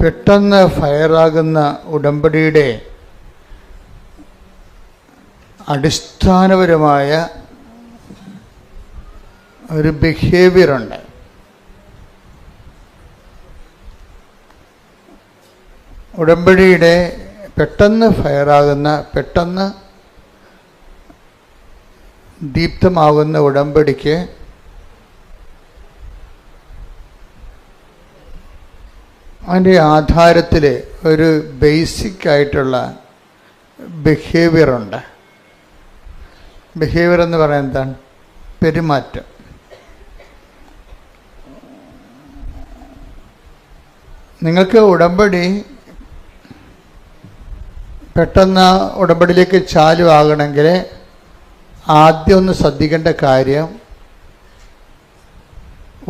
പെട്ടെന്ന് ഫയറാകുന്ന ഉടമ്പടിയുടെ അടിസ്ഥാനപരമായ ഒരു ബിഹേവിയറുണ്ട്. ഉടമ്പടിയുടെ പെട്ടെന്ന് ഫയറാകുന്ന, പെട്ടെന്ന് ദീപ്തമാകുന്ന ഉടമ്പടിക്ക് അതിൻ്റെ ആധാരത്തിൽ ഒരു ബേസിക് ആയിട്ടുള്ള ബിഹേവിയറുണ്ട്. ബിഹേവിയർ എന്ന് പറയുന്നത് എന്താണ്? പെരുമാറ്റം. നിങ്ങൾക്ക് ഉടമ്പടി പെട്ടെന്ന് ഉടമ്പടിയിലേക്ക് ചാലുവാകണമെങ്കിൽ ആദ്യം ഒന്ന് ശ്രദ്ധിക്കേണ്ട കാര്യം,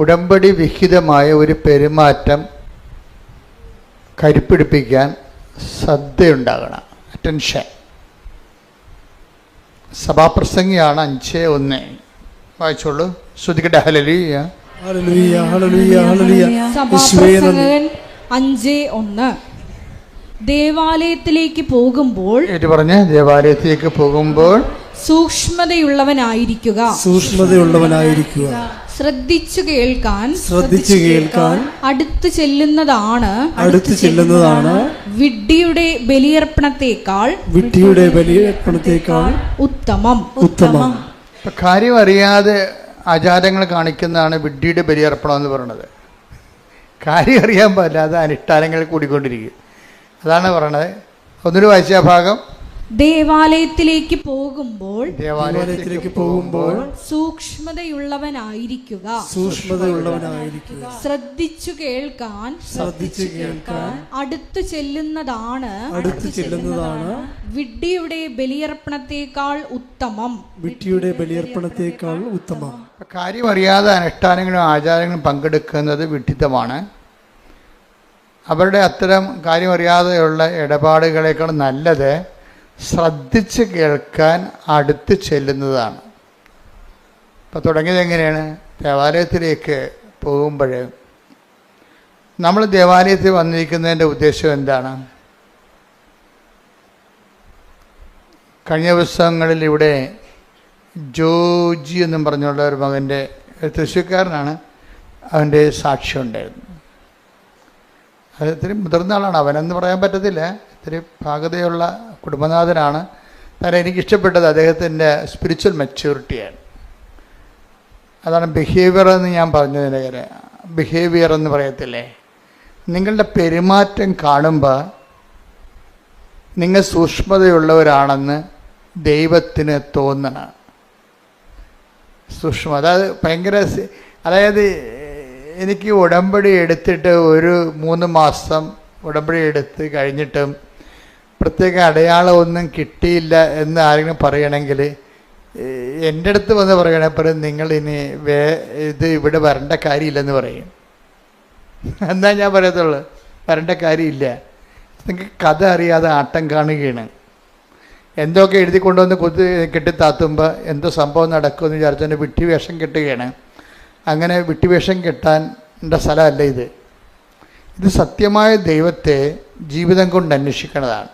ഉടമ്പടി വിഹിതമായ ഒരു പെരുമാറ്റം കരുപ്പിടിപ്പിക്കാൻ ശ്രദ്ധയുണ്ടാകണം, അറ്റൻഷൻ. സഭാപ്രസംഗിയാണ് 5:1. വായിച്ചോളൂ, ശ്രദ്ധിക്കട്ടെ. ഹല്ലേലൂയ ഹല്ലേലൂയ ഹല്ലേലൂയ ഹല്ലേലൂയ. സഭാപ്രസംഗകൻ 5:1. ദേവാലയത്തിലേക്ക് പോകുമ്പോൾ, ദേവാലയത്തിലേക്ക് പോകുമ്പോൾ സൂക്ഷ്മതയുള്ളവനായിരിക്കുക, ശ്രദ്ധിച്ചു കേൾക്കാൻ അടുത്തു ചെല്ലുന്നതാണ് വിഡ്ഢിയുടെ ബലിയർപ്പണത്തേക്കാൾ ഉത്തമം. കാര്യം അറിയാതെ ആചാരങ്ങൾ കാണിക്കുന്നതാണ് വിഡ്ഢിയുടെ ബലിയർപ്പണം എന്ന് പറയുന്നത്. കാര്യം അറിയാൻ പാടില്ലാതെ അനുഷ്ഠാനങ്ങൾ കൂടിക്കൊണ്ടിരിക്കും. അതാണ് പറയണത്. ഒന്നൊരു വായിച്ച ഭാഗം. ദേവാലയത്തിലേക്ക് പോകുമ്പോൾ സൂക്ഷ്മതയുള്ളവനായിരിക്കുക, ശ്രദ്ധിച്ചു കേൾക്കാൻ അടുത്തു ചെല്ലുന്നതാണ് വിഡ്ഢിയുടെ ബലിയർപ്പണത്തേക്കാൾ ഉത്തമം. കാര്യം അറിയാതെ അനുഷ്ഠാനങ്ങളും ആചാരങ്ങളും പങ്കെടുക്കുന്നത് വിഡ്ഢിത്തമാണ്. അവരുടെ അത്തരം കാര്യമറിയാതെയുള്ള ഇടപാടുകളേക്കാൾ നല്ലത് ശ്രദ്ധിച്ച് കേൾക്കാൻ അടുത്ത് ചെല്ലുന്നതാണ്. ഇപ്പം തുടങ്ങിയത് എങ്ങനെയാണ്? ദേവാലയത്തിലേക്ക് പോകുമ്പോൾ നമ്മൾ ദേവാലയത്തിൽ വന്നിരിക്കുന്നതിൻ്റെ ഉദ്ദേശം എന്താണ്? കഴിഞ്ഞ ദിവസങ്ങളിൽ ഇവിടെ ജോജി എന്നും പറഞ്ഞുള്ള ഒരു മകൻ്റെ, തൃശ്ശൂർക്കാരനാണ്, അവൻ്റെ സാക്ഷ്യം ഉണ്ടായിരുന്നു. അത് ഇത്തിരി മുതിർന്ന ആളാണ്, അവനെന്ന് പറയാൻ പറ്റത്തില്ല, ഇത്തിരി പാകതയുള്ള കുടുംബനാഥനാണ്. എന്നാൽ എനിക്കിഷ്ടപ്പെട്ടത് അദ്ദേഹത്തിൻ്റെ സ്പിരിച്വൽ മെച്യൂരിറ്റിയാണ്. അതാണ് ബിഹേവിയർ എന്ന് ഞാൻ പറഞ്ഞതിൻ്റെ കാര്യം. ബിഹേവിയർ എന്ന് പറയത്തില്ലേ, നിങ്ങളുടെ പെരുമാറ്റം കാണുമ്പോൾ നിങ്ങൾ സൂക്ഷ്മതയുള്ളവരാണെന്ന് ദൈവത്തിന് തോന്നണം. സൂക്ഷ്മത, അതായത് ഭയങ്കര, അതായത് എനിക്ക് ഉടമ്പടി എടുത്തിട്ട് ഒരു 3 മാസം ഉടമ്പടി എടുത്ത് കഴിഞ്ഞിട്ടും പ്രത്യേക അടയാളമൊന്നും കിട്ടിയില്ല എന്ന് ആരെങ്കിലും പറയണമെങ്കിൽ എൻ്റെ അടുത്ത് വന്ന് പറയണപ്പോൾ നിങ്ങളിനി ഇത് ഇവിടെ വരേണ്ട കാര്യമില്ലെന്ന് പറയും. എന്താ ഞാൻ പറയത്തുള്ളൂ, വരേണ്ട കാര്യമില്ല. നിങ്ങൾക്ക് കഥ അറിയാതെ ആട്ടം കാണുകയാണ്. എന്തൊക്കെ എഴുതി കൊണ്ടുവന്ന് കെട്ടിത്താത്തുമ്പോൾ എന്തോ സംഭവം നടക്കുമെന്ന് വിചാരിച്ചതിൻ്റെ വിട്ടുവേഷം കെട്ടുകയാണ്. അങ്ങനെ വിട്ടുവേഷം കെട്ടാൻ്റെ സ്ഥലമല്ല ഇത്. ഇത് സത്യമായ ദൈവത്തെ ജീവിതം കൊണ്ട് അന്വേഷിക്കുന്നതാണ്.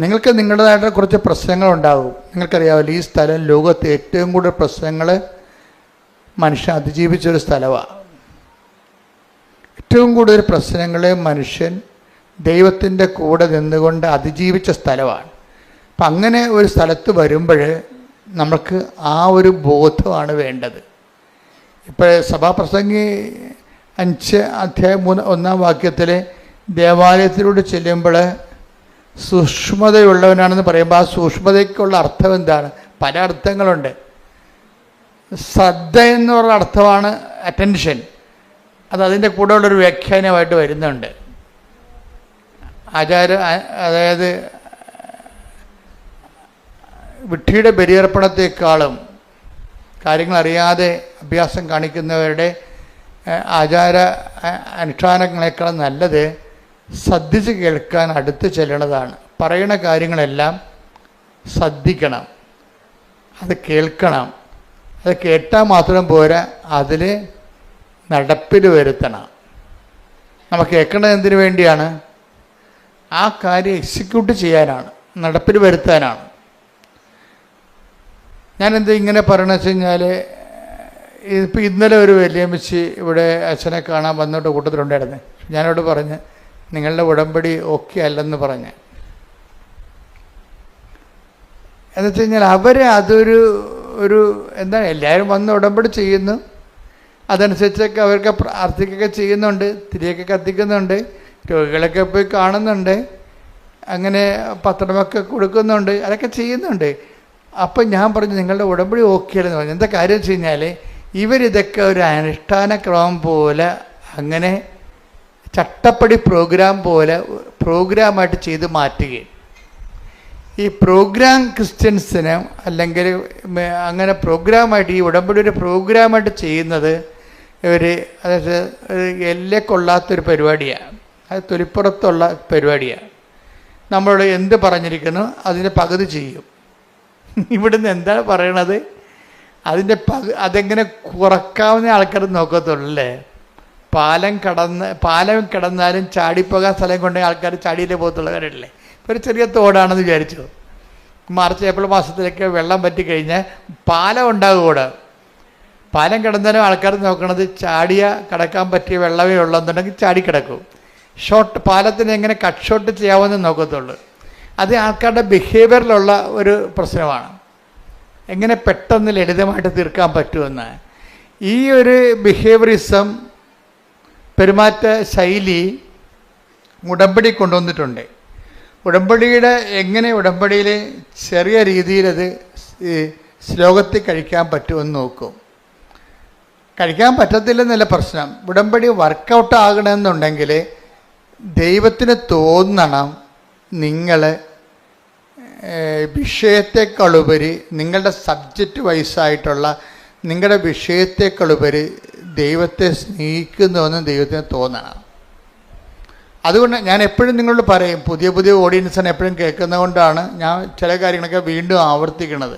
നിങ്ങൾക്ക് നിങ്ങളുടേതായിട്ട് കുറച്ച് പ്രശ്നങ്ങളുണ്ടാകും. നിങ്ങൾക്കറിയാമല്ലോ, ഈ സ്ഥലം ലോകത്ത് ഏറ്റവും കൂടുതൽ പ്രശ്നങ്ങൾ മനുഷ്യൻ അതിജീവിച്ചൊരു സ്ഥലമാണ്. ഏറ്റവും കൂടുതൽ പ്രശ്നങ്ങൾ മനുഷ്യൻ ദൈവത്തിൻ്റെ കൂടെ നിന്നുകൊണ്ട് അതിജീവിച്ച സ്ഥലമാണ്. അപ്പം അങ്ങനെ ഒരു സ്ഥലത്ത് വരുമ്പോൾ നമുക്ക് ആ ഒരു ബോധമാണ് വേണ്ടത്. ഇപ്പോൾ സഭാപ്രസംഗി 5:1 ദേവാലയത്തിലൂടെ ചെല്ലുമ്പോൾ സൂക്ഷ്മതയുള്ളവനാണെന്ന് പറയുമ്പോൾ ആ സൂക്ഷ്മതയ്ക്കുള്ള അർത്ഥം എന്താണ്? പല അർത്ഥങ്ങളുണ്ട്. ശ്രദ്ധ എന്നുള്ള അർത്ഥമാണ് അറ്റൻഷൻ. അതിൻ്റെ കൂടെ ഉള്ളൊരു വ്യാഖ്യാനമായിട്ട് വരുന്നുണ്ട്. അതായത് വിഡ്ഢിയുടെ ബലിയർപ്പണത്തെക്കാളും കാര്യങ്ങൾ അറിയാതെ അഭ്യാസം കാണിക്കുന്നവരുടെ ആചാര അനുഷ്ഠാനങ്ങളെക്കാളും നല്ലത് ശ്രദ്ധിച്ച് കേൾക്കാൻ അടുത്ത് ചെല്ലണതാണ്. പറയുന്ന കാര്യങ്ങളെല്ലാം ശ്രദ്ധിക്കണം, അത് കേൾക്കണം. അത് കേട്ടാൽ മാത്രം പോരാ, അതിൽ നടപ്പിൽ വരുത്തണം. നമ്മൾ കേൾക്കേണ്ടത് എന്തിനു വേണ്ടിയാണ്? ആ കാര്യം എക്സിക്യൂട്ട് ചെയ്യാനാണ്, നടപ്പിൽ വരുത്താനാണ്. ഞാനെന്താ ഇങ്ങനെ പറയണമെന്ന് വെച്ച് കഴിഞ്ഞാൽ, ഇപ്പം ഇന്നലെ ഒരു വലിയമ്മച്ചി ഇവിടെ അച്ഛനെ കാണാൻ വന്നിട്ട് കൂട്ടത്തിലുണ്ടായിരുന്നു. ഞാനോട് പറഞ്ഞ് നിങ്ങളുടെ ഉടമ്പടി ഓക്കെ അല്ലെന്ന് പറഞ്ഞ്. എന്ന് വെച്ച് കഴിഞ്ഞാൽ അവർ അതൊരു എന്താണ്, എല്ലാവരും വന്ന് ഉടമ്പടി ചെയ്യുന്നു, അതനുസരിച്ചൊക്കെ അവർക്ക് പ്രാർത്ഥിക്കുകയൊക്കെ ചെയ്യുന്നുണ്ട്, തിരിയൊക്കെ കത്തിക്കുന്നുണ്ട്, രോഗികളൊക്കെ പോയി കാണുന്നുണ്ട്, അങ്ങനെ പത്രമൊക്കെ കൊടുക്കുന്നുണ്ട്, അതൊക്കെ ചെയ്യുന്നുണ്ട്. അപ്പം ഞാൻ പറഞ്ഞു നിങ്ങളുടെ ഉടമ്പടി ഓക്കെ അല്ലെന്ന് പറഞ്ഞു. എന്താ കാര്യം വെച്ച് കഴിഞ്ഞാൽ ഇവരിതൊക്കെ ഒരു അനുഷ്ഠാന ക്രമം പോലെ, അങ്ങനെ ചട്ടപ്പടി പ്രോഗ്രാമായിട്ട് ചെയ്ത് മാറ്റുകയും, ഈ പ്രോഗ്രാം ക്രിസ്ത്യൻസിന് അല്ലെങ്കിൽ അങ്ങനെ പ്രോഗ്രാമായിട്ട് ഈ ഉടമ്പടി ഒരു പ്രോഗ്രാമായിട്ട് ചെയ്യുന്നത് അതായത് എല്ലെ കൊള്ളാത്തൊരു പരിപാടിയാണ്. അത് തൊലിപ്പുറത്തുള്ള പരിപാടിയാണ്. നമ്മളോട് എന്ത് പറഞ്ഞിരിക്കുന്നു അതിൻ്റെ പകുതി ചെയ്യും. ഇവിടുന്ന് എന്താണ് പറയണത്, അതെങ്ങനെ കുറക്കാവുന്ന ആൾക്കാർ നോക്കത്തുള്ളൂ അല്ലേ. പാലം കിടന്നാലും ചാടിപ്പോകാൻ സ്ഥലം കൊണ്ട് ആൾക്കാർ ചാടിയിലേ പോകത്തുള്ള കാര്യമല്ലേ. ഒരു ചെറിയ തോടാണെന്ന് വിചാരിച്ചു. മാർച്ച് ഏപ്രിൽ മാസത്തിലൊക്കെ വെള്ളം പറ്റിക്കഴിഞ്ഞാൽ പാലം ഉണ്ടാകും കൂടെ. പാലം കിടന്നാലും ആൾക്കാർ നോക്കണത് കടക്കാൻ പറ്റിയ വെള്ളമേ ഉള്ളെന്നുണ്ടെങ്കിൽ ചാടിക്കിടക്കും. പാലത്തിന് എങ്ങനെ കട്ട് ഷോട്ട് ചെയ്യാമെന്ന് നോക്കത്തുള്ളൂ. അത് ആൾക്കാരുടെ ബിഹേവിയറിലുള്ള ഒരു പ്രശ്നമാണ്. എങ്ങനെ പെട്ടെന്ന് ലളിതമായിട്ട് തീർക്കാൻ പറ്റുമെന്ന്. ഈ ഒരു ബിഹേവിയറിസം, പെരുമാറ്റ ശൈലി ഉടമ്പടി കൊണ്ടുവന്നിട്ടുണ്ട്. ഉടമ്പടിയിൽ ചെറിയ രീതിയിലത് ശ്ലോകത്തിൽ കഴിക്കാൻ പറ്റുമെന്ന് നോക്കും. കഴിക്കാൻ പറ്റത്തില്ലെന്നല്ല പ്രശ്നം. ഉടമ്പടി വർക്കൗട്ട് ആകണമെന്നുണ്ടെങ്കിൽ ദൈവത്തിന് തോന്നണം നിങ്ങൾ വിഷയത്തെക്കാളുപരി, നിങ്ങളുടെ സബ്ജക്റ്റ് വൈസായിട്ടുള്ള നിങ്ങളുടെ വിഷയത്തെക്കാളുപരി ദൈവത്തെ സ്നേഹിക്കുന്നുവെന്ന് ദൈവത്തിന് തോന്നണം. അതുകൊണ്ട് ഞാൻ എപ്പോഴും നിങ്ങളോട് പറയും, പുതിയ ഓഡിയൻസിനെ എപ്പോഴും കേൾക്കുന്നതുകൊണ്ടാണ് ഞാൻ ചില കാര്യങ്ങളൊക്കെ വീണ്ടും ആവർത്തിക്കുന്നത്.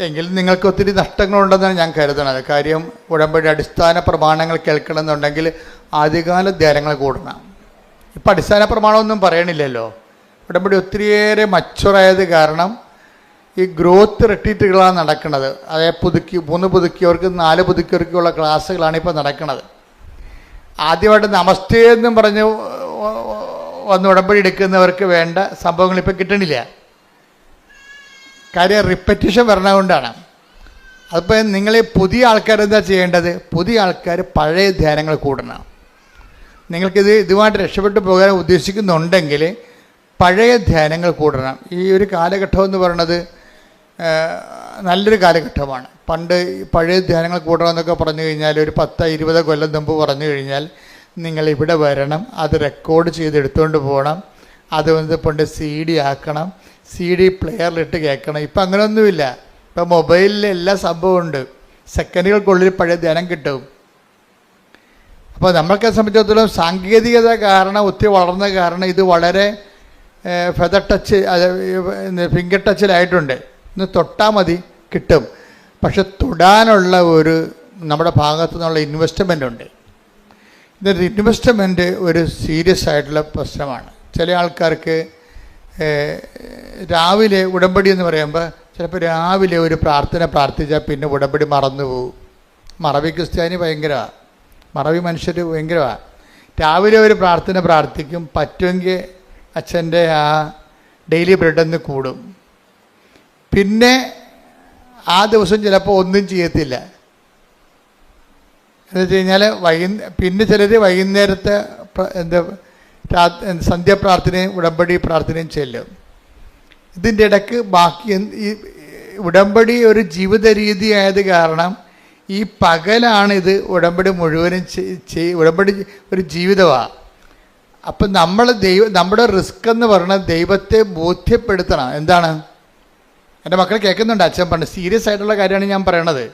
എങ്കിലും നിങ്ങൾക്ക് ഒത്തിരി നഷ്ടങ്ങളുണ്ടെന്നാണ് ഞാൻ കരുതുന്നത്. കാര്യം ഉടമ്പടി അടിസ്ഥാന പ്രമാണങ്ങൾ കേൾക്കണമെന്നുണ്ടെങ്കിൽ ആദ്യകാല ധ്യാനങ്ങൾ കൂടണം. ഇപ്പം അടിസ്ഥാന പ്രമാണമൊന്നും പറയണില്ലല്ലോ. ഉടമ്പടി ഒത്തിരിയേറെ മച്ചുറായത് കാരണം ഈ ഗ്രോത്ത് റിട്രീറ്റുകളാണ് നടക്കുന്നത്. അതായത് 3 പുതുക്കിയവർക്ക് 4 പുതുക്കിയവർക്കുള്ള ക്ലാസ്സുകളാണ് ഇപ്പോൾ നടക്കുന്നത്. ആദ്യമായിട്ട് നമസ്തേ എന്നും പറഞ്ഞ് വന്ന് ഉടമ്പടി എടുക്കുന്നവർക്ക് വേണ്ട സംഭവങ്ങൾ ഇപ്പം കിട്ടണില്ല. കാര്യം റിപ്പറ്റീഷൻ വരണതുകൊണ്ടാണ്. അതിപ്പോൾ നിങ്ങൾ പുതിയ ആൾക്കാർ എന്താ ചെയ്യേണ്ടത്? പുതിയ ആൾക്കാർ പഴയ ധ്യാനങ്ങൾ കൂടണം. ഇതുമായിട്ട് രക്ഷപ്പെട്ടു പോകാൻ ഉദ്ദേശിക്കുന്നുണ്ടെങ്കിൽ പഴയ ധ്യാനങ്ങൾ കൂടണം. ഈ ഒരു കാലഘട്ടം എന്ന് പറയുന്നത് നല്ലൊരു കാലഘട്ടമാണ്. പണ്ട് പഴയ ധ്യാനങ്ങൾ കൂടണമെന്നൊക്കെ പറഞ്ഞു കഴിഞ്ഞാൽ ഒരു 10-20 കൊല്ലം മുമ്പ് പറഞ്ഞു കഴിഞ്ഞാൽ നിങ്ങളിവിടെ വരണം, അത് റെക്കോർഡ് ചെയ്തെടുത്തുകൊണ്ട് പോകണം, അത് പണ്ട് CD ആക്കണം, CD പ്ലെയറിലിട്ട് കേൾക്കണം. ഇപ്പം അങ്ങനെയൊന്നുമില്ല. ഇപ്പം മൊബൈലിൽ എല്ലാ സംഭവമുണ്ട്. സെക്കൻഡുകൾക്കുള്ളിൽ പഴയ ധ്യാനം കിട്ടും. അപ്പോൾ നമ്മൾക്ക് സംബന്ധിച്ചിടത്തോളം സാങ്കേതികത കാരണം, ഒത്തിരി വളർന്ന കാരണം ഇത് വളരെ ഫെദർ ടച്ച്, ഫിംഗർ ടച്ചിലായിട്ടുണ്ട്. ഒന്ന് തൊട്ടാൽ മതി കിട്ടും. പക്ഷെ തൊടാനുള്ള നമ്മുടെ ഭാഗത്തു നിന്നുള്ള ഇൻവെസ്റ്റ്മെൻ്റ് ഉണ്ട്. ഇതൊരു ഇൻവെസ്റ്റ്മെൻറ്റ് ഒരു സീരിയസ് ആയിട്ടുള്ള പ്രശ്നമാണ്. ചില ആൾക്കാർക്ക് രാവിലെ ഉടമ്പടി എന്ന് പറയുമ്പോൾ ചിലപ്പോൾ രാവിലെ ഒരു പ്രാർത്ഥന പ്രാർത്ഥിച്ചാൽ പിന്നെ ഉടമ്പടി മറന്നു പോകും. മറവി ക്രിസ്ത്യാനി ഭയങ്കരമാണ്, മറവി മനുഷ്യർ ഭയങ്കരമാണ്. രാവിലെ ഒരു പ്രാർത്ഥന പ്രാർത്ഥിക്കും, പറ്റുമെങ്കിൽ അച്ഛൻ്റെ ആ ഡെയിലി ബ്രെഡൊന്ന് കൂടും. പിന്നെ ആ ദിവസം ചിലപ്പോൾ ഒന്നും ചെയ്യത്തില്ല. എന്ന് വെച്ച് കഴിഞ്ഞാൽ പിന്നെ ചിലർ വൈകുന്നേരത്തെ സന്ധ്യാപ്രാർത്ഥനയും ഉടമ്പടി പ്രാർത്ഥനയും ചെല്ലും. ഇതിൻ്റെ ഇടയ്ക്ക് ബാക്കി ഈ ഉടമ്പടി ഒരു ജീവിത രീതി ആയത് കാരണം ഈ പകലാണിത് ഉടമ്പടി മുഴുവനും ഉടമ്പടി ഒരു ജീവിതമാണ്. അപ്പം നമ്മുടെ റിസ്ക് എന്ന് പറയുന്നത് ദൈവത്തെ ബോധ്യപ്പെടുത്തണം. എന്താണ്? എൻ്റെ മക്കൾ കേൾക്കുന്നുണ്ട്, അച്ഛൻ പറഞ്ഞു സീരിയസ് ആയിട്ടുള്ള കാര്യമാണ് ഞാൻ പറയണത്.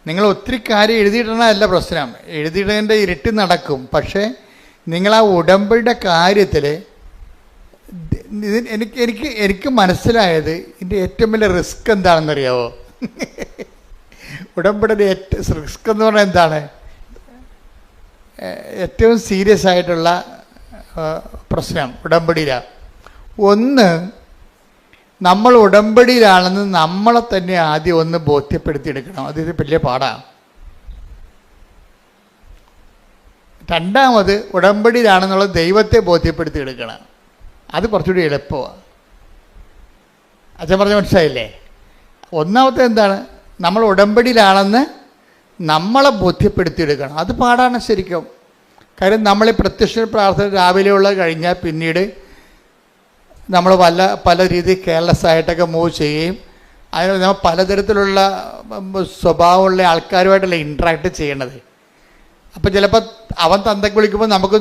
നിങ്ങൾ ഒത്തിരി കാര്യം എഴുതിയിടണമല്ല പ്രശ്നം, എഴുതിയിടേണ്ട ഇരട്ടി നടക്കും. പക്ഷേ നിങ്ങൾ ആ ഉടമ്പടിയുടെ കാര്യത്തിൽ എനിക്ക് മനസ്സിലായത് ഇതിൻ്റെ ഏറ്റവും വലിയ റിസ്ക് എന്താണെന്നറിയാവോ? ഉടമ്പടിയുടെ ഏറ്റവും റിസ്ക് എന്ന് പറഞ്ഞാൽ എന്താണ്? ഏറ്റവും സീരിയസ് ആയിട്ടുള്ള പ്രശ്നം ഉടമ്പടിയിലാണ്. ഒന്ന്, നമ്മൾ ഉടമ്പടിയിലാണെന്ന് നമ്മളെ തന്നെ ആദ്യം ഒന്ന് ബോധ്യപ്പെടുത്തിയെടുക്കണം. അത് വലിയ പാടാണ്. രണ്ടാമത്, ഉടമ്പടിയിലാണെന്നുള്ള ദൈവത്തെ ബോധ്യപ്പെടുത്തിയെടുക്കണം. അത് കുറച്ചുകൂടി എളുപ്പമാണ്. അച്ഛൻ പറഞ്ഞ മനസ്സിലായില്ലേ? ഒന്നാമത്തെ എന്താണ്? നമ്മൾ ഉടമ്പടിയിലാണെന്ന് നമ്മളെ ബോധ്യപ്പെടുത്തിയെടുക്കണം. അത് പാടാണ് ശരിക്കും. കാര്യം നമ്മൾ ഈ പ്രത്യക്ഷ പ്രാർത്ഥന രാവിലെയുള്ള കഴിഞ്ഞാൽ പിന്നീട് നമ്മൾ പല രീതിയിൽ കെയർലെസ് ആയിട്ടൊക്കെ മൂവ് ചെയ്യുകയും അതിന് നമ്മൾ പലതരത്തിലുള്ള സ്വഭാവമുള്ള ആൾക്കാരുമായിട്ടല്ല ഇൻട്രാക്ട് ചെയ്യണത്. അപ്പം ചിലപ്പോൾ അവൻ തന്തയ്ക്ക് വിളിക്കുമ്പോൾ നമുക്ക്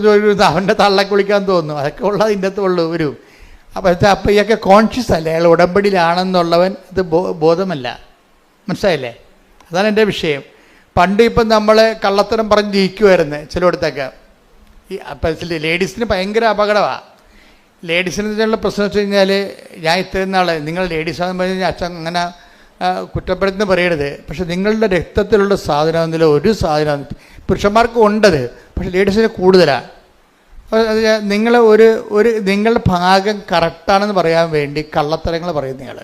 അവൻ്റെ തള്ളക്ക് വിളിക്കാൻ തോന്നും. അതൊക്കെ ഉള്ളത് ഇതിൻ്റെ അകത്ത് ഉള്ളൂ ഒരു. അപ്പോൾ ഇയൊക്കെ കോൺഷ്യസ് അല്ലേ, അയാൾ ഉടമ്പടിയിലാണെന്നുള്ളവൻ ഇത് ബോധമല്ല. മനസ്സിലായില്ലേ? അതാണ് എൻ്റെ വിഷയം. പണ്ട് ഇപ്പം നമ്മൾ കള്ളത്തരം പറഞ്ഞ് ജയിക്കുമായിരുന്നു ചിലയിടത്തൊക്കെ. ഈ അപ്പം ലേഡീസിന് ഭയങ്കര അപകടമാണ്. ലേഡീസിനുള്ള പ്രശ്നം വെച്ച് കഴിഞ്ഞാൽ, ഞാൻ ഇത്രയും നാൾ നിങ്ങൾ ലേഡീസാണെന്ന് പറഞ്ഞു കഴിഞ്ഞാൽ അച്ഛൻ അങ്ങനെ കുറ്റപ്പെടുത്തുന്ന പറയരുത്. പക്ഷെ നിങ്ങളുടെ രക്തത്തിലുള്ള സാധനം എന്നില്ല ഒരു സാധനം പുരുഷന്മാർക്കും ഉണ്ടത്, പക്ഷെ ലേഡീസിന് കൂടുതലാണ്. നിങ്ങൾ നിങ്ങളുടെ ഭാഗം കറക്റ്റാണെന്ന് പറയാൻ വേണ്ടി കള്ളത്തരങ്ങൾ പറയും നിങ്ങൾ.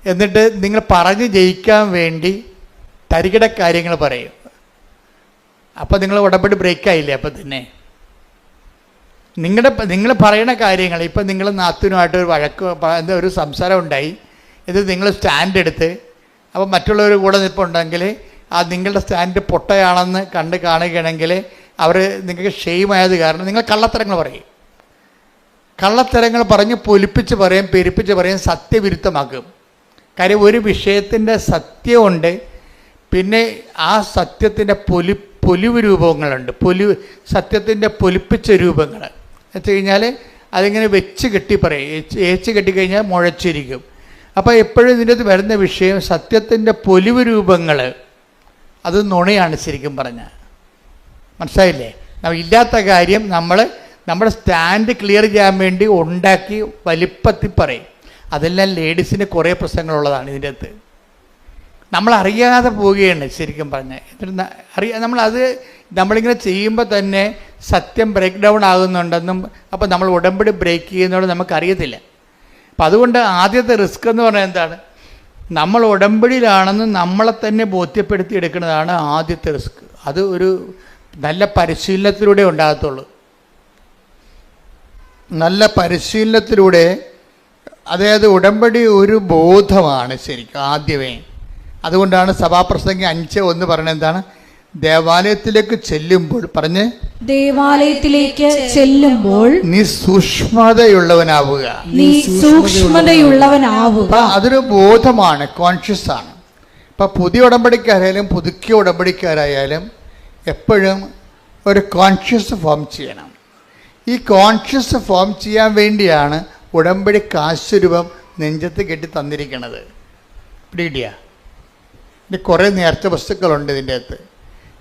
എന്നിട്ട് നിങ്ങൾ പറഞ്ഞ് ജയിക്കാൻ വേണ്ടി തരികിട കാര്യങ്ങൾ പറയും. അപ്പം നിങ്ങൾ ഉടമ്പടി ബ്രേക്കായില്ലേ? അപ്പം തന്നെ നിങ്ങൾ പറയുന്ന കാര്യങ്ങൾ, ഇപ്പം നിങ്ങൾ നാത്തൂനുമായിട്ട് ഒരു വഴക്ക് ഒരു സംസാരം ഉണ്ടായി, ഇത് നിങ്ങൾ സ്റ്റാൻഡ് എടുത്ത് അപ്പം മറ്റുള്ളവർ കൂടെ നിൽപ്പുണ്ടെങ്കിൽ ആ നിങ്ങളുടെ സ്റ്റാൻഡ് പൊട്ടയാണെന്ന് കാണുകയാണെങ്കിൽ അവർ നിങ്ങൾക്ക് ഷെയിമായത് കാരണം നിങ്ങൾ കള്ളത്തരങ്ങൾ പറയും. കള്ളത്തരങ്ങൾ പറഞ്ഞ് പൊലിപ്പിച്ച് പറയും, പെരുപ്പിച്ച് പറയും, സത്യവിരുദ്ധമാക്കും. കാര്യം ഒരു വിഷയത്തിൻ്റെ സത്യമുണ്ട്, പിന്നെ ആ സത്യത്തിൻ്റെ പൊലിവ് രൂപങ്ങളുണ്ട്. സത്യത്തിൻ്റെ പൊലിപ്പിച്ച രൂപങ്ങൾ വെച്ച് കഴിഞ്ഞാൽ അതിങ്ങനെ വെച്ച് കെട്ടി പറയും. ഏച്ച് കെട്ടിക്കഴിഞ്ഞാൽ മുഴച്ചിരിക്കും. അപ്പോൾ എപ്പോഴും ഇതിൻ്റെ അകത്ത് വരുന്ന വിഷയം സത്യത്തിൻ്റെ പൊലിവ് രൂപങ്ങൾ, അത് നുണയാണ് ശരിക്കും പറഞ്ഞാൽ. മനസ്സിലായില്ലേ? ഇല്ലാത്ത കാര്യം നമ്മുടെ സ്റ്റാൻഡ് ക്ലിയർ ചെയ്യാൻ വേണ്ടി ഉണ്ടാക്കി വലിപ്പത്തിൽ പറയും. അതെല്ലാം ലേഡീസിന് കുറേ പ്രശ്നങ്ങളുള്ളതാണ് ഇതിൻ്റെ അകത്ത്. നമ്മളറിയാതെ പോവുകയാണ് ശരിക്കും പറഞ്ഞാൽ. നമ്മളിങ്ങനെ ചെയ്യുമ്പോൾ തന്നെ സത്യം ബ്രേക്ക് ഡൗൺ ആകുന്നുണ്ടെന്നും അപ്പോൾ നമ്മൾ ഉടമ്പടി ബ്രേക്ക് ചെയ്യുന്നതോടെ നമുക്കറിയത്തില്ല. അപ്പം അതുകൊണ്ട് ആദ്യത്തെ റിസ്ക് എന്ന് പറഞ്ഞാൽ എന്താണ്? നമ്മൾ ഉടമ്പടിയിലാണെന്ന് നമ്മളെ തന്നെ ബോധ്യപ്പെടുത്തി എടുക്കുന്നതാണ് ആദ്യത്തെ റിസ്ക്. അത് ഒരു നല്ല പരിശീലനത്തിലൂടെ ഉണ്ടാകത്തുള്ളൂ. നല്ല പരിശീലനത്തിലൂടെ, അതായത് ഉടമ്പടി ഒരു ബോധമാണ് ശരിക്കും ആദ്യമേ. അതുകൊണ്ടാണ് സഭാപ്രസംഗി 5:1 പറഞ്ഞത് എന്താണ്? ദേവാലയത്തിലേക്ക് ചെല്ലുമ്പോൾ പറഞ്ഞ് ദേവാലയത്തിലേക്ക് ചെല്ലുമ്പോൾ നീ സൂക്ഷ്മതയുള്ളവനാവുക. അതൊരു ബോധമാണ്, കോൺഷ്യസ് ആണ്. ഇപ്പം പുതിയ ഉടമ്പടിക്കാരായാലും പുതുക്കിയ ഉടമ്പടിക്കാരായാലും എപ്പോഴും ഒരു കോൺഷ്യസ് ഫോം ചെയ്യണം. ഈ കോൺഷ്യസ് ഫോം ചെയ്യാൻ വേണ്ടിയാണ് ഉടമ്പടി കാശുരൂപം നെഞ്ചത്ത് കെട്ടി തന്നിരിക്കുന്നത്. പിടികിട്ടിയ? ഇനി കുറേ നേർച്ച വസ്തുക്കളുണ്ട് ഇതിൻ്റെ അകത്ത്.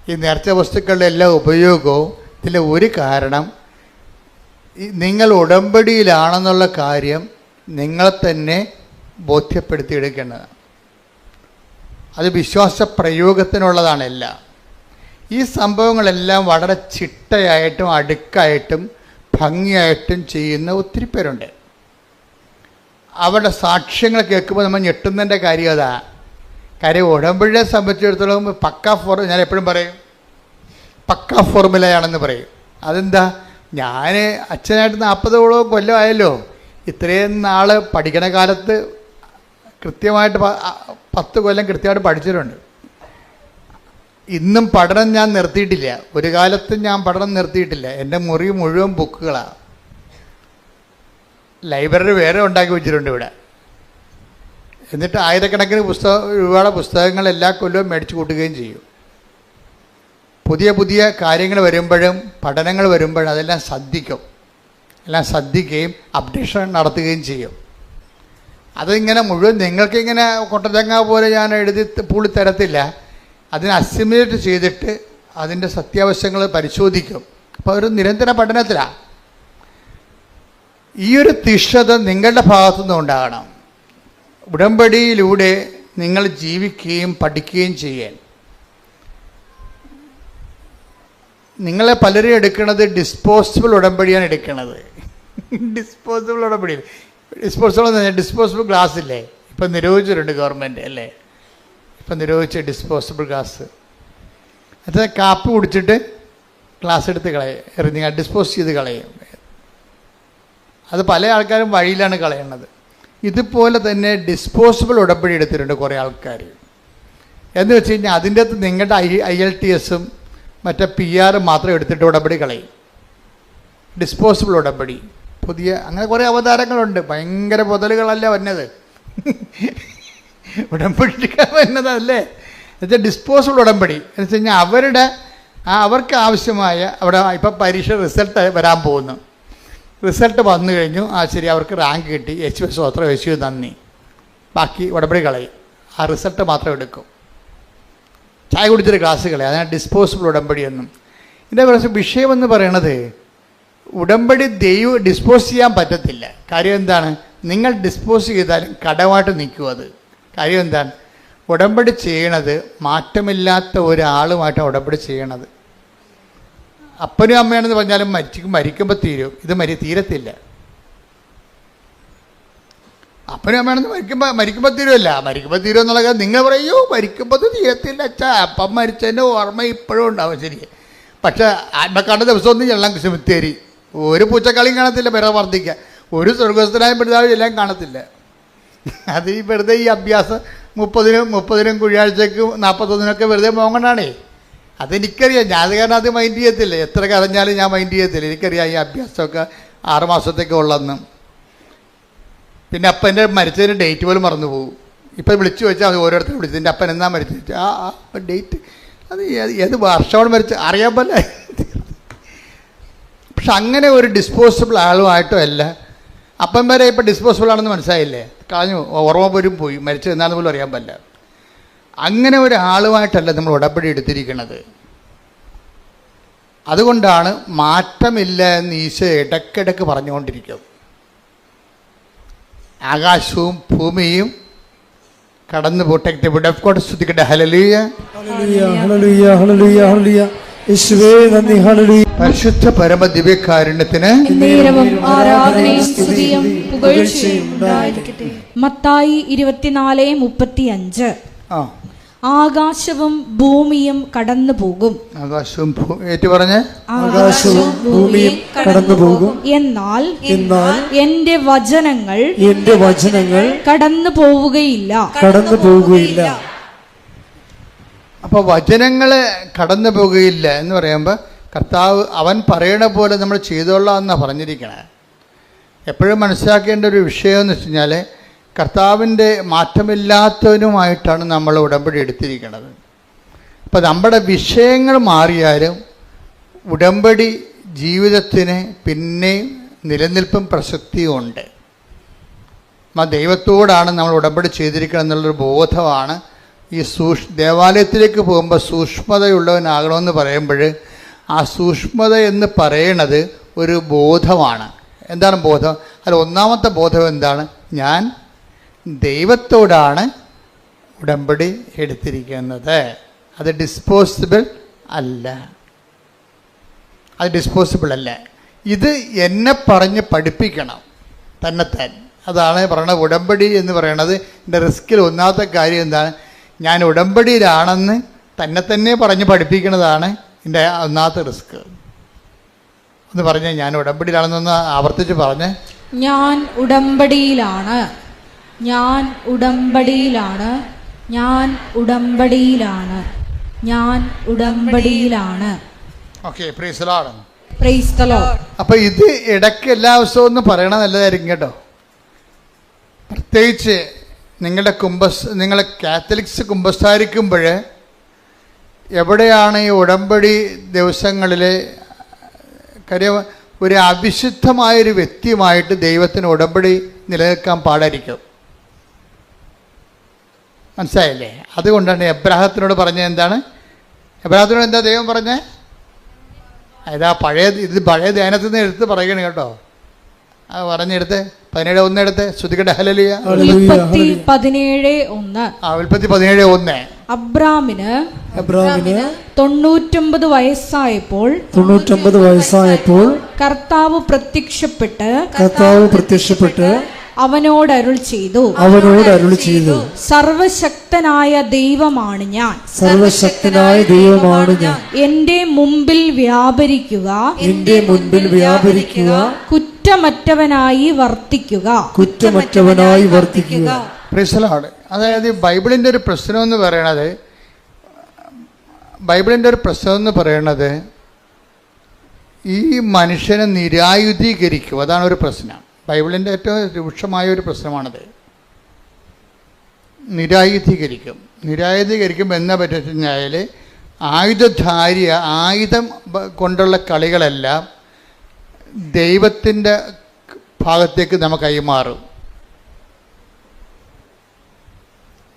ഈ നേർച്ച വസ്തുക്കളുടെ എല്ലാ ഉപയോഗവും ഇതിലെ ഒരു കാരണം നിങ്ങൾ ഉടമ്പടിയിലാണെന്നുള്ള കാര്യം നിങ്ങളെ തന്നെ ബോധ്യപ്പെടുത്തിയെടുക്കേണ്ടതാണ്. അത് വിശ്വാസ പ്രയോഗത്തിനുള്ളതാണ് എല്ലാം. ഈ സംഭവങ്ങളെല്ലാം വളരെ ചിട്ടയായിട്ടും അടുക്കായിട്ടും ഭംഗിയായിട്ടും ചെയ്യുന്ന ഒത്തിരി പേരുണ്ട്. അവരുടെ സാക്ഷ്യങ്ങൾ കേൾക്കുമ്പോൾ നമ്മൾ ഞെട്ടുന്നതിൻ്റെ കാര്യം അതാ. കാര്യം ഉടമ്പടിയെ സംബന്ധിച്ചിടത്തോളം ഞാൻ എപ്പോഴും പറയും പക്കാ ഫോർമുലയാണെന്ന് പറയും. അതെന്താ? ഞാൻ അച്ഛനായിട്ട് 40 കൊല്ലമായല്ലോ. ഇത്രയും നാൾ പഠിക്കണ കാലത്ത് കൃത്യമായിട്ട് 10 കൊല്ലം കൃത്യമായിട്ട് പഠിച്ചിട്ടുണ്ട്. ഇന്നും പഠനം ഞാൻ നിർത്തിയിട്ടില്ല. ഒരു കാലത്തും ഞാൻ പഠനം നിർത്തിയിട്ടില്ല. എൻ്റെ മുറി മുഴുവൻ ബുക്കുകളാണ്. ലൈബ്രറി വേറെ ഉണ്ടാക്കി വെച്ചിട്ടുണ്ട് ഇവിടെ. എന്നിട്ട് ആയിരക്കണക്കിന് രൂപയുടെ പുസ്തകങ്ങൾ എല്ലാ കൊല്ലവും മേടിച്ചു കൂട്ടുകയും ചെയ്യും. പുതിയ പുതിയ കാര്യങ്ങൾ വരുമ്പോഴും പഠനങ്ങൾ വരുമ്പോഴും അതെല്ലാം ശ്രദ്ധിക്കുകയും അപ്ഡേഷൻ നടത്തുകയും ചെയ്യും. അതിങ്ങനെ മുഴുവൻ നിങ്ങൾക്കിങ്ങനെ കൊട്ടതങ്ങ പോലെ ഞാൻ എഴുതി പൂളി തരത്തില്ല. അതിനെ അസിമുലേറ്റ് ചെയ്തിട്ട് അതിൻ്റെ സത്യാവശങ്ങൾ പരിശോധിക്കും. അപ്പോൾ ഒരു നിരന്തര പഠനത്തിലാണ്. ഈ ഒരു തീഷ്ണത നിങ്ങളുടെ ഭാഗത്തുനിന്ന് ഉണ്ടാകണം. ഉടമ്പടിയിലൂടെ നിങ്ങൾ ജീവിക്കുകയും പഠിക്കുകയും ചെയ്യാൻ. നിങ്ങളെ പലരും എടുക്കുന്നത് ഡിസ്പോസിബിൾ ഉടമ്പടിയാണ് എടുക്കുന്നത്. ഡിസ്പോസിബിൾ ഉടമ്പടി, ഡിസ്പോസിബിൾ എന്ന് പറഞ്ഞാൽ ഡിസ്പോസിബിൾ ഗ്ലാസ് ഇല്ലേ, ഇപ്പം നിരോധിച്ചിട്ടുണ്ട് ഗവൺമെൻറ് അല്ലേ, ഇപ്പം നിരോധിച്ച ഡിസ്പോസിബിൾ ഗ്ലാസ്. അത് കാപ്പി കുടിച്ചിട്ട് ഗ്ലാസ് എടുത്ത് എറിഞ്ഞ് ഡിസ്പോസ് ചെയ്ത് കളയും. അത് പല ആൾക്കാരും വഴിയിലാണ് കളയുന്നത്. ഇതുപോലെ തന്നെ ഡിസ്പോസിബിൾ ഉടമ്പടി എടുത്തിട്ടുണ്ട് കുറേ ആൾക്കാർ. എന്ന് വെച്ച് കഴിഞ്ഞാൽ അതിൻ്റെ അകത്ത് നിങ്ങളുടെ IELTS മറ്റേ PR മാത്രം എടുത്തിട്ട് ഉടമ്പടി കളയും. ഡിസ്പോസിബിൾ ഉടമ്പടി പുതിയ അങ്ങനെ കുറേ അവതാരങ്ങളുണ്ട്. ഭയങ്കര മുതലുകളല്ല വന്നത്, ഉടമ്പടിക്കാൻ വന്നതല്ലേ. എന്നുവെച്ചാൽ ഡിസ്പോസിബിൾ ഉടമ്പടി എന്ന് വെച്ച് കഴിഞ്ഞാൽ അവർക്ക് ആവശ്യമായ അവിടെ ഇപ്പം പരീക്ഷ റിസൾട്ട് വരാൻ പോകുന്നു, റിസൾട്ട് വന്നു കഴിഞ്ഞു, ശരി അവർക്ക് റാങ്ക് കിട്ടി, യേശുവേ സ്തോത്രം, യേശുവേ നന്ദി, ബാക്കി ഉടമ്പടി കളയും. ആ റിസൾട്ട് മാത്രം എടുക്കും. ചായ കുടിച്ചൊരു ഗ്ലാസ് കളയും. അതിനാണ് ഡിസ്പോസിബിൾ ഉടമ്പടി എന്നും. ഇതിൻ്റെ വിഷയമെന്ന് പറയണത് ഉടമ്പടി ഡിസ്പോസ് ചെയ്യാൻ പറ്റത്തില്ല. കാര്യം എന്താണ്? നിങ്ങൾ ഡിസ്പോസ് ചെയ്താലും കടമായിട്ട് നിൽക്കും. അത് കാര്യം എന്താണ്? ഉടമ്പടി ചെയ്യണത് മാറ്റമില്ലാത്ത ഒരാളുമായിട്ടാണ് ഉടമ്പടി ചെയ്യണത്. അപ്പനും അമ്മയാണെന്ന് പറഞ്ഞാലും മരിക്കുമ്പോൾ തീരും, ഇത് തീരത്തില്ല. അപ്പനും അമ്മയാണെന്ന് മരിക്കുമ്പോൾ തീരുമല്ല, മരിക്കുമ്പോൾ തീരും എന്നുള്ള കാര്യം നിങ്ങൾ പറയൂ, മരിക്കുമ്പോൾ തീരത്തില്ല അച്ഛാ, അപ്പം മരിച്ചതിൻ്റെ ഓർമ്മ ഇപ്പോഴും ഉണ്ടാവും. ശരി, പക്ഷേ ആത്മക്കാണ്ട ദിവസമൊന്നും ചെല്ലാം സെമിത്തേരി, ഒരു പൂച്ചക്കളിയും കാണത്തില്ല, വിറ വർദ്ധിക്കുക, ഒരു സ്വർഗസ്ഥനായ പിതാവ് എല്ലാം കാണത്തില്ല. അത് ഈ വെറുതെ ഈ അഭ്യാസം 30-നും കുഴിയാഴ്ചക്ക് 41-നൊക്കെ വെറുതെ മോങ്ങണാണേ. അതെനിക്കറിയാം. ഞാൻ കാരണം അത് മൈൻഡ് ചെയ്യത്തില്ല, എത്ര കരഞ്ഞാലും ഞാൻ മൈൻഡ് ചെയ്യത്തില്ല. എനിക്കറിയാം ഈ അഭ്യാസമൊക്കെ 6 മാസത്തേക്ക് ഉള്ളതെന്ന്. പിന്നെ അപ്പൻ്റെ മരിച്ചതിന് ഡേറ്റ് പോലും മറന്നു പോകും. ഇപ്പം വിളിച്ചു വെച്ചാൽ അത് ഓരോരുത്തരും വിളിച്ചു, എൻ്റെ അപ്പൻ എന്നാ മരിച്ചു വെച്ചാൽ ആ ഡേറ്റ് അത് ഏത് വർഷമാണ് മരിച്ചത് അറിയാൻ പോലെ. പക്ഷെ അങ്ങനെ ഒരു ഡിസ്പോസിബിൾ ആളുമായിട്ടും അല്ല. അപ്പം വരെ ഇപ്പം ഡിസ്പോസിബിൾ ആണെന്ന് മനസ്സിലായില്ലേ, കളഞ്ഞു, ഓർമ്മ പോലും പോയി, മരിച്ചത് എന്നാന്ന് പോലും അറിയാൻ പറ്റില്ല. അങ്ങനെ ഒരാളുമായിട്ടല്ല നമ്മൾ ഉടമ്പടി എടുത്തിരിക്കുന്നത്. അതുകൊണ്ടാണ് മാറ്റമില്ല എന്ന് ഈശോ ഇടയ്ക്കിടയ്ക്ക് പറഞ്ഞുകൊണ്ടിരിക്കും. ആകാശവും ഭൂമിയും കടന്നു പോട്ടെ, സ്തുതിക്കട്ടെ. ഹല്ലേലൂയ, ഹല്ലേലൂയ, ഹല്ലേലൂയ, ഹല്ലേലൂയ. യേശുവേ നന്ദി, ഹല്ലേലൂയ. പരിശുദ്ധ പരമ ദിവ്യകാരുണ്യത്തിന് ആരാധനയും സ്തുതിയും പുകഴ്ചയും ഉണ്ടായിരിക്കട്ടെ. മത്തായി 24:35. ആകാശവും ഭൂമിയും കടന്നു പോകും. ആകാശവും ഏറ്റു പറഞ്ഞ് ആകാശവും ഭൂമിയും കടന്നു പോകും. എന്നാൽ എന്റെ വചനങ്ങൾ കടന്നു പോവുകയില്ല. അപ്പോൾ വചനങ്ങൾ കടന്നു പോകുകയില്ല എന്ന് പറയുമ്പോൾ കർത്താവ് അവൻ പറയണ പോലെ നമ്മൾ ചെയ്തോളാം എന്നാണ് പറഞ്ഞിരിക്കണേ. എപ്പോഴും മനസ്സിലാക്കേണ്ട ഒരു വിഷയം എന്ന് വെച്ച് കഴിഞ്ഞാൽ കർത്താവിൻ്റെ മാറ്റമില്ലാത്തവനുമായിട്ടാണ് നമ്മൾ ഉടമ്പടി എടുത്തിരിക്കുന്നത്. അപ്പോൾ നമ്മുടെ വിഷയങ്ങൾ മാറിയാലും ഉടമ്പടി ജീവിതത്തിന് പിന്നെയും നിലനിൽപ്പും പ്രസക്തിയും ഉണ്ട്. ദൈവത്തോടാണ് നമ്മൾ ഉടമ്പടി ചെയ്തിരിക്കണം എന്നുള്ളൊരു ബോധമാണ്. ഈ ദേവാലയത്തിലേക്ക് പോകുമ്പോൾ സൂക്ഷ്മതയുള്ളവനാകണമെന്ന് പറയുമ്പോൾ ആ സൂക്ഷ്മത എന്ന് പറയണത് ഒരു ബോധമാണ്. എന്താണ് ബോധം? അതിൽ ഒന്നാമത്തെ ബോധം എന്താണ്? ഞാൻ ദൈവത്തോടാണ് ഉടമ്പടി എടുത്തിരിക്കുന്നത്. അത് ഡിസ്പോസിബിൾ അല്ല, ഇത് എന്നെ പറഞ്ഞ് പഠിപ്പിക്കണം തന്നെത്താൻ. അതാണ് പറയണത് ഉടമ്പടി എന്ന് പറയണത്. എൻ്റെ റിസ്കിൽ ഒന്നാമത്തെ കാര്യം എന്താണ്? ഞാൻ ഉടമ്പടിയിലാണെന്ന് തന്നെ പറഞ്ഞ് പഠിപ്പിക്കുന്നതാണ് എൻ്റെ ഒന്നാമത്തെ റിസ്ക്. ഒന്ന് പറഞ്ഞേ, ഞാൻ ഉടമ്പടിയിലാണെന്നൊന്ന് ആവർത്തിച്ച് പറഞ്ഞേ. ഞാൻ ഉടമ്പടിയിലാണ്, ഞാൻ ഉടമ്പടിയിലാണ്, ഞാൻ ഉടമ്പടിയിലാണ്, ഞാൻ ഉടമ്പടിയിലാണ്. Okay, praise the lord. Praise the lord. അപ്പോൾ ഇത് ഇടയ്ക്ക് എല്ലാ ദിവസവും ഒന്ന് പറയണത് നല്ലതായിരിക്കും കേട്ടോ. പ്രത്യേകിച്ച് നിങ്ങൾ കാത്തലിക്സ് കുമ്പസാരിക്കുമ്പോൾ എവിടെയാണ് ഈ ഉടമ്പടി ദിവസങ്ങളിൽ കാര്യം ഒരു അവിശുദ്ധമായൊരു വ്യക്തിയുമായിട്ട് ദൈവത്തിന് ഉടമ്പടി നിലനിൽക്കാൻ പാടായിരിക്കും. മനസ്സിലായില്ലേ? അതുകൊണ്ടാണ് എബ്രാഹത്തിനോട് പറഞ്ഞത്. എന്താണ് എബ്രാഹത്തിനോട് എന്താ ദൈവം പറഞ്ഞത്? അതാ പഴയ ധ്യാനത്തിൽ നിന്ന് എടുത്ത് പറയണം കേട്ടോ. അത് പറഞ്ഞെടുത്ത് 17:1 എടുത്ത് ശ്രുതികട്ടെ. ഹല്ലേലൂയ. ഉൽപ്പത്തി 17:1. ഉൽപ്പത്തി 17:1. അബ്രാമിന് 99 വയസ്സായപ്പോൾ കർത്താവ് പ്രത്യക്ഷപ്പെട്ട് അവനോട് അരുൾ ചെയ്തു, സർവശക്തനായ ദൈവമാണ് ഞാൻ, എന്റെ മുമ്പിൽ വ്യാപരിക്കുക, കുറ്റമറ്റവനായി വർത്തിക്കുക. Praise the lord. അതായത് ബൈബിളിൻ്റെ ഒരു പ്രശ്നം എന്ന് പറയണത് ഈ മനുഷ്യനെ നിരായുധീകരിക്കും. അതാണ് ഒരു പ്രശ്നം. ബൈബിളിൻ്റെ ഏറ്റവും രൂക്ഷമായ ഒരു പ്രശ്നമാണത്. നിരായുധീകരിക്കുമ്പോൾ എന്നാ പറ്റുക കഴിഞ്ഞാൽ ആയുധം കൊണ്ടുള്ള കളികളെല്ലാം ദൈവത്തിൻ്റെ ഭാഗത്തേക്ക് നമുക്ക് കൈമാറും.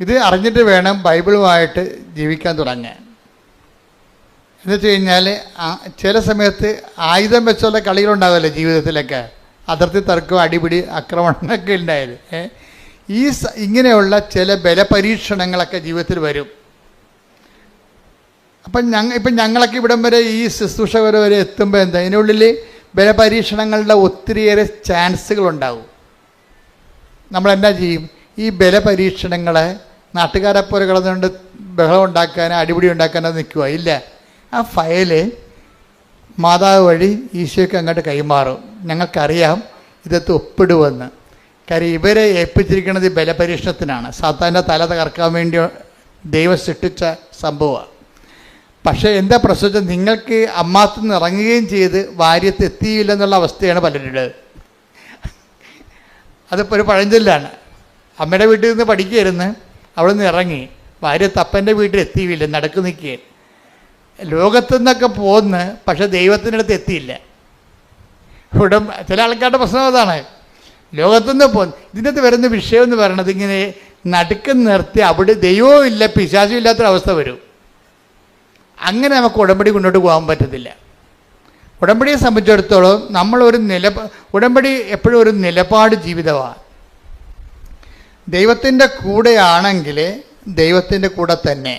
ഇത് അറിഞ്ഞിട്ട് വേണം ബൈബിളുമായിട്ട് ജീവിക്കാൻ തുടങ്ങാൻ. എന്ന് വെച്ച് കഴിഞ്ഞാൽ ചില സമയത്ത് ആയുധം വെച്ചുള്ള കളികളുണ്ടാവില്ലേ ജീവിതത്തിലൊക്കെ, അതിർത്തി തർക്കം, അടിപിടി, ആക്രമണങ്ങളൊക്കെ ഉണ്ടായത്. ഇങ്ങനെയുള്ള ചില ബലപരീക്ഷണങ്ങളൊക്കെ ജീവിതത്തിൽ വരും. ഇപ്പം ഞങ്ങളൊക്കെ ഇവിടം വരെ ഈ ശുശ്രൂഷ വരെ എത്തുമ്പോൾ എന്താ, ഇതിനുള്ളിൽ ബലപരീക്ഷണങ്ങളുടെ ഒത്തിരിയേറെ ചാൻസുകളുണ്ടാവും. നമ്മളെന്നാ ചെയ്യും? ഈ ബലപരീക്ഷണങ്ങളെ നാട്ടുകാരെപ്പോലെ കിടന്നുകൊണ്ട് ബഹളം ഉണ്ടാക്കാനോ അടിപിടി ഉണ്ടാക്കാനോ നിൽക്കുക ഇല്ല. ആ ഫയല് മാതാവ് വഴി ഈശോയ്ക്ക് അങ്ങോട്ട് കൈമാറും. ഞങ്ങൾക്കറിയാം ഇതൊക്കെ ഒപ്പിടുമെന്ന്. കാര്യം ഇവരെ ഏൽപ്പിച്ചിരിക്കുന്നത് ഈ ബലപരീക്ഷണത്തിനാണ്. സാത്താൻ്റെ തല തകർക്കാൻ വേണ്ടി ദൈവം സൃഷ്ടിച്ച സംഭവമാണ്. പക്ഷേ എന്താ പ്രശ്നം, നിങ്ങൾക്ക് അമ്മാത്തിൽ നിന്ന് ഇറങ്ങുകയും ചെയ്ത് വാര്യത്ത് എത്തിയില്ലെന്നുള്ള അവസ്ഥയാണ് പലരുടെ. അതിപ്പോൾ ഒരു പഴഞ്ചൊല്ലാണ്. അമ്മയുടെ വീട്ടിൽ നിന്ന് പഠിക്കുകയായിരുന്നു, അവിടെ നിന്ന് ഇറങ്ങി വാര്യത്ത് അപ്പൻ്റെ വീട്ടിൽ എത്തിയില്ല, നടക്കു നിൽക്കുകയാണ്. ലോകത്തു നിന്നൊക്കെ പോന്ന്, പക്ഷെ ദൈവത്തിൻ്റെ അടുത്ത് എത്തിയില്ല. ഇവിടെ ചില ആൾക്കാരുടെ പ്രശ്നം അതാണ്. ലോകത്തുനിന്ന് പോന്ന്. ഇതിൻ്റെ അകത്ത് വരുന്ന വിഷയം എന്ന് പറയണത് ഇങ്ങനെ നടുക്കം നിർത്തി അവിടെ ദൈവവും ഇല്ല പിശാചും ഇല്ലാത്തൊരവസ്ഥ വരും. അങ്ങനെ നമുക്ക് ഉടമ്പടി മുന്നോട്ട് പോകാൻ പറ്റത്തില്ല. ഉടമ്പടിയെ സംബന്ധിച്ചിടത്തോളം നമ്മളൊരു ഉടമ്പടി എപ്പോഴും ഒരു നിലപാട് ജീവിതമാണ്. ദൈവത്തിൻ്റെ കൂടെയാണെങ്കിൽ ദൈവത്തിൻ്റെ കൂടെ തന്നെ.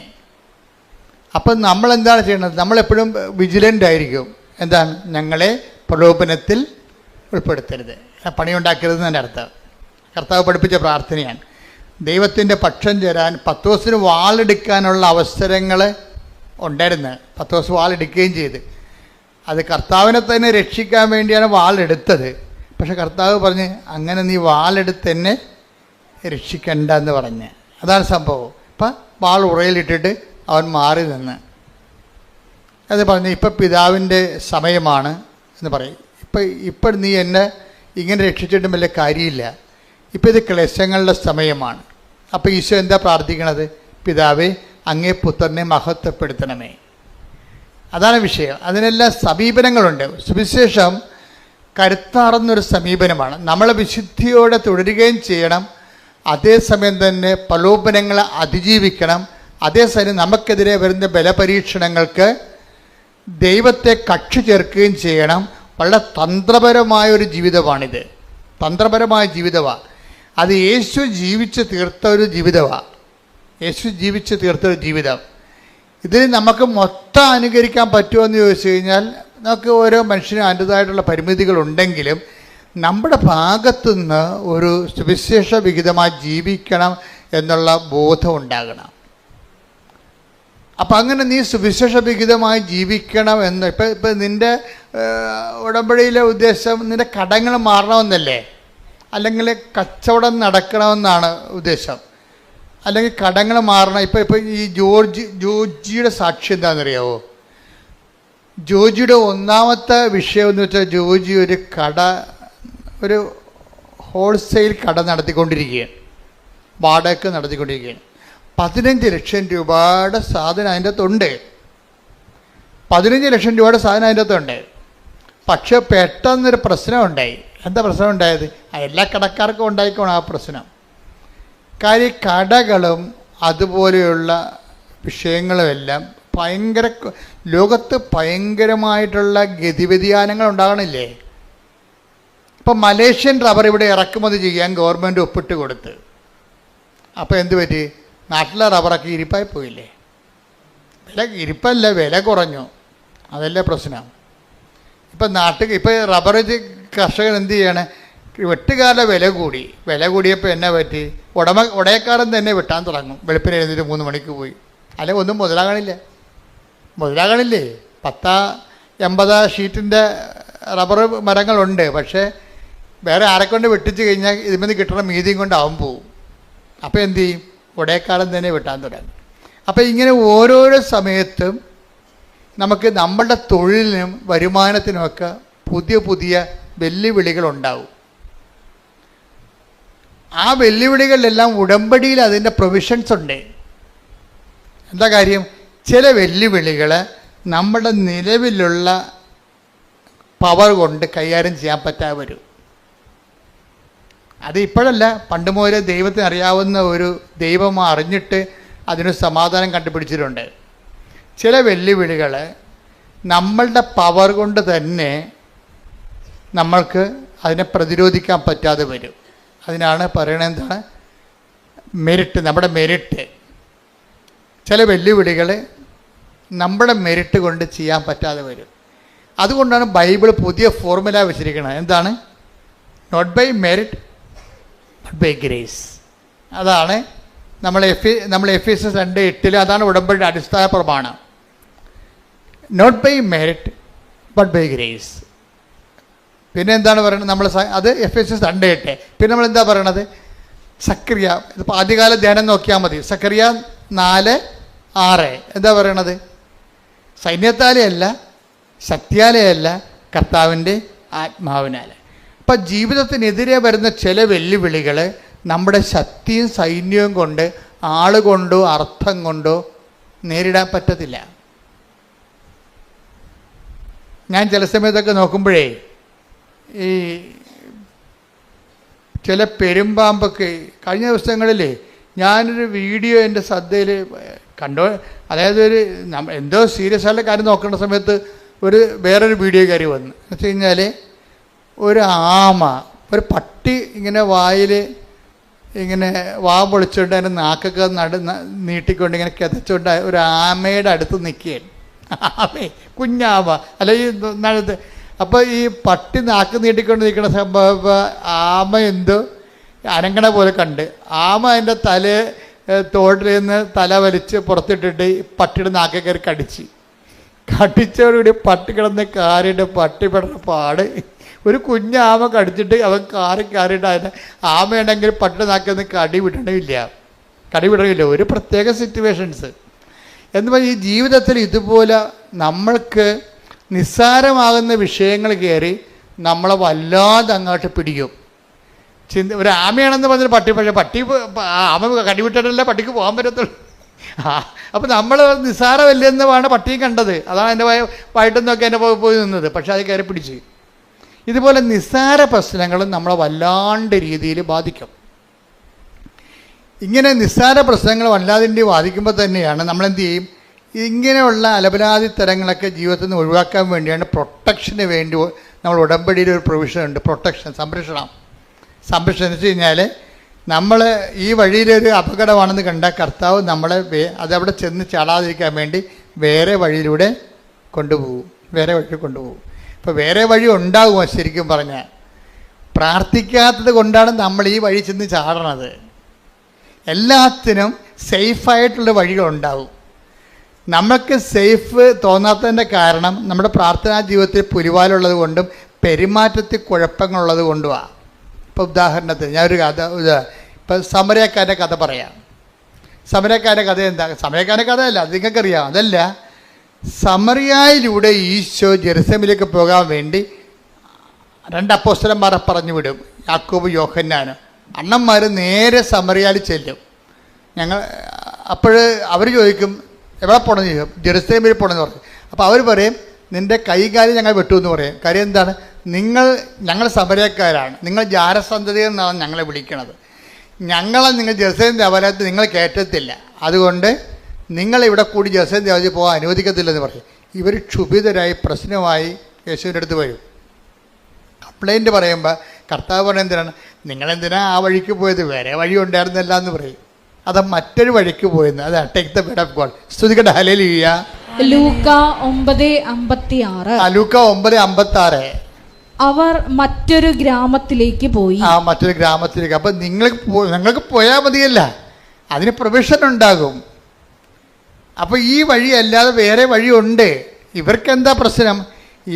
അപ്പം നമ്മളെന്താണ് ചെയ്യേണ്ടത്? നമ്മളെപ്പോഴും വിജിലൻ്റ് ആയിരിക്കും. എന്താണ്? ഞങ്ങളെ പ്രലോഭനത്തിൽ ഉൾപ്പെടുത്തരുത്, പണിയുണ്ടാക്കരുത് എന്നതിൻ്റെ അർത്ഥം. കർത്താവ് പഠിപ്പിച്ച പ്രാർത്ഥനയാണ്. ദൈവത്തിൻ്റെ പക്ഷം ചേരാൻ പത്രോസിന് വാളെടുക്കാനുള്ള അവസരങ്ങൾ ഉണ്ടായിരുന്നു. പത്രോസ് വാളെടുക്കുകയും ചെയ്ത്. അത് കർത്താവിനെ തന്നെ രക്ഷിക്കാൻ വേണ്ടിയാണ് വാളെടുത്തത്. പക്ഷെ കർത്താവ് പറഞ്ഞ് അങ്ങനെ നീ വാളെടുത്ത് എന്നെ രക്ഷിക്കണ്ട എന്ന് പറഞ്ഞ്. അതാണ് സംഭവം. ഇപ്പം വാൾ ഉറയിലിട്ടിട്ട് അവൻ മാറി നിന്ന് അത് പറഞ്ഞ് ഇപ്പം പിതാവിൻ്റെ സമയമാണ് എന്ന് പറയും. ഇപ്പം നീ എന്നെ ഇങ്ങനെ രക്ഷിച്ചിട്ടും വലിയ കാര്യമില്ല, ഇപ്പം ഇത് ക്ലേശങ്ങളുടെ സമയമാണ്. അപ്പോൾ ഈശോ എന്താ പ്രാർത്ഥിക്കണത്? പിതാവേ, അങ്ങേ പുത്രനെ മഹത്വപ്പെടുത്തണമേ. അതാണ് വിഷയം. അതിനെല്ലാം സമീപനങ്ങളുണ്ട്. സുവിശേഷം കരുത്താർന്നൊരു സമീപനമാണ്. നമ്മളെ വിശുദ്ധിയോടെ തുടരുകയും ചെയ്യണം, അതേസമയം തന്നെ പ്രലോഭനങ്ങളെ അതിജീവിക്കണം. അതേസമയം നമുക്കെതിരെ വരുന്ന ബലപരീക്ഷണങ്ങൾക്ക് ദൈവത്തെ കക്ഷി ചേർക്കുകയും ചെയ്യണം. വളരെ തന്ത്രപരമായൊരു ജീവിതമാണിത്. തന്ത്രപരമായ ജീവിതമാണ്. അത് യേശു ജീവിച്ച് തീർത്ത ഒരു ജീവിതമാണ്. ജീവിതം. ഇതിൽ നമുക്ക് മൊത്തം അനുകരിക്കാൻ പറ്റുമോ എന്ന് ചോദിച്ചു കഴിഞ്ഞാൽ നമുക്ക് ഓരോ മനുഷ്യനും അതിൻ്റെതായിട്ടുള്ള പരിമിതികളുണ്ടെങ്കിലും നമ്മുടെ ഭാഗത്തുനിന്ന് ഒരു സുവിശേഷ വിഹിതമായി ജീവിക്കണം എന്നുള്ള ബോധം ഉണ്ടാകണം. അപ്പം അങ്ങനെ നീ സുവിശേഷ വിഹിതമായി ജീവിക്കണം എന്ന് ഇപ്പം നിൻ്റെ ഉടമ്പടിയിലെ ഉദ്ദേശം നിൻ്റെ കടങ്ങൾ മാറണമെന്നല്ലേ, അല്ലെങ്കിൽ കച്ചവടം നടക്കണമെന്നാണ് ഉദ്ദേശം, അല്ലെങ്കിൽ കടങ്ങൾ മാറണം. ഇപ്പം ഈ ജോർജിയുടെ സാക്ഷി എന്താണെന്നറിയാവോ? ജോർജിയുടെ ഒന്നാമത്തെ വിഷയം എന്ന് വെച്ചാൽ ജോർജി ഒരു ഹോൾസെയിൽ കട നടത്തിക്കൊണ്ടിരിക്കുകയാണ്, വാടക നടത്തിക്കൊണ്ടിരിക്കുകയാണ്. 15 ലക്ഷം രൂപയുടെ സാധനം അതിൻ്റെ അകത്തുണ്ട്. 15 ലക്ഷം രൂപയുടെ സാധനം അതിൻ്റെ അകത്തുണ്ട്. പക്ഷെ പെട്ടെന്നൊരു പ്രശ്നം ഉണ്ടായി. എന്താ പ്രശ്നം ഉണ്ടായത്? എല്ലാ കടക്കാർക്കും ഉണ്ടായിക്കോണം ആ പ്രശ്നം. കാര്യം കടകളും അതുപോലെയുള്ള വിഷയങ്ങളുമെല്ലാം ലോകത്ത് ഭയങ്കരമായിട്ടുള്ള ഗതിവ്യതിയാനങ്ങൾ ഉണ്ടാകണില്ലേ? ഇപ്പം മലേഷ്യൻ റബ്ബർ ഇവിടെ ഇറക്കുമതി ചെയ്യാൻ ഗവൺമെൻറ് ഒപ്പിട്ട് കൊടുത്ത്. അപ്പോൾ എന്ത് പറ്റി? നാട്ടിലെ റബ്ബറൊക്കെ ഇരിപ്പായി പോയില്ലേ? ഇരിപ്പല്ല, വില കുറഞ്ഞു. അതല്ലേ പ്രശ്നം. ഇപ്പം ഇപ്പം റബ്ബർ കർഷകൻ എന്ത് ചെയ്യാണ്? വെട്ടുകാരുടെ വില കൂടിയപ്പോൾ എന്നാ പറ്റി? ഉടയക്കാരൻ തന്നെ വെട്ടാൻ തുടങ്ങും. വെളുപ്പിന് എഴുന്നേറ്റ് 3 മണിക്ക് പോയി. അല്ലെങ്കിൽ ഒന്നും മുതലാകണില്ലേ? 80 ഷീറ്റിൻ്റെ റബ്ബർ മരങ്ങളുണ്ട്. പക്ഷേ വേറെ ആരെക്കൊണ്ട് വെട്ടിച്ച് കഴിഞ്ഞാൽ ഇതിൽ കിട്ടുന്ന മീതിയും കൊണ്ട് അവൻ പോവും. അപ്പോൾ എന്തു ചെയ്യും? ഉടയക്കാരൻ തന്നെ വെട്ടാൻ തുടങ്ങും. അപ്പോൾ ഇങ്ങനെ ഓരോരോ സമയത്തും നമുക്ക് നമ്മളുടെ തൊഴിലിനും വരുമാനത്തിനുമൊക്കെ പുതിയ വെല്ലുവിളികളുണ്ടാവും. ആ വെല്ലുവിളികളിലെല്ലാം ഉടമ്പടിയിൽ അതിൻ്റെ പ്രൊവിഷൻസ് ഉണ്ട്. എന്താ കാര്യം? ചില വെല്ലുവിളികൾ നമ്മുടെ നിലവിലുള്ള പവർ കൊണ്ട് കൈകാര്യം ചെയ്യാൻ പറ്റാതെ വരും. അത് ഇപ്പോഴല്ല, പണ്ട് മുതലേ ദൈവത്തിന് അറിയാവുന്ന ഒരു ദൈവം അറിഞ്ഞിട്ട് അതിന് സമാധാനം കണ്ടുപിടിച്ചിട്ടുണ്ട്. ചില വെല്ലുവിളികൾ നമ്മളുടെ പവർ കൊണ്ട് തന്നെ നമ്മൾക്ക് അതിനെ പ്രതിരോധിക്കാൻ പറ്റാതെ വരും. അതിനാണ് പറയണത് എന്താണ്? മെരിറ്റ്, നമ്മുടെ മെരിറ്റ്. ചില വെല്ലുവിളികൾ നമ്മുടെ മെരിറ്റ് കൊണ്ട് ചെയ്യാൻ പറ്റാതെ വരും. അതുകൊണ്ടാണ് ബൈബിൾ പുതിയ ഫോർമുല വെച്ചിരിക്കുന്നത്. എന്താണ്? Not by merit but by grace. അതാണ് നമ്മൾ എഫേസ്യസ് 2:8 അതാണ് ഉടമ്പടിയുടെ അടിസ്ഥാന പ്രമാണം. Not by merit but by grace. പിന്നെ എന്താണ് പറയുന്നത്? നമ്മൾ അത് എഫേസ്യസ് 2:8. പിന്നെ നമ്മൾ എന്താ പറയണത്? സക്കറിയ, ഇതിപ്പോൾ ആദ്യകാല ധ്യാനം നോക്കിയാൽ മതി. സക്കറിയ 4:6 എന്താ പറയണത്? സൈന്യത്താലെയല്ല, ശക്തിയാലെയല്ല, കർത്താവിൻ്റെ ആത്മാവിനാൽ. അപ്പം ജീവിതത്തിനെതിരെ വരുന്ന ചില വെല്ലുവിളികൾ നമ്മുടെ ശക്തിയും സൈന്യവും കൊണ്ട്, ആളുകൊണ്ടോ അർത്ഥം കൊണ്ടോ നേരിടാൻ പറ്റത്തില്ല. ഞാൻ ചില സമയത്തൊക്കെ നോക്കുമ്പോഴേ ഈ ചില പെരുമ്പാമ്പൊക്കെ കഴിഞ്ഞ ദിവസങ്ങളിൽ ഞാനൊരു വീഡിയോ എൻ്റെ ശ്രദ്ധയിൽ കണ്ടോ. അതായത് എന്തോ സീരിയസ് ആയിട്ടുള്ള കാര്യം നോക്കേണ്ട സമയത്ത് വേറൊരു വീഡിയോ കയറി വന്നു. എന്ന് വെച്ച് കഴിഞ്ഞാൽ ഒരു ആമ, ഒരു പട്ടി ഇങ്ങനെ വായിൽ ഇങ്ങനെ വാ പൊളിച്ചുകൊണ്ട് അതിൻ്റെ നാക്കൊക്കെ നീട്ടിക്കൊണ്ട് ഇങ്ങനെ കിതച്ചുകൊണ്ട് ഒരു ആമയുടെ അടുത്ത് നിൽക്കുകയാണ്. കുഞ്ഞാമ അല്ലെങ്കിൽ അപ്പോൾ ഈ പട്ടി നാക്ക് നീട്ടിക്കൊണ്ട് നിൽക്കുന്ന സംഭവം ആമ എന്തോ അനങ്ങണ പോലെ കണ്ട് ആമ അതിൻ്റെ തോട്ടിൽ നിന്ന് തല വലിച്ച് പുറത്തിട്ടിട്ട് പട്ടിയുടെ നാക്കെ കയറി കടിച്ചോടുകൂടി പട്ടി കിടന്ന് കാറിയിട്ട് പട്ടി പെടുന്ന പാട്. ഒരു കുഞ്ഞാമ കടിച്ചിട്ട് അവൻ കാറിയിട്ട് അതിനെ ആമയുണ്ടെങ്കിൽ പട്ടിയുടെ നാക്കൊന്നും കടി വിടണില്ല. ഒരു പ്രത്യേക സിറ്റുവേഷൻസ് എന്ന് പറഞ്ഞാൽ ഈ ജീവിതത്തിൽ ഇതുപോലെ നമ്മൾക്ക് നിസ്സാരമാകുന്ന വിഷയങ്ങൾ കയറി നമ്മളെ വല്ലാതെ അങ്ങോട്ട് പിടിക്കും. ഒരു ആമയാണെന്ന് പറഞ്ഞൊരു പട്ടി, പക്ഷേ ആമ കടിവിട്ടിട്ടല്ലേ പട്ടിക്ക് പോകാൻ പറ്റത്തുള്ളൂ. അപ്പോൾ നമ്മൾ നിസ്സാരമല്ലെന്നാണ് പട്ടിയും കണ്ടത്. അതാണ് എൻ്റെ വൈകിട്ട് നോക്കി എൻ്റെ പോയി നിന്നത്. പക്ഷേ അത് കയറി പിടിച്ച്. ഇതുപോലെ നിസ്സാര പ്രശ്നങ്ങളും നമ്മളെ വല്ലാണ്ട് രീതിയിൽ ബാധിക്കും. ഇങ്ങനെ നിസ്സാര പ്രശ്നങ്ങൾ വല്ലാതിൻ്റെ ബാധിക്കുമ്പോൾ തന്നെയാണ് നമ്മളെന്ത് ചെയ്യും? ഇങ്ങനെയുള്ള അലപലാതി തരങ്ങളൊക്കെ ജീവിതത്തിൽ നിന്ന് ഒഴിവാക്കാൻ വേണ്ടിയാണ് പ്രൊട്ടക്ഷന് വേണ്ടി നമ്മൾ ഉടമ്പടിയിൽ ഒരു പ്രൊവിഷൻ ഉണ്ട്. പ്രൊട്ടക്ഷൻ, സംരക്ഷണം എന്ന് വെച്ച് കഴിഞ്ഞാൽ നമ്മൾ ഈ വഴിയിലൊരു അപകടമാണെന്ന് കണ്ടാൽ കർത്താവ് നമ്മളെ അതവിടെ ചെന്ന് ചാടാതിരിക്കാൻ വേണ്ടി വേറെ വഴിയിലൂടെ കൊണ്ടുപോകും. ഇപ്പോൾ വേറെ വഴി ഉണ്ടാകുമോ? ശരിക്കും പറഞ്ഞാൽ പ്രാർത്ഥിക്കാത്തത് കൊണ്ടാണ് നമ്മൾ ഈ വഴി ചെന്ന് ചാടണത്. എല്ലാത്തിനും സേഫായിട്ടുള്ള വഴികളുണ്ടാവും. നമുക്ക് സേഫ് തോന്നാത്തതിൻ്റെ കാരണം നമ്മുടെ പ്രാർത്ഥനാ ജീവിതത്തിൽ പുലിവാലുള്ളത് കൊണ്ടും പെരുമാറ്റത്തിൽ കുഴപ്പങ്ങളുള്ളത് കൊണ്ടുമാണ്. ഇപ്പോൾ ഉദാഹരണത്തിന് ഞാനൊരു കഥ, ഇപ്പം സമരക്കാരൻ്റെ കഥ പറയാം. സമരക്കാരൻ്റെ കഥ എന്താ? സമരക്കാരൻ്റെ കഥയല്ല, അത് നിങ്ങൾക്കറിയാം. അതല്ല, സമറിയായിലൂടെ ഈശോ ജെറുസലേമിലേക്ക് പോകാൻ വേണ്ടി 2 അപ്പോസ്തലന്മാരെ പറഞ്ഞു വിടും, യാക്കോബ് യോഹന്നാനും. അണ്ണന്മാർ നേരെ സമറിയായിൽ ചെല്ലും. അപ്പോൾ അവർ ചോദിക്കും എവിടെ പോകണമെന്ന് ചോദിക്കും. ജെറുസലേമിൽ പോകണമെന്ന് പറയും. അപ്പോൾ അവർ പറയും നിൻ്റെ കൈകാര്യം ഞങ്ങൾ വെട്ടുമെന്ന് പറയും. കാര്യം എന്താണ്? ഞങ്ങൾ സമരക്കാരാണ്, നിങ്ങൾ ജാരസന്തതി എന്നാണ് ഞങ്ങളെ വിളിക്കണത്. നിങ്ങൾ ജെറുസലേം ദേവാലയത്തിൽ നിങ്ങൾ കയറ്റത്തില്ല, അതുകൊണ്ട് നിങ്ങളിവിടെ കൂടി ജെറുസലേം ദേവാലയത്തിൽ പോകാൻ അനുവദിക്കത്തില്ലെന്ന് പറയും. ഇവർ ക്ഷുഭിതരായി പ്രശ്നമായി യേശുവിൻ്റെ അടുത്ത് വരും. കംപ്ലൈൻറ്റ് പറയുമ്പോൾ കർത്താവ് പറയുന്നത് എന്തിനാണ്? നിങ്ങളെന്തിനാ ആ വഴിക്ക് പോയത്? വേറെ വഴി ഉണ്ടായിരുന്നില്ല എന്ന് പറയും. അത് മറ്റൊരു വഴിക്ക് പോയെന്ന്. അതാണ് take the word of God. സ്തുതിക്കട്ടെ, ഹല്ലേലൂയ. ലൂക്ക 9:56. ലൂക്ക 9:56. അവർ മറ്റൊരു ഗ്രാമത്തിലേക്ക് പോയി. മറ്റൊരു ഗ്രാമത്തിലേക്ക്. അപ്പം നിങ്ങൾക്ക് പോയാൽ മതിയല്ല, അതിന് പ്രൊവിഷൻ ഉണ്ടാകും. അപ്പോൾ ഈ വഴി അല്ലാതെ വേറെ വഴിയുണ്ട്. ഇവർക്ക് എന്താ പ്രശ്നം?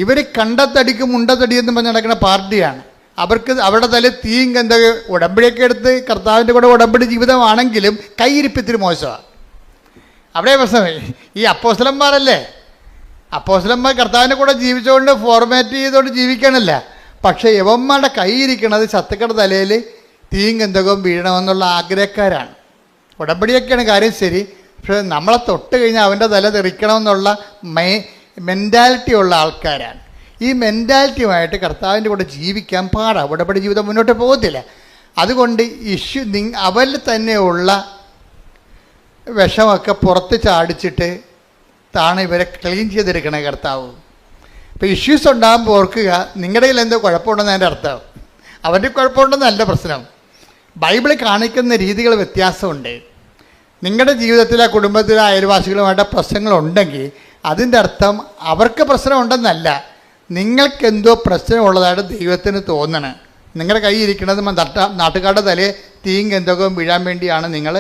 ഇവർ കണ്ടത്തടിക്കും മുണ്ടത്തടി എന്ന് പറഞ്ഞ് നടക്കുന്ന പാർട്ടിയാണ്. അവർക്ക് അവരുടെ തല തീയും എന്താ ഉടമ്പടിയൊക്കെ എടുത്ത് കർത്താവിൻ്റെ കൂടെ ഉടമ്പടി ജീവിതമാണെങ്കിലും കൈയിരിപ്പത്തിരി മോശമാണ്. അവിടെ പ്രശ്നം. ഈ അപ്പോസ്തലന്മാരല്ലേ, അപ്പോസ്തലന്മാർ കർത്താവിൻ്റെ കൂടെ ജീവിച്ചുകൊണ്ട് ഫോർമാറ്റ് ചെയ്തുകൊണ്ട് ജീവിക്കണമല്ല. പക്ഷേ യവന്മാരുടെ കൈയിരിക്കണത് ശത്രുക്കളുടെ തലയിൽ തീയും ഗന്ധകവും വീഴണമെന്നുള്ള ആഗ്രഹക്കാരാണ്. ഉടമ്പടിയൊക്കെയാണ് കാര്യം ശരി, പക്ഷേ നമ്മളെ തൊട്ട് കഴിഞ്ഞാൽ അവൻ്റെ തല തെറിക്കണമെന്നുള്ള മെൻറ്റാലിറ്റി ഉള്ള ആൾക്കാരാണ്. ഈ മെൻറ്റാലിറ്റിയുമായിട്ട് കർത്താവിൻ്റെ കൂടെ ജീവിക്കാൻ പാടാണ്. ഉടമ്പടി ജീവിതം മുന്നോട്ട് പോകത്തില്ല. അതുകൊണ്ട് അവരിൽ തന്നെയുള്ള വിഷമൊക്കെ പുറത്ത് ചാടിച്ചിട്ട് താണ് ഇവരെ ക്ലീൻ ചെയ്തെടുക്കണേ കർത്താവ്. ഇപ്പോൾ ഇഷ്യൂസ് ഉണ്ടാകുമ്പോൾ ഓർക്കുക, നിങ്ങളുടെ കയ്യിൽ എന്തോ കുഴപ്പമുണ്ടെന്ന് എൻ്റെ അർത്ഥം. അവൻ്റെ കുഴപ്പമുണ്ടെന്നല്ല പ്രശ്നം. ബൈബിളിൽ കാണിക്കുന്ന രീതികൾ വ്യത്യാസമുണ്ട്. നിങ്ങളുടെ ജീവിതത്തിലെ കുടുംബത്തിലെ അയൽവാസികളുമായിട്ട് പ്രശ്നങ്ങളുണ്ടെങ്കിൽ അതിൻ്റെ അർത്ഥം അവർക്ക് പ്രശ്നമുണ്ടെന്നല്ല, നിങ്ങൾക്കെന്തോ പ്രശ്നമുള്ളതായിട്ട് ദൈവത്തിന് തോന്നണം. നിങ്ങളുടെ കയ്യിൽ ഇരിക്കുന്നത് നാട്ടുകാരുടെ തലയെ തീയും ഗന്ധകവും വീഴാൻ വേണ്ടിയാണ് നിങ്ങൾ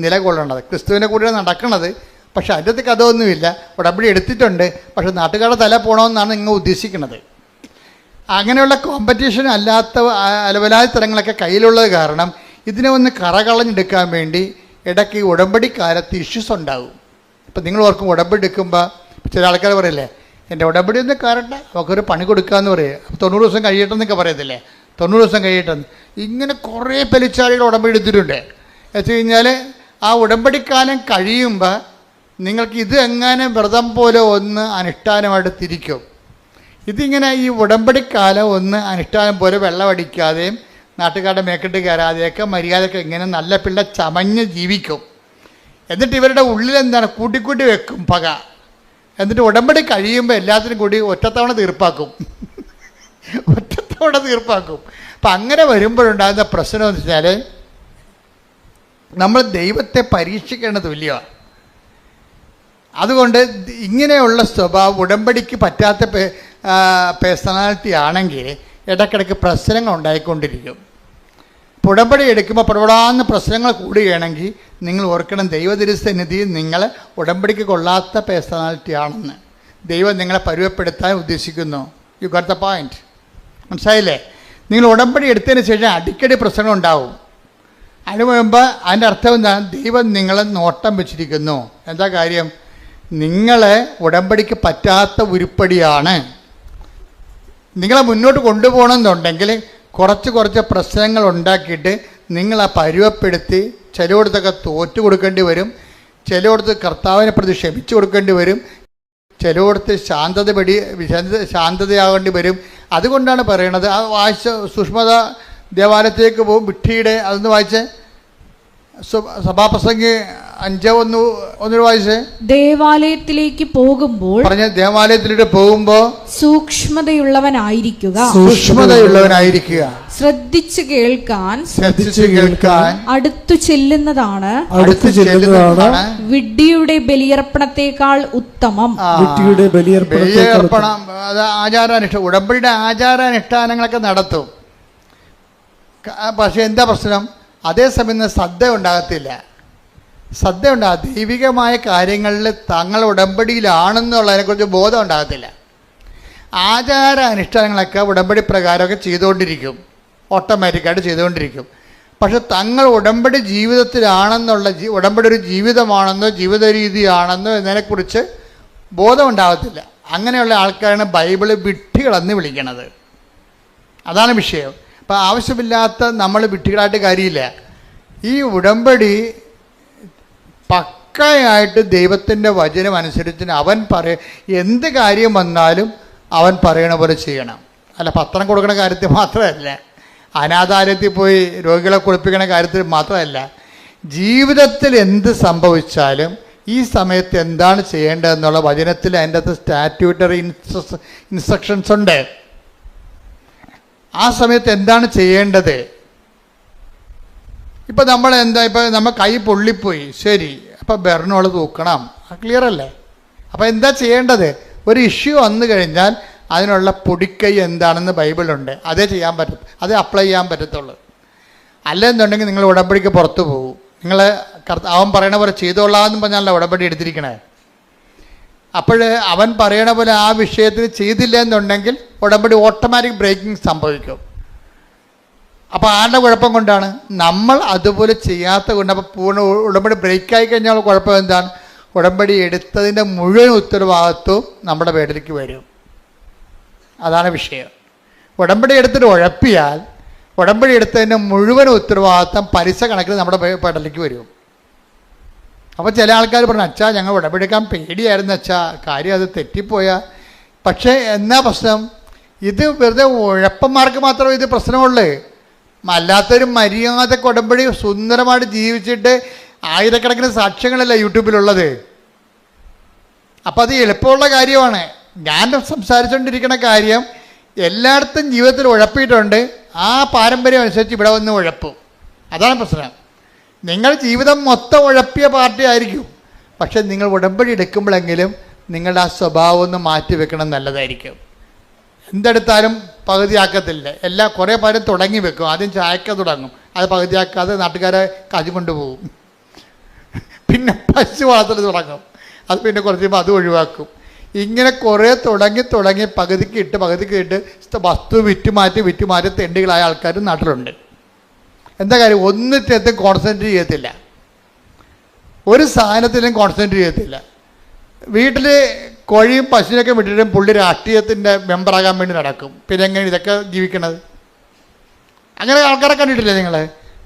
നിലകൊള്ളേണ്ടത്. ക്രിസ്തുവിനെ കൂടെ നടക്കുന്നത്. പക്ഷെ അതിൻ്റെ കഥയൊന്നുമില്ല. ഉടമ്പടി എടുത്തിട്ടുണ്ട്, പക്ഷെ നാട്ടുകാരുടെ തല പോകണമെന്നാണ് നിങ്ങൾ ഉദ്ദേശിക്കുന്നത്. അങ്ങനെയുള്ള കോമ്പറ്റീഷൻ അല്ലാത്ത അലവലായ തരങ്ങളൊക്കെ കയ്യിലുള്ളത് കാരണം ഇതിനെ ഒന്ന് കറകളഞ്ഞെടുക്കാൻ വേണ്ടി ഇടയ്ക്ക് ഉടമ്പടിക്കാലത്ത് ഇഷ്യൂസ് ഉണ്ടാകും. ഇപ്പം നിങ്ങൾ ഓർക്കും ഉടമ്പടി എടുക്കുമ്പോൾ ചില ആൾക്കാർ പറയില്ലേ, എൻ്റെ ഉടമ്പടി ഒന്ന് കയറട്ടെ, അവൾക്കൊരു പണി കൊടുക്കാമെന്ന് പറയുക. 90 ദിവസം കഴിയട്ടെന്നൊക്കെ പറയത്തില്ലേ, 90 ദിവസം കഴിയട്ടെന്ന്. ഇങ്ങനെ കുറേ പെലിച്ചാളികൾ ഉടമ്പടി എടുത്തിട്ടുണ്ട്. വെച്ച് കഴിഞ്ഞാൽ ആ ഉടമ്പടിക്കാലം കഴിയുമ്പോൾ നിങ്ങൾക്ക് ഇത് എങ്ങനെ വ്രതം പോലെ ഒന്ന് അനുഷ്ഠാനമായിട്ട് തിരിക്കും. ഇതിങ്ങനെ ഈ ഉടമ്പടിക്കാലം ഒന്ന് അനുഷ്ഠാനം പോലെ വെള്ളമടിക്കാതെയും നാട്ടുകാരുടെ മേക്കെട്ട് കയറാതെയൊക്കെ മര്യാദയൊക്കെ ഇങ്ങനെ നല്ല പിള്ള ചമഞ്ഞ് ജീവിക്കും. എന്നിട്ട് ഇവരുടെ ഉള്ളിലെന്താണ് കൂട്ടിക്കൂട്ടി വെക്കും പക. എന്നിട്ട് ഉടമ്പടി കഴിയുമ്പോൾ എല്ലാത്തിനും കൂടി ഒറ്റത്തവണ തീർപ്പാക്കും. ഒറ്റത്തവണ തീർപ്പാക്കും. അപ്പം അങ്ങനെ വരുമ്പോഴുണ്ടാകുന്ന പ്രശ്നം എന്ന് വെച്ചാൽ നമ്മൾ ദൈവത്തെ പരീക്ഷിക്കേണ്ട തുല്യമാണ്. അതുകൊണ്ട് ഇങ്ങനെയുള്ള സ്വഭാവം ഉടമ്പടിക്ക് പറ്റാത്ത പേഴ്സണാലിറ്റി ആണെങ്കിൽ ഇടയ്ക്കിടയ്ക്ക് പ്രശ്നങ്ങൾ ഉണ്ടായിക്കൊണ്ടിരിക്കും. ഇപ്പോൾ ഉടമ്പടി എടുക്കുമ്പോൾ പ്രവടാന്ന് പ്രശ്നങ്ങൾ കൂടുകയാണെങ്കിൽ നിങ്ങൾ ഓർക്കണം, ദൈവതിരുസന്നിധി നിങ്ങൾ ഉടമ്പടിക്ക് കൊള്ളാത്ത പേഴ്സണാലിറ്റി ആണെന്ന്. ദൈവം നിങ്ങളെ പരുവപ്പെടുത്താൻ ഉദ്ദേശിക്കുന്നു. You got the point. മനസ്സിലായില്ലേ? നിങ്ങൾ ഉടമ്പടി എടുത്തതിന് ശേഷം അടിക്കടി പ്രശ്നങ്ങളുണ്ടാവും. അതിന് മുമ്പ് അതിൻ്റെ അർത്ഥം എന്താ? ദൈവം നിങ്ങളെ നോട്ടം വെച്ചിരിക്കുന്നു. എന്താ കാര്യം? നിങ്ങളെ ഉടമ്പടിക്ക് പറ്റാത്ത ഉരുപ്പടിയാണ്. നിങ്ങളെ മുന്നോട്ട് കൊണ്ടുപോകണമെന്നുണ്ടെങ്കിൽ കുറച്ച് പ്രശ്നങ്ങൾ ഉണ്ടാക്കിയിട്ട് നിങ്ങളെ പരുവപ്പെടുത്തി ചിലയിടത്തൊക്കെ തോറ്റു കൊടുക്കേണ്ടി വരും, ചിലയിടത്ത് കർത്താവിനെ പ്രതി ക്ഷമിച്ചു കൊടുക്കേണ്ടി വരും, ചിലയിടത്ത് ശാന്തതയാകേണ്ടി വരും. അതുകൊണ്ടാണ് പറയണത്. ആ വായിച്ച സുഷ്മത ദേവാലയത്തിലേക്ക് പോകും വിട്ടിയുടെ അതൊന്ന് വായിച്ചേ. സഭാപ്രസംഗി 5:1 വായിച്ചേ. ദേവാലയത്തിലേക്ക് പോകുമ്പോൾ പറഞ്ഞ ദേവാലയത്തിലേക്ക് പോകുമ്പോൾ സൂക്ഷ്മതയുള്ളവനായിരിക്കുക, ശ്രദ്ധിച്ചു കേൾക്കാൻ അടുത്തു ചെല്ലുന്നതാണ് വിഡ്ഢിയുടെ ബലിയർപ്പണത്തെക്കാൾ ഉത്തമം. ബലിയർപ്പണം അത് ആചാരാനുഷ്ഠാനം, ഉടമ്പടിയുടെ ആചാരാനുഷ്ഠാനങ്ങളൊക്കെ നടത്തും. പക്ഷെ എന്താ പ്രശ്നം? അതേസമയം ശ്രദ്ധ ഉണ്ടാകത്തില്ല. ദൈവികമായ കാര്യങ്ങളിൽ തങ്ങൾ ഉടമ്പടിയിലാണെന്നുള്ളതിനെക്കുറിച്ച് ബോധം ഉണ്ടാകത്തില്ല. ആചാര അനുഷ്ഠാനങ്ങളൊക്കെ ഉടമ്പടി പ്രകാരമൊക്കെ ചെയ്തുകൊണ്ടിരിക്കും, ഓട്ടോമാറ്റിക്കായിട്ട് ചെയ്തുകൊണ്ടിരിക്കും. പക്ഷെ തങ്ങൾ ഉടമ്പടി ജീവിതത്തിലാണെന്നുള്ള ഉടമ്പടി ഒരു ജീവിതമാണെന്നോ ജീവിത രീതിയാണെന്നോ എന്നതിനെക്കുറിച്ച് ബോധം ഉണ്ടാകത്തില്ല. അങ്ങനെയുള്ള ആൾക്കാരാണ് ബൈബിള് വിഡ്ഢികളെന്ന് വിളിക്കണത്. അതാണ് വിഷയം. അപ്പം ആവശ്യമില്ലാത്ത നമ്മൾ വിഡ്ഢികളായിട്ട് കാര്യമില്ല. ഈ ഉടമ്പടി പക്കയായിട്ട് ദൈവത്തിൻ്റെ വചനം അനുസരിച്ച് അവൻ എന്ത് കാര്യം വന്നാലും അവൻ പറയണ പോലെ ചെയ്യണം. അല്ല പത്രം കൊടുക്കുന്ന കാര്യത്തിൽ മാത്രമല്ല, അനാഥാലയത്തിൽ പോയി രോഗികളെ കുളിപ്പിക്കുന്ന കാര്യത്തിൽ മാത്രമല്ല, ജീവിതത്തിൽ എന്ത് സംഭവിച്ചാലും ഈ സമയത്ത് എന്താണ് ചെയ്യേണ്ടതെന്നുള്ള വചനത്തിൽ അതിൻ്റെ അകത്ത് സ്റ്റാറ്റ്യൂട്ടറി ഇൻസ്ട്രക്ഷൻസ് ഉണ്ട്. ആ സമയത്ത് എന്താണ് ചെയ്യേണ്ടത്? ഇപ്പം നമ്മൾ എന്താ, ഇപ്പം നമ്മൾ കൈ പൊള്ളിപ്പോയി, ശരി, അപ്പം ബെർണോൾ തൂക്കണം, ക്ലിയർ അല്ലേ? അപ്പം എന്താ ചെയ്യേണ്ടത്? ഒരു ഇഷ്യൂ വന്നു കഴിഞ്ഞാൽ അതിനുള്ള പൊടിക്കൈ എന്താണെന്ന് ബൈബിളുണ്ട്, അതേ ചെയ്യാൻ പറ്റും, അതേ അപ്ലൈ ചെയ്യാൻ പറ്റത്തുള്ളൂ. അല്ലെന്നുണ്ടെങ്കിൽ നിങ്ങൾ ഉടമ്പടിക്ക് പുറത്തു പോകും. നിങ്ങൾ അവൻ പറയണ പോലെ ചെയ്തോളാമെന്ന് പറഞ്ഞാലല്ല ഉടമ്പടി എടുത്തിരിക്കണേ. അപ്പോൾ അവൻ പറയണ പോലെ ആ വിഷയത്തിന് ചെയ്തില്ല എന്നുണ്ടെങ്കിൽ ഉടമ്പടി ഓട്ടോമാറ്റിക് ബ്രേക്കിംഗ് സംഭവിക്കും. അപ്പോൾ ആരുടെ കുഴപ്പം കൊണ്ടാണ്? നമ്മൾ അതുപോലെ ചെയ്യാത്ത കൊണ്ട്. അപ്പോൾ പൂർണ്ണ ഉടമ്പടി ബ്രേക്കായി കഴിഞ്ഞാൽ കുഴപ്പം എന്താണ്? ഉടമ്പടി എടുത്തതിൻ്റെ മുഴുവൻ ഉത്തരവാദിത്വവും നമ്മുടെ പേരിലേക്ക് വരും. അതാണ് വിഷയം. ഉടമ്പടി എടുത്തിട്ട് ഉഴപ്പിയാൽ ഉടമ്പടി എടുത്തതിൻ്റെ മുഴുവൻ ഉത്തരവാദിത്വം പലിശ കണക്കിൽ നമ്മുടെ പേരിലേക്ക് വരും. അപ്പോൾ ചില ആൾക്കാർ പറഞ്ഞു, അച്ഛാ ഞങ്ങൾ ഉടമ്പടി എടുക്കാൻ പേടിയായിരുന്നു അച്ഛാ, കാര്യം അത് തെറ്റിപ്പോയാൽ. പക്ഷേ എന്നാ പ്രശ്നം? ഇത് വെറുതെ ഉഴപ്പന്മാർക്ക് മാത്രമേ ഇത് പ്രശ്നമുള്ളൂ. അല്ലാത്തൊരു മര്യാദക്ക് ഉടമ്പടി സുന്ദരമായിട്ട് ജീവിച്ചിട്ട് ആയിരക്കണക്കിന് സാക്ഷ്യങ്ങളല്ല യൂട്യൂബിലുള്ളത്. അപ്പം അത് എളുപ്പമുള്ള കാര്യമാണ്. ഞാൻ സംസാരിച്ചുകൊണ്ടിരിക്കുന്ന കാര്യം എല്ലായിടത്തും ജീവിതത്തിൽ ഉഴപ്പിയിട്ടുണ്ട്. ആ പാരമ്പര്യം അനുസരിച്ച് ഇവിടെ വന്ന് ഉഴപ്പും. അതാണ് പ്രശ്നം. നിങ്ങൾ ജീവിതം മൊത്തം ഉഴപ്പിയ പാർട്ടി ആയിരിക്കും. പക്ഷെ നിങ്ങൾ ഉടമ്പടി എടുക്കുമ്പോഴെങ്കിലും നിങ്ങളുടെ ആ സ്വഭാവം ഒന്ന് മാറ്റി വെക്കണം, നല്ലതായിരിക്കും. എന്തെടുത്താലും പകുതിയാക്കത്തില്ല. കുറേ പേരും തുടങ്ങി വെക്കും. ആദ്യം ചായക്ക തുടങ്ങും, അത് പകുതിയാക്കാതെ നാട്ടുകാരെ കാജ് കൊണ്ടുപോകും. പിന്നെ പശു വളർത്തൽ തുടങ്ങും, അത് പിന്നെ കുറച്ച് കഴിയുമ്പോൾ അത് ഒഴിവാക്കും. ഇങ്ങനെ കുറേ തുടങ്ങി പകുതിക്ക് ഇട്ട് വസ്തു വിറ്റുമാറ്റി തെണ്ടികളായ ആൾക്കാരും നാട്ടിലുണ്ട്. എന്താ കാര്യം? ഒന്നിറ്റത്തും കോൺസെൻട്രേറ്റ് ചെയ്യത്തില്ല, ഒരു സാധനത്തിലും കോൺസെൻട്രേറ്റ് ചെയ്യത്തില്ല. വീട്ടിൽ കോഴിയും പശുവിനൊക്കെ വിട്ടിട്ടും പുള്ളി രാഷ്ട്രീയത്തിൻ്റെ മെമ്പറാകാൻ വേണ്ടി നടക്കും. പിന്നെ എങ്ങനെ ഇതൊക്കെ ജീവിക്കണത്? അങ്ങനെ ആൾക്കാരെ കണ്ടിട്ടില്ലേ നിങ്ങൾ?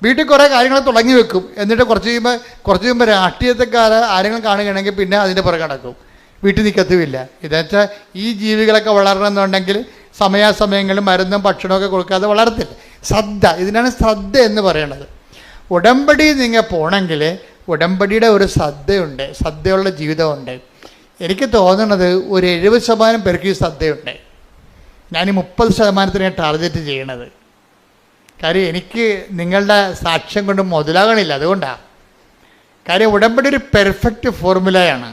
വീട്ടിൽ കുറേ കാര്യങ്ങൾ തുടങ്ങി വെക്കും, എന്നിട്ട് കുറച്ച് കഴിയുമ്പോൾ രാഷ്ട്രീയത്തെക്കാരെ ആരെങ്കിലും കാണുകയാണെങ്കിൽ പിന്നെ അതിൻ്റെ പുറകെ നടക്കും, വീട്ടിൽ നിൽക്കത്തുമില്ല. ഇതെന്നുവെച്ചാൽ ഈ ജീവികളൊക്കെ വളരണമെന്നുണ്ടെങ്കിൽ സമയാസമയങ്ങളിൽ മരുന്നും ഭക്ഷണമൊക്കെ കൊടുക്കാതെ വളരത്തില്ല. ശ്രദ്ധ, ഇതിനാണ് ശ്രദ്ധ എന്ന് പറയുന്നത്. ഉടമ്പടി നിങ്ങൾ പോകണമെങ്കിൽ ഉടമ്പടിയുടെ ഒരു ശ്രദ്ധയുണ്ട്, ശ്രദ്ധയുള്ള ജീവിതമുണ്ട്. എനിക്ക് തോന്നുന്നത് ഒരു 70% പേർക്ക് ഈ ശ്രദ്ധയുണ്ട്. ഞാൻ 30% ടാർഗറ്റ് ചെയ്യണത്. കാര്യം എനിക്ക് നിങ്ങളുടെ സാക്ഷ്യം കൊണ്ട് മുതലാകണില്ല, അതുകൊണ്ടാണ്. കാര്യം ഉടമ്പടി ഒരു പെർഫെക്റ്റ് ഫോർമുലയാണ്.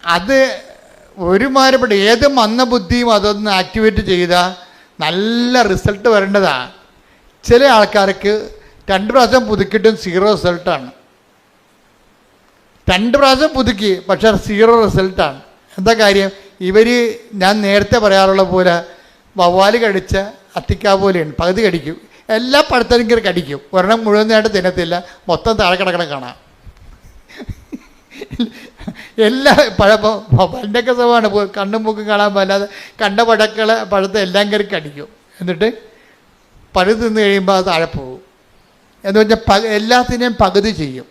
അത് ഒരുമാതിരിപ്പെട്ട ഏത് മന്ദബുദ്ധിയും അതൊന്ന് ആക്ടിവേറ്റ് ചെയ്താൽ നല്ല റിസൾട്ട് വരേണ്ടതാണ്. ചില ആൾക്കാർക്ക് 2 പ്രാവശ്യം പുതുക്കിയിട്ടും 0 റിസൾട്ടാണ്. 2 പ്രാവശ്യം പുതുക്കി, പക്ഷേ 0 റിസൾട്ടാണ്. എന്താ കാര്യം? ഞാൻ നേരത്തെ പറയാറുള്ള പോലെ വവ്വാല് കടിച്ച അത്തിക്കാ പോലെയാണ്, പകുതി കടിക്കും, എല്ലാ പഴുത്തരിക്കും കടിക്കും, ഒരെണ്ണം മുഴുവനായിട്ട് തിന്നത്തില്ല, മൊത്തം താഴെ കിടക്കണം കാണാം. എല്ലാ പല്ലൊക്കെ സ്വഭാവമാണ്, കണ്ണും മൂക്കും കാണാൻ പാടില്ലാതെ കണ്ട പഴത്തെ എല്ലാം കയറി കടിക്കും. എന്നിട്ട് പഴു തിന്ന് കഴിയുമ്പോൾ അത് താഴെ പോകും. എന്ന് വെച്ചാൽ എല്ലാത്തിനെയും പകുതി ചെയ്യും.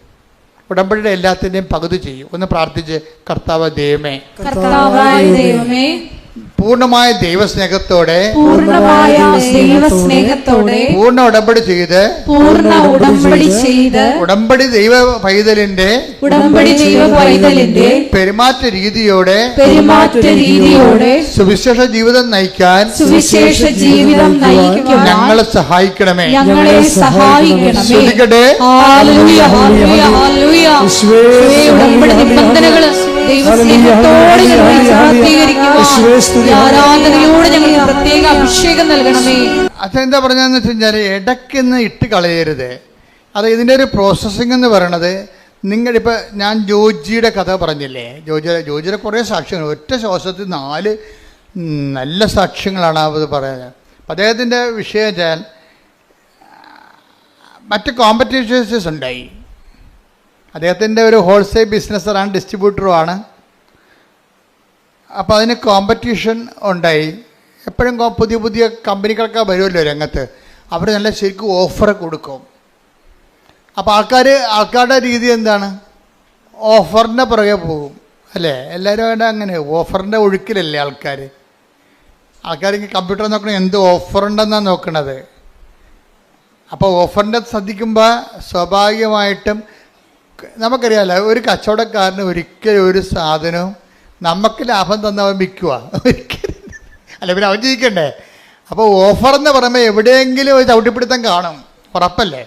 ഉടമ്പടിയുടെ എല്ലാത്തിൻ്റെയും പകുതി ചെയ്യും. ഒന്ന് പ്രാർത്ഥിച്ച്, കർത്താവ് ദൈവമേ, പൂർണ്ണമായ ദൈവസ്നേഹത്തോടെ പൂർണ്ണ ഉടമ്പടി ചെയ്ത് ഉടമ്പടി ദൈവ പൈതലിന്റെ പെരുമാറ്റ രീതിയോടെ സുവിശേഷ ജീവിതം നയിക്കാൻ ഞങ്ങളെ സഹായിക്കണമേ. ശ്രദ്ധിക്കട്ടെ, അച്ഛൻ എന്താ പറഞ്ഞതെന്ന് വെച്ച് കഴിഞ്ഞാൽ ഇടയ്ക്കൊന്ന് ഇട്ട് കളയരുത്. അത് ഇതിൻ്റെ ഒരു പ്രോസസ്സിംഗ് എന്ന് പറയണത്, നിങ്ങളിപ്പോൾ ഞാൻ ജോജിയുടെ കഥ പറഞ്ഞില്ലേ, ജോജിയുടെ കുറേ സാക്ഷ്യങ്ങൾ, ഒറ്റ ശ്വാസത്തിൽ 4 നല്ല സാക്ഷ്യങ്ങളാണ് അത് പറയുന്നത്. അപ്പം അദ്ദേഹത്തിൻ്റെ വിഷയം വെച്ചാൽ മറ്റ് കോമ്പറ്റീഷൻസ് ഉണ്ടായി. അദ്ദേഹത്തിൻ്റെ ഒരു ഹോൾസെയിൽ ബിസിനസ്സറാണ്, ഡിസ്ട്രിബ്യൂട്ടറുമാണ്. അപ്പോൾ അതിന് കോമ്പറ്റീഷൻ ഉണ്ടായി. എപ്പോഴും പുതിയ കമ്പനികളൊക്കെ വരുമല്ലോ രംഗത്ത്, അവർ നല്ല ശരിക്കും ഓഫർ കൊടുക്കും. അപ്പോൾ ആൾക്കാരുടെ രീതി എന്താണ്? ഓഫറിൻ്റെ പുറകെ പോകും അല്ലേ? എല്ലാവരും അങ്ങനെ ഓഫറിൻ്റെ ഒഴുക്കിലല്ലേ ആൾക്കാർ കമ്പ്യൂട്ടർ നോക്കണം, എന്ത് ഓഫറുണ്ടെന്നാണ് നോക്കണത്. അപ്പോൾ ഓഫറിൻ്റെ ശ്രദ്ധിക്കുമ്പോൾ സ്വാഭാവികമായിട്ടും നമുക്കറിയാമല്ലോ, ഒരു കച്ചവടക്കാരന് ഒരിക്കലും ഒരു സാധനവും നമുക്ക് ലാഭം തന്നവൻ വിൽക്കുക ഒരിക്കലും അല്ല, പിന്നെ അവൻ ജയിക്കണ്ടേ. അപ്പോൾ ഓഫർ എന്ന് പറയുമ്പോൾ എവിടെയെങ്കിലും ഒരു ചവിട്ടിപ്പിടുത്തം കാണും, ഉറപ്പല്ലേ?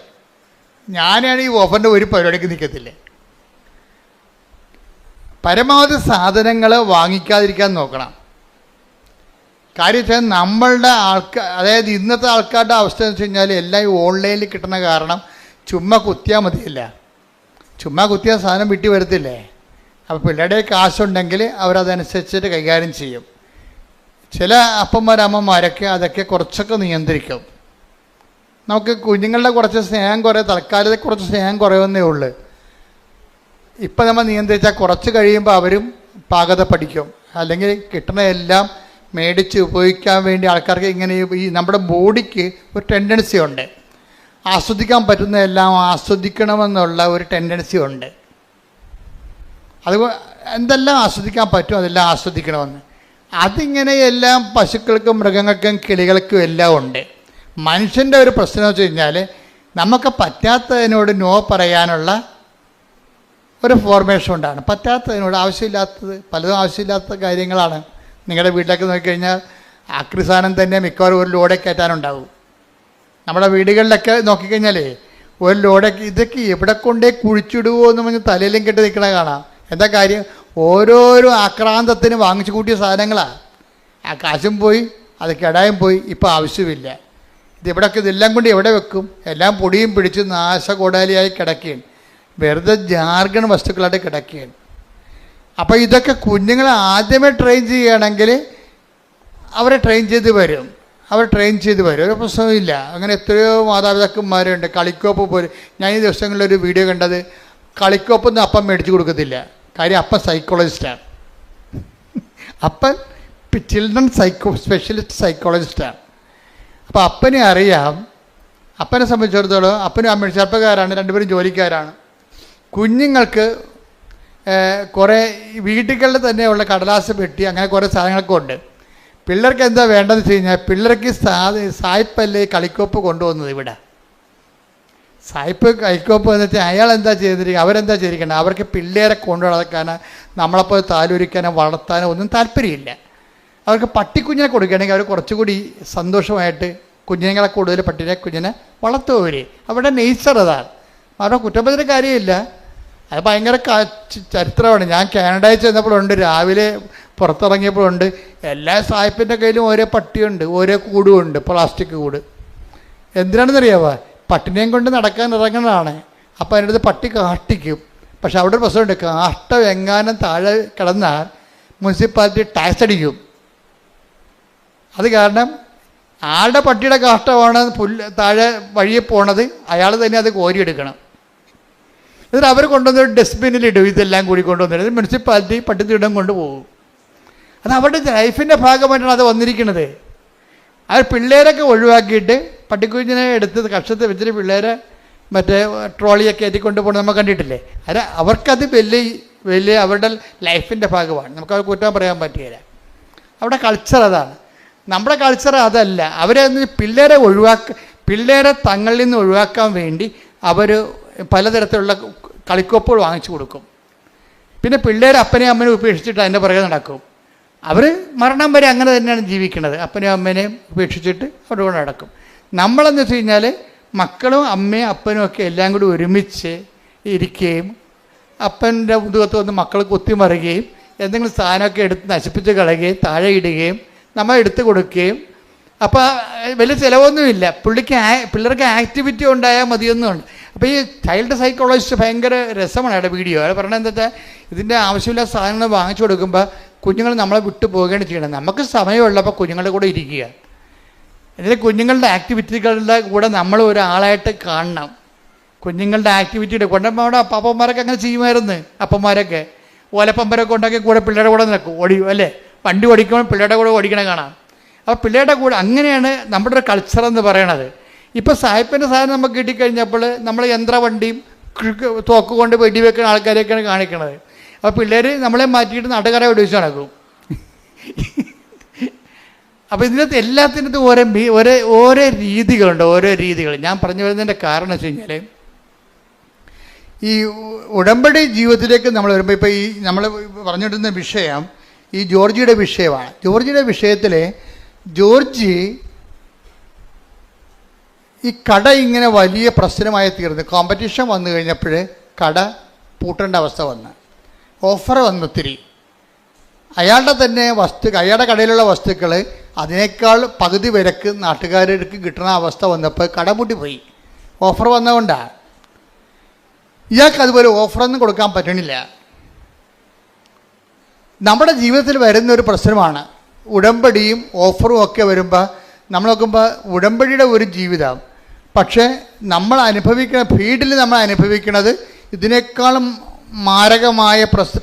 ഞാനാണ് ഈ ഓഫറിൻ്റെ ഒരു പരിപാടിക്ക് നിൽക്കത്തില്ല. പരമാവധി സാധനങ്ങൾ വാങ്ങിക്കാതിരിക്കാൻ നോക്കണം. കാര്യം വെച്ചാൽ നമ്മളുടെ അതായത് ഇന്നത്തെ ആൾക്കാരുടെ അവസ്ഥ എന്ന് വെച്ച് കഴിഞ്ഞാൽ എല്ലാം ഈ ഓൺലൈനിൽ കിട്ടുന്ന കാരണം ചുമ്മാ കുത്തിയാൽ മതിയില്ല. ചുമ്മാ കുത്തിയാൽ സാധനം വിട്ടി വരത്തില്ലേ. അപ്പോൾ പിള്ളേരുടെ കാശുണ്ടെങ്കിൽ അവരതനുസരിച്ചിട്ട് കൈകാര്യം ചെയ്യും. ചില അമ്മമാരൊക്കെ അതൊക്കെ കുറച്ചൊക്കെ നിയന്ത്രിക്കും. നമുക്ക് കുഞ്ഞുങ്ങളുടെ കുറച്ച് സ്നേഹം തൽക്കാലത്തെ കുറച്ച് സ്നേഹം കുറയുന്നേ ഉള്ളൂ. ഇപ്പം നമ്മൾ നിയന്ത്രിച്ചാൽ കുറച്ച് കഴിയുമ്പോൾ അവരും പാകത പഠിക്കും. അല്ലെങ്കിൽ കിട്ടുന്നതെല്ലാം മേടിച്ച് ഉപയോഗിക്കാൻ വേണ്ടി ആൾക്കാർക്ക് ഇങ്ങനെ ഈ നമ്മുടെ ബോഡിക്ക് ഒരു ടെൻഡൻസി ഉണ്ട്. ആസ്വദിക്കാൻ പറ്റുന്നതെല്ലാം ആസ്വദിക്കണമെന്നുള്ള ഒരു ടെൻഡൻസി ഉണ്ട്. അത് എന്തെല്ലാം ആസ്വദിക്കാൻ പറ്റും അതെല്ലാം ആസ്വദിക്കണമെന്ന്. അതിങ്ങനെ എല്ലാം പശുക്കൾക്കും മൃഗങ്ങൾക്കും കിളികൾക്കും എല്ലാം ഉണ്ട്. മനുഷ്യൻ്റെ ഒരു പ്രശ്നം എന്ന് വെച്ച് കഴിഞ്ഞാൽ നമുക്ക് പറ്റാത്തതിനോട് നോ പറയാനുള്ള ഒരു ഫോർമേഷൻ ഉണ്ടാണ്. പറ്റാത്തതിനോട് ആവശ്യമില്ലാത്തത് പലതും ആവശ്യമില്ലാത്ത കാര്യങ്ങളാണ്. നിങ്ങളുടെ വീട്ടിലേക്ക് നോക്കിക്കഴിഞ്ഞാൽ ആക്രി സാധനം തന്നെ മിക്കവാറും ഒരു ലോഡേ കയറ്റാനുണ്ടാവും. നമ്മുടെ വീടുകളിലൊക്കെ നോക്കിക്കഴിഞ്ഞാലേ ഒരു ലോഡൊക്കെ ഇതൊക്കെ എവിടെ കൊണ്ടേ കുഴിച്ചിടുവോ എന്ന് പറഞ്ഞ് തലയിലും കെട്ടി നിൽക്കണ കാണാം. എന്താ കാര്യം? ഓരോരോ ആക്രാന്തത്തിന് വാങ്ങിച്ചു കൂട്ടിയ സാധനങ്ങളാണ്. ആ കാശും പോയി, അത് കെടായും പോയി, ഇപ്പോൾ ആവശ്യമില്ല. ഇതെല്ലാം കൊണ്ട് എവിടെ വെക്കും? എല്ലാം പൊടിയും പിടിച്ച് നാശകോടാലിയായി കിടക്കുകയാണ്. വെറുതെ ജാർഗൺ വസ്തുക്കളായിട്ട് കിടക്കുകയാണ്. അപ്പോൾ ഇതൊക്കെ കുഞ്ഞുങ്ങളെ ആദ്യമേ ട്രെയിൻ ചെയ്യുകയാണെങ്കിൽ അവരെ ട്രെയിൻ ചെയ്ത് വരും. ഒരു പ്രശ്നവുമില്ല. അങ്ങനെ എത്രയോ മാതാപിതാക്കന്മാരുണ്ട്. കളിക്കോപ്പ് പോലും ഞാൻ ഈ ദിവസങ്ങളിലൊരു വീഡിയോ കണ്ടത്, കളിക്കോപ്പൊന്നും അപ്പം മേടിച്ച് കൊടുക്കത്തില്ല. കാര്യം അപ്പൻ സൈക്കോളജിസ്റ്റാണ്. അപ്പൻ ചിൽഡ്രൻ സ്പെഷ്യലിസ്റ്റ് സൈക്കോളജിസ്റ്റാണ്. അപ്പോൾ അപ്പനെ അറിയാം. അപ്പനെ സംബന്ധിച്ചിടത്തോളം അപ്പനും അമ്മയും ചെറുപ്പക്കാരാണ്, രണ്ടുപേരും ജോലിക്കാരാണ്. കുഞ്ഞുങ്ങൾക്ക് കുറേ വീടുകളിൽ തന്നെയുള്ള കടലാസ് പെട്ടി അങ്ങനെ കുറേ സാധനങ്ങളൊക്കെ ഉണ്ട്. പിള്ളേർക്ക് എന്താ വേണ്ടതെന്ന് വെച്ച് കഴിഞ്ഞാൽ പിള്ളേർക്ക് സായിപ്പല്ലേ കളിക്കോപ്പ് കൊണ്ടുവന്നത്. ഇവിടെ സായിപ്പ് കളിക്കോപ്പ് എന്ന് വെച്ചാൽ അയാൾ എന്താ ചെയ്തിരിക്കുക, അവരെന്താ ചെയ്തിരിക്കണം? അവർക്ക് പിള്ളേരെ കൊണ്ടു നടക്കാനോ നമ്മളപ്പോൾ താലോലിക്കാനോ വളർത്താനോ ഒന്നും താല്പര്യമില്ല. അവർക്ക് പട്ടിക്കുഞ്ഞിനെ കൊടുക്കുകയാണെങ്കിൽ അവർ കുറച്ചുകൂടി സന്തോഷമായിട്ട് കുഞ്ഞുങ്ങളെ കൂടുതൽ കുഞ്ഞിനെ വളർത്തുവർ. അവരുടെ നേച്ചർ അതാണ്. അവരുടെ കുറ്റപ്പെടുത്തിയ കാര്യമില്ല. അത് ഭയങ്കര ചരിത്രമാണ്. ഞാൻ കാനഡയിൽ ചെന്നപ്പോഴുണ്ട്, രാവിലെ പുറത്തിറങ്ങിയപ്പോഴുണ്ട്, എല്ലാ സായിപ്പിൻ്റെ കയ്യിലും ഓരോ പട്ടിയുണ്ട്, ഓരോ കൂടുമുണ്ട്, പ്ലാസ്റ്റിക് കൂട്. എന്തിനാണെന്നറിയാമോ? പട്ടിനെയും കൊണ്ട് നടക്കാൻ ഇറങ്ങുന്നതാണ്. അപ്പോൾ അതിൻ്റെ അടുത്ത് പട്ടി കാഷ്ടിക്കും. പക്ഷെ അവിടെ ഒരു പ്രശ്നമുണ്ട്, കാഷ്ടം എങ്ങാനും താഴെ കിടന്നാൽ മുനിസിപ്പാലിറ്റി ടാക്സ് അടിക്കും. അത് കാരണം ആളുടെ പട്ടിയുടെ കാഷ്ടമാണ് താഴെ വഴിയെ പോണത്, അയാൾ തന്നെ അത് കോരിയെടുക്കണം. എന്നിട്ട് അവർ കൊണ്ടുവന്നൊരു ഡസ്റ്റ്ബിന്നിലിടും. ഇതെല്ലാം കൂടി കൊണ്ടുവന്നിട്ട് മുനിസിപ്പാലിറ്റി പട്ടിത്തീടം കൊണ്ടുപോകും. അത് അവരുടെ ലൈഫിൻ്റെ ഭാഗമായിട്ടാണ് അത് വന്നിരിക്കുന്നത്. അവർ പിള്ളേരൊക്കെ ഒഴിവാക്കിയിട്ട് പട്ടിക്കുഞ്ഞിനെ എടുത്ത് കക്ഷത്ത് വെച്ചിട്ട് പിള്ളേരെ മറ്റേ ട്രോളിയൊക്കെ ഏറ്റിക്കൊണ്ട് പോകുന്നത് നമ്മൾ കണ്ടിട്ടില്ലേ? അവർക്കത് വലിയ അവരുടെ ലൈഫിൻ്റെ ഭാഗമാണ്. നമുക്കത് കുറ്റം പറയാൻ പറ്റുകയില്ല. അവിടെ കൾച്ചർ അതാണ്. നമ്മുടെ കൾച്ചർ അതല്ല. അവരെ പിള്ളേരെ തങ്ങളിൽ നിന്ന് ഒഴിവാക്കാൻ വേണ്ടി അവർ പലതരത്തിലുള്ള കളിക്കോപ്പുകൾ വാങ്ങിച്ചു കൊടുക്കും. പിന്നെ പിള്ളേർ അപ്പനെയും അമ്മനെയും ഉപേക്ഷിച്ചിട്ട് അതിൻ്റെ പുറകെ നടക്കും. അവർ മരണം വരെ അങ്ങനെ തന്നെയാണ് ജീവിക്കുന്നത്. അപ്പനെയും അമ്മേനെയും ഉപേക്ഷിച്ചിട്ട് അവരുടെ കൂടെ നടക്കും. നമ്മളെന്ന് വെച്ച് കഴിഞ്ഞാൽ മക്കളും അമ്മയും അപ്പനും ഒക്കെ എല്ലാം കൂടി ഒരുമിച്ച് ഇരിക്കുകയും അപ്പൻ്റെ മുതുകത്ത് വന്ന് മക്കൾ കുത്തിമറിയുകയും എന്തെങ്കിലും സാധനമൊക്കെ എടുത്ത് നശിപ്പിച്ച് കളയുകയും താഴെ ഇടുകയും നമ്മൾ എടുത്തു കൊടുക്കുകയും. അപ്പോൾ വലിയ ചിലവൊന്നുമില്ല. പിള്ളേർക്ക് ആക്ടിവിറ്റി ഉണ്ടായാൽ മതിയൊന്നുമുണ്ട്. അപ്പോൾ ഈ ചൈൽഡ് സൈക്കോളജിസ്റ്റ് ഭയങ്കര രസമാണ് അയാളുടെ വീഡിയോ. അയാൾ പറഞ്ഞത് എന്താ വെച്ചാൽ ഇതിൻ്റെ ആവശ്യമില്ലാത്ത സാധനങ്ങൾ വാങ്ങിച്ചു കൊടുക്കുമ്പോൾ കുഞ്ഞുങ്ങൾ നമ്മളെ വിട്ടു പോവുകയാണ് ചെയ്യണം. നമുക്ക് സമയമുള്ളപ്പോൾ കുഞ്ഞുങ്ങളുടെ കൂടെ ഇരിക്കുക. ഇതിൽ കുഞ്ഞുങ്ങളുടെ ആക്ടിവിറ്റികളുടെ കൂടെ നമ്മൾ ഒരാളായിട്ട് കാണണം. കുഞ്ഞുങ്ങളുടെ ആക്ടിവിറ്റിയുടെ കൊണ്ടുമ്പോൾ അവിടെ അപ്പന്മാരൊക്കെ അങ്ങനെ ചെയ്യുമായിരുന്നു. അപ്പന്മാരൊക്കെ ഓലപ്പമ്പരൊക്കെ ഉണ്ടാക്കി കൂടെ പിള്ളേരുടെ കൂടെ നിൽക്കും, ഓടിക്കും അല്ലേ? വണ്ടി ഓടിക്കുമ്പോൾ പിള്ളേരുടെ കൂടെ ഓടിക്കണേ കാണാം. അപ്പോൾ പിള്ളേരുടെ കൂടെ അങ്ങനെയാണ് നമ്മുടെ ഒരു കൾച്ചർ എന്ന് പറയണത്. ഇപ്പോൾ സായിപ്പിൻ്റെ സാധനം നമുക്ക് കിട്ടിക്കഴിഞ്ഞപ്പോൾ നമ്മൾ യന്ത്രവണ്ടിയും തോക്ക് കൊണ്ട് വെടിവെക്കുന്ന ആൾക്കാരെയൊക്കെയാണ് കാണിക്കണത്. അപ്പോൾ പിള്ളേർ നമ്മളെ മാറ്റിയിട്ട് നാട്ടുകാരെ വെടിവെച്ച് നടക്കും. അപ്പോൾ ഇതിനകത്ത് എല്ലാത്തിനകത്തും ഓരോ രീതികളുണ്ട്. ഞാൻ പറഞ്ഞു വരുന്നതിൻ്റെ കാരണം വെച്ച് കഴിഞ്ഞാൽ ഈ ഉടമ്പടി ജീവിതത്തിലേക്ക് നമ്മൾ വരുമ്പോൾ ഇപ്പോൾ ഈ നമ്മൾ പറഞ്ഞിരുന്ന വിഷയം ഈ ജോർജിയുടെ വിഷയമാണ്. ജോർജിയുടെ വിഷയത്തിൽ ജോർജി ഈ കട ഇങ്ങനെ വലിയ പ്രശ്നമായി തീർന്നു. കോമ്പറ്റീഷൻ വന്നു കഴിഞ്ഞപ്പോൾ കട പൂട്ടേണ്ട അവസ്ഥ വന്ന്, ഓഫർ വന്നു ഒത്തിരി. അയാളുടെ തന്നെ അയാളുടെ കടയിലുള്ള വസ്തുക്കൾ അതിനേക്കാൾ പകുതി വിലക്ക് നാട്ടുകാർക്ക് കിട്ടുന്ന അവസ്ഥ വന്നപ്പോൾ കട പൂട്ടിപ്പോയി. ഓഫർ വന്നതുകൊണ്ടാണ്. ഇയാൾക്ക് അതുപോലെ ഓഫറൊന്നും കൊടുക്കാൻ പറ്റണില്ല. നമ്മുടെ ജീവിതത്തിൽ വരുന്നൊരു പ്രശ്നമാണ് ഉടമ്പടിയും ഓഫറും ഒക്കെ വരുമ്പോൾ നമ്മൾ നോക്കുമ്പോൾ ഉടമ്പടിയുടെ ഒരു ജീവിതം, പക്ഷേ നമ്മൾ അനുഭവിക്കുന്ന ഫീൽഡിൽ നമ്മൾ അനുഭവിക്കുന്നത് ഇതിനേക്കാളും മാരകമായ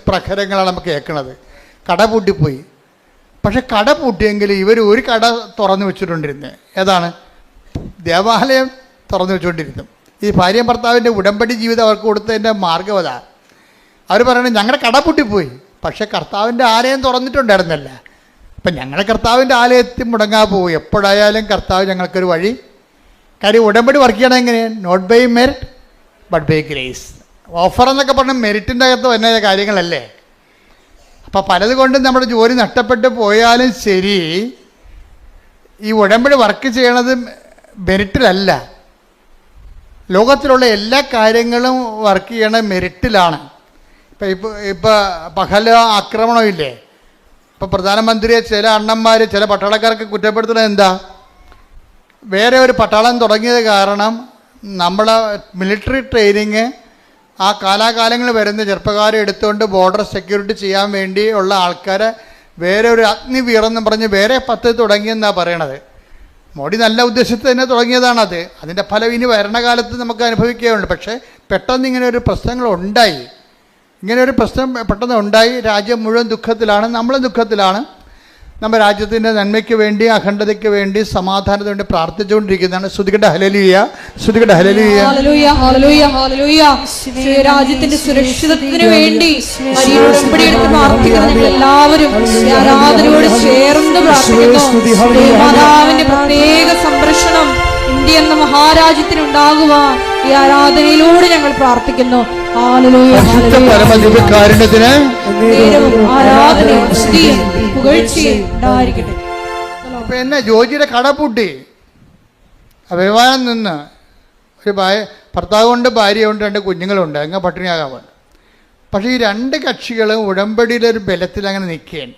പ്രഹരങ്ങളാണ് നമുക്ക് കേൾക്കുന്നത്. കട പൂട്ടിപ്പോയി. പക്ഷെ കട പൂട്ടിയെങ്കിൽ ഇവർ ഒരു കട തുറന്നു വെച്ചിട്ടുണ്ടിരുന്നത്. ഏതാണ്? ദേവാലയം തുറന്നു വെച്ചുകൊണ്ടിരുന്നു. ഈ ഭാര്യ ഭർത്താവിൻ്റെ ഉടമ്പടി ജീവിതം അവർക്ക് കൊടുത്തതിൻ്റെ മാർഗ്ഗം അതാ. അവർ പറയണത് ഞങ്ങളുടെ കട പൂട്ടിപ്പോയി, പക്ഷെ കർത്താവിൻ്റെ ആലയം തുറന്നിട്ടുണ്ടായിരുന്നല്ല. അപ്പം ഞങ്ങളുടെ കർത്താവിൻ്റെ ആലയത്തിൽ മുടങ്ങാൻ പോകും. എപ്പോഴായാലും കർത്താവ് ഞങ്ങൾക്കൊരു വഴി. കാര്യം ഉടമ്പടി വർക്ക് ചെയ്യണം എങ്ങനെയാണ്? Not by merit but by grace. Offer എന്നൊക്കെ പറഞ്ഞാൽ മെറിറ്റിൻ്റെ അകത്ത് വരുന്ന കാര്യങ്ങളല്ലേ. അപ്പം പലതുകൊണ്ടും നമ്മുടെ ജോലി നഷ്ടപ്പെട്ടു പോയാലും ശരി, ഈ ഉടമ്പടി വർക്ക് ചെയ്യണത് മെറിറ്റിലല്ല. ലോകത്തിലുള്ള എല്ലാ കാര്യങ്ങളും വർക്ക് ചെയ്യണ മെറിറ്റിലാണ്. ഇപ്പോൾ പഹല ആക്രമണമില്ലേ, ഇപ്പോൾ പ്രധാനമന്ത്രിയെ ചില അണ്ണന്മാർ ചില പട്ടാളക്കാർക്ക് കുറ്റപ്പെടുത്തുന്നത് എന്താ? വേറെ ഒരു പട്ടാളം തുടങ്ങിയത് കാരണം നമ്മളെ മിലിറ്ററി ട്രെയിനിങ് ആ കാലാകാലങ്ങളിൽ വരുന്ന ചെറുപ്പക്കാരെ എടുത്തുകൊണ്ട് ബോർഡർ സെക്യൂരിറ്റി ചെയ്യാൻ വേണ്ടി ഉള്ള ആൾക്കാരെ വേറെ ഒരു അഗ്നിവീറെന്ന് പറഞ്ഞ് വേറെ 10 തുടങ്ങിയെന്നാണ് പറയണത്. മോഡി നല്ല ഉദ്ദേശത്തിൽ തന്നെ തുടങ്ങിയതാണത്. അതിൻ്റെ ഫലം ഇനി ഭരണകാലത്ത് നമുക്ക് അനുഭവിക്കുകയുണ്ട്. പക്ഷേ പെട്ടെന്ന് ഇങ്ങനെ ഒരു പ്രശ്നങ്ങൾ ഉണ്ടായി. ഇങ്ങനെ ഒരു പ്രശ്നം പെട്ടെന്ന് ഉണ്ടായി. രാജ്യം മുഴുവൻ ദുഃഖത്തിലാണ്, നമ്മളും ദുഃഖത്തിലാണ്. നമ്മുടെ രാജ്യത്തിൻ്റെ നന്മയ്ക്ക് വേണ്ടി, അഖണ്ഡതയ്ക്ക് വേണ്ടി, സമാധാനത്തിന് വേണ്ടി പ്രാർത്ഥിച്ചുകൊണ്ടിരിക്കുന്നതാണ്. ശ്രുതികട്ടെ ഹല്ലേലൂയ, ശ്രുതികട്ടെ ഹല്ലേലൂയ. രാജ്യത്തിന്റെ സുരക്ഷിതത്വത്തിന് വേണ്ടി ഉടമ്പടി എടുത്ത് പ്രാർത്ഥിക്കുന്ന എല്ലാവരും ആരാധനയോട് ചേർന്ന് പ്രാർത്ഥിക്കുന്നു. മാതാവിന്റെ പ്രത്യേക സംരക്ഷണം ഇന്ത്യ എന്ന മഹാരാജ്യത്തിനുണ്ടാകുവാൻ ഈ ആരാധനയിലൂടെ ഞങ്ങൾ പ്രാർത്ഥിക്കുന്നു. പരമദിവ്യകാരുണ്യത്തിന് ആരാധനയും സ്തുതിയും പുകഴ്ചയും ഉണ്ടായിരിക്കട്ടെ. അപ്പൊ എന്നെ ജോജിയുടെ കട പൂട്ടി അഭിമാനം നിന്ന് ഒരു ഭർത്താവുണ്ട്, ഭാര്യയുണ്ട്, 2 കുഞ്ഞുങ്ങളുണ്ട്. അങ്ങ് പട്ടിണിയാകാൻ. പക്ഷേ ഈ 2 കക്ഷികളും ഉടമ്പടിയിലൊരു ബലത്തിൽ അങ്ങനെ നിൽക്കുകയാണ്.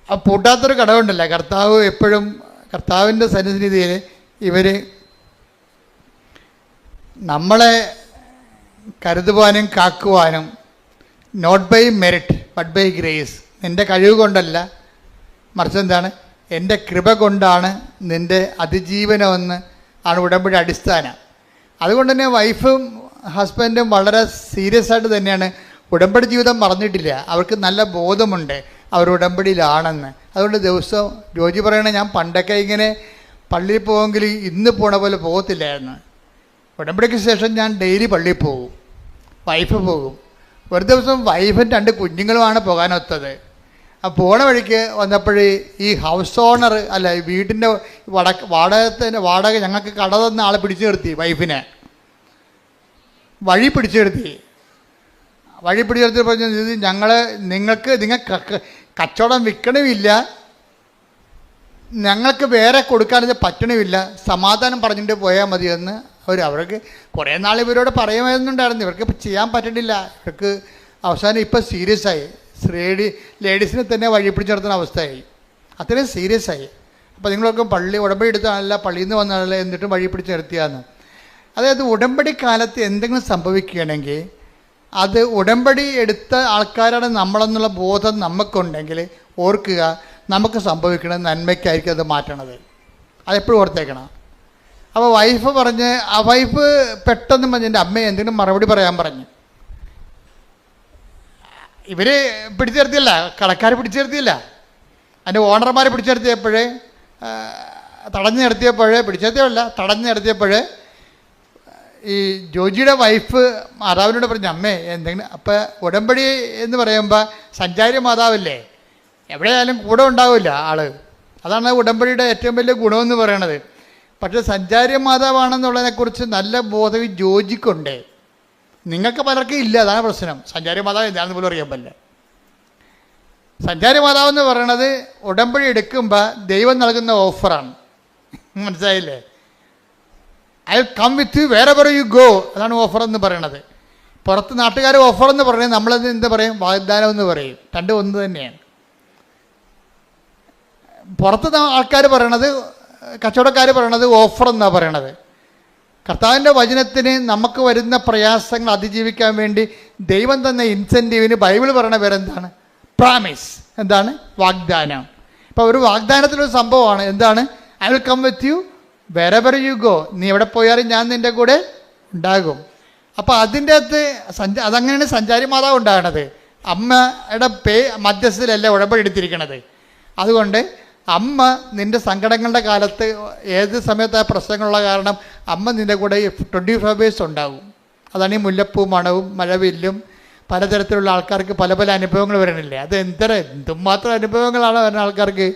ആ പൂട്ടാത്തൊരു കടവുണ്ടല്ല. കർത്താവ് എപ്പോഴും കർത്താവിൻ്റെ സന്നിധിയിൽ ഇവർ നമ്മളെ കരുതുവാനും കാക്കുവാനും not by merit but by grace, നിൻ്റെ കഴിവ് കൊണ്ടല്ല, മറിച്ച് എന്താണ്? എൻ്റെ കൃപ കൊണ്ടാണ് നിൻ്റെ അതിജീവനമെന്ന് ആണ് ഉടമ്പടി അടിസ്ഥാനം. അതുകൊണ്ട് തന്നെ വൈഫും ഹസ്ബൻഡും വളരെ സീരിയസ് ആയിട്ട് തന്നെയാണ് ഉടമ്പടി ജീവിതം മറന്നിട്ടില്ല. അവർക്ക് നല്ല ബോധമുണ്ട് അവർ ഉടമ്പടിയിലാണെന്ന്. അതുകൊണ്ട് ദിവസം ജോജി പറയണേ, ഞാൻ പണ്ടൊക്കെ ഇങ്ങനെ പള്ളിയിൽ പോകുമെങ്കിൽ ഇന്ന് പോണ പോലെ പോകത്തില്ലായിരുന്നു. ഉടമ്പടിക്ക് ശേഷം ഞാൻ ഡെയിലി പള്ളിയിൽ പോകും, വൈഫ് പോകും. ഒരു ദിവസം വൈഫും 2 കുഞ്ഞുങ്ങളുമാണ് പോകാനൊത്തത്. ആ പോണ വഴിക്ക് വന്നപ്പോഴേ ഈ ഹൗസ് ഓണർ അല്ല, ഈ വീടിൻ്റെ വാടക ഞങ്ങൾക്ക് കട തന്ന ആളെ പിടിച്ചു നിർത്തി. വൈഫിനെ വഴി പിടിച്ചു നിർത്തി പറഞ്ഞ നിങ്ങൾക്ക് കച്ചവടം വിൽക്കണമില്ല, ഞങ്ങൾക്ക് വേറെ കൊടുക്കാനത് പറ്റണമില്ല, സമാധാനം പറഞ്ഞിട്ട് പോയാൽ മതിയെന്ന് അവർക്ക് കുറേ നാൾ ഇവരോട് പറയുമായിരുന്നുണ്ടായിരുന്നു. ഇവർക്ക് ചെയ്യാൻ പറ്റണില്ല. ഇവർക്ക് അവസാനം ഇപ്പം സീരിയസ് ആയി. ലേഡീസിനെ തന്നെ വഴി പിടിച്ച് നടത്തുന്ന അവസ്ഥയായി. അത്രയും സീരിയസ് ആയി. അപ്പോൾ നിങ്ങളൊക്കെ ഉടമ്പടി എടുത്താണല്ല, പള്ളിയിൽ നിന്ന് വന്നാണല്ല, എന്നിട്ടും വഴി പിടിച്ച് നിർത്തിയാന്ന്. അതായത് ഉടമ്പടി കാലത്ത് എന്തെങ്കിലും സംഭവിക്കുകയാണെങ്കിൽ അത് ഉടമ്പടി എടുത്ത ആൾക്കാരാണ് നമ്മളെന്നുള്ള ബോധം നമുക്കുണ്ടെങ്കിൽ ഓർക്കുക, നമുക്ക് സംഭവിക്കണത് നന്മയ്ക്കായിരിക്കും അത് മാറ്റണത്. അതെപ്പോഴും ഓർത്തേക്കണം. അപ്പോൾ വൈഫ് പറഞ്ഞ് വൈഫ് പെട്ടെന്ന് പറഞ്ഞ് എൻ്റെ അമ്മയെ എന്തെങ്കിലും മറുപടി പറയാൻ പറഞ്ഞു. ഇവർ പിടിച്ചു നിർത്തിയല്ല, കടക്കാർ പിടിച്ചു നിർത്തിയില്ല, അതിൻ്റെ ഓണർമാർ പിടിച്ചു നിർത്തിയപ്പോഴേ തടഞ്ഞു നിർത്തിയപ്പോഴേ ഈ ജോജിയുടെ വൈഫ് മാതാവിനോട് പറഞ്ഞു, അമ്മേ എന്തെങ്കിലും. അപ്പം ഉടമ്പടി എന്ന് പറയുമ്പോൾ സഞ്ചാരി മാതാവല്ലേ, എവിടെയായാലും കൂടെ ഉണ്ടാവില്ല ആൾ. അതാണ് ഉടമ്പടിയുടെ ഏറ്റവും വലിയ ഗുണമെന്ന് പറയണത്. പക്ഷേ സഞ്ചാരി മാതാവാണെന്നുള്ളതിനെക്കുറിച്ച് നല്ല ബോധം ഈ ജോജിക്കുണ്ട്. നിങ്ങൾക്ക് പലർക്കും ഇല്ല. അതാണ് പ്രശ്നം. സഞ്ചാരി മാതാവ് എന്താണെന്ന് പോലും അറിയാൻ പറ്റില്ല. സഞ്ചാരി മാതാവെന്ന് പറയണത് ഉടമ്പടി എടുക്കുമ്പോൾ ദൈവം നൽകുന്ന ഓഫറാണ്. മനസ്സിലായില്ലേ? I will come with you wherever you go. അതാണ് ഓഫർ എന്ന് പറയണത്. പുറത്ത് നാട്ടുകാർ ഓഫർ എന്ന് പറയുന്നത് നമ്മളത് എന്താ പറയും? വാഗ്ദാനം എന്ന് പറയും. രണ്ടും ഒന്ന് തന്നെയാണ്. പുറത്ത് ആൾക്കാർ പറയണത്, കച്ചവടക്കാർ പറയണത് ഓഫർ എന്നാണ് പറയണത്. കർത്താവിൻ്റെ വചനത്തിന് നമുക്ക് വരുന്ന പ്രയാസങ്ങൾ അതിജീവിക്കാൻ വേണ്ടി ദൈവം തന്ന ഇൻസെൻറ്റീവിന് ബൈബിൾ പറയണ പേരെന്താണ്? പ്രാമിസ്. എന്താണ്? വാഗ്ദാനം. ഇപ്പോൾ ഒരു വാഗ്ദാനത്തിലൊരു സംഭവമാണ്. എന്താണ്? I will come with you wherever you go. നീ എവിടെ പോയാലും ഞാൻ നിൻ്റെ കൂടെ ഉണ്ടാകും. അപ്പോൾ അതിൻ്റെ അകത്ത് അതങ്ങനെയാണ് സഞ്ചാരി മാതാവ് ഉണ്ടാകണത്. അമ്മയുടെ മധ്യസ്ഥയിലല്ല ഉടമ്പടി എടുത്തിരിക്കണത്. അതുകൊണ്ട് അമ്മ നിൻ്റെ സങ്കടങ്ങളുടെ കാലത്ത് ഏത് സമയത്ത് ആ പ്രശ്നങ്ങളുള്ള കാരണം അമ്മ നിൻ്റെ കൂടെ 24 hours ഉണ്ടാകും. അതാണ് ഈ മുല്ലപ്പൂ മണവും മഴവില്ലും പലതരത്തിലുള്ള ആൾക്കാർക്ക് പല പല അനുഭവങ്ങൾ വരണില്ലേ? അത് എന്തുമാത്രം അനുഭവങ്ങളാണ് വരുന്ന ആൾക്കാർക്ക്.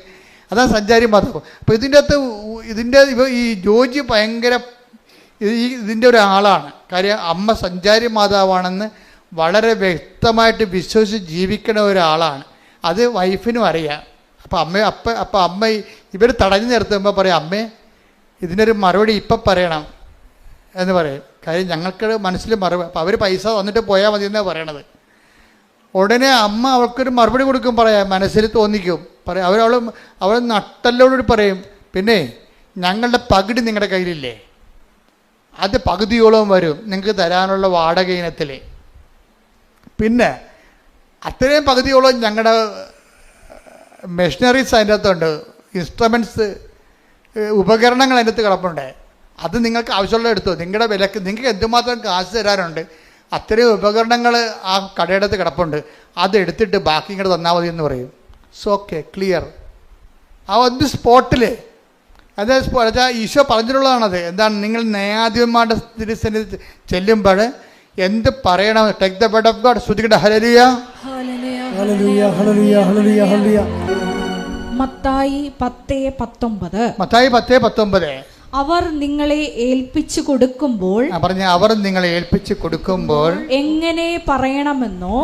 അതാണ് സഞ്ചാരി മാതാവ്. അപ്പോൾ ഇതിൻ്റെ ഈ ജോജി ഭയങ്കര ഇതിൻ്റെ ഒരാളാണ്. കാര്യം അമ്മ സഞ്ചാരി മാതാവാണെന്ന് വളരെ വ്യക്തമായിട്ട് വിശ്വസിച്ച് ജീവിക്കുന്ന ഒരാളാണ്. അത് വൈഫിനും അറിയാം. അപ്പോൾ അമ്മ ഇവർ തടഞ്ഞു നിർത്തുമ്പോൾ പറയും, അമ്മേ ഇതിനൊരു മറുപടി ഇപ്പം പറയണം എന്ന് പറയും. കാര്യം ഞങ്ങൾക്ക് മനസ്സിൽ മറുപടി. അപ്പോൾ അവർ പൈസ തന്നിട്ട് പോയാൽ മതി എന്നാണ് പറയണത്. ഉടനെ അമ്മ അവൾക്കൊരു മറുപടി കൊടുക്കും. പറയാം, മനസ്സിൽ തോന്നിക്കും. പറയാം, അവൾ നട്ടല്ലോട് പറയും, പിന്നെ ഞങ്ങളുടെ പകുതി നിങ്ങളുടെ കയ്യിലില്ലേ, അത് പകുതിയോളം വരും നിങ്ങൾക്ക് തരാനുള്ള വാടക ഇനത്തിൽ. പിന്നെ അത്രയും പകുതിയോളം ഞങ്ങളുടെ മെഷീനറീസ് അതിൻ്റെ അകത്തുണ്ട്, ഇൻസ്ട്രുമെൻറ്റ്സ്, ഉപകരണങ്ങൾ അതിൻ്റെ അകത്ത് കിടപ്പുണ്ട്. അത് നിങ്ങൾക്ക് ആവശ്യമുള്ള എടുത്തു. നിങ്ങളുടെ വിലക്ക് നിങ്ങൾക്ക് എന്തുമാത്രം കാശ് തരാനുണ്ട് അത്രയും ഉപകരണങ്ങൾ ആ കടയുടെ അകത്ത് കിടപ്പുണ്ട്. അതെടുത്തിട്ട് ബാക്കി ഇങ്ങോട്ട് തന്നാൽ മതി എന്ന് പറയും. So okay, clear. ആ ഒന്ന് സ്പോട്ടിൽ അതായത് ഈശോ പറഞ്ഞിട്ടുള്ളതാണത്. എന്താണ്? നിങ്ങൾ ന്യായാധിപന്മാരുടെ തിരുസന്നിധി ചെല്ലുമ്പോൾ എന്ത് പറയണം? Take the word of God. ശ്രുതിക്കട്ടെ, ഹല്ലേലൂയ ഹല്ലേലൂയ ഹല്ലേലൂയ ഹല്ലേലൂയ ഹല്ലേലൂയ. മത്തായി 10:19. മത്തായി 10:19. അവർ നിങ്ങളെ ഏൽപ്പിച്ചു കൊടുക്കുമ്പോൾ അവർ നിങ്ങളെ ഏൽപ്പിച്ചു കൊടുക്കുമ്പോൾ എങ്ങനെ പറയണമെന്നോ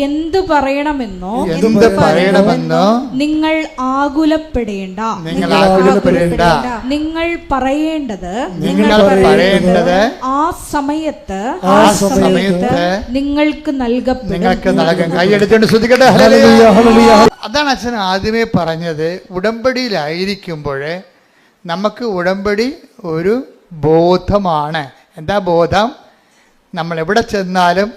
എന്ത് പറയണമെന്നോ നിങ്ങൾ ആകുലപ്പെടേണ്ട. നിങ്ങൾ പറയേണ്ടത് ആ സമയത്ത് നിങ്ങൾക്ക് നൽകപ്പെടും. കൈയെടുത്തോണ്ട് ശ്രദ്ധിക്കട്ടെ, ഹല്ലേലൂയ ഹല്ലേലൂയ. അതാണ് അച്ഛൻ ആദ്യമേ പറഞ്ഞത്. ഉടമ്പടിയിലായിരിക്കുമ്പോൾ നമുക്ക് ഉടമ്പടി ഒരു ബോധമാണ്. എന്താ ബോധം? നമ്മൾ എവിടെ ചെന്നാലും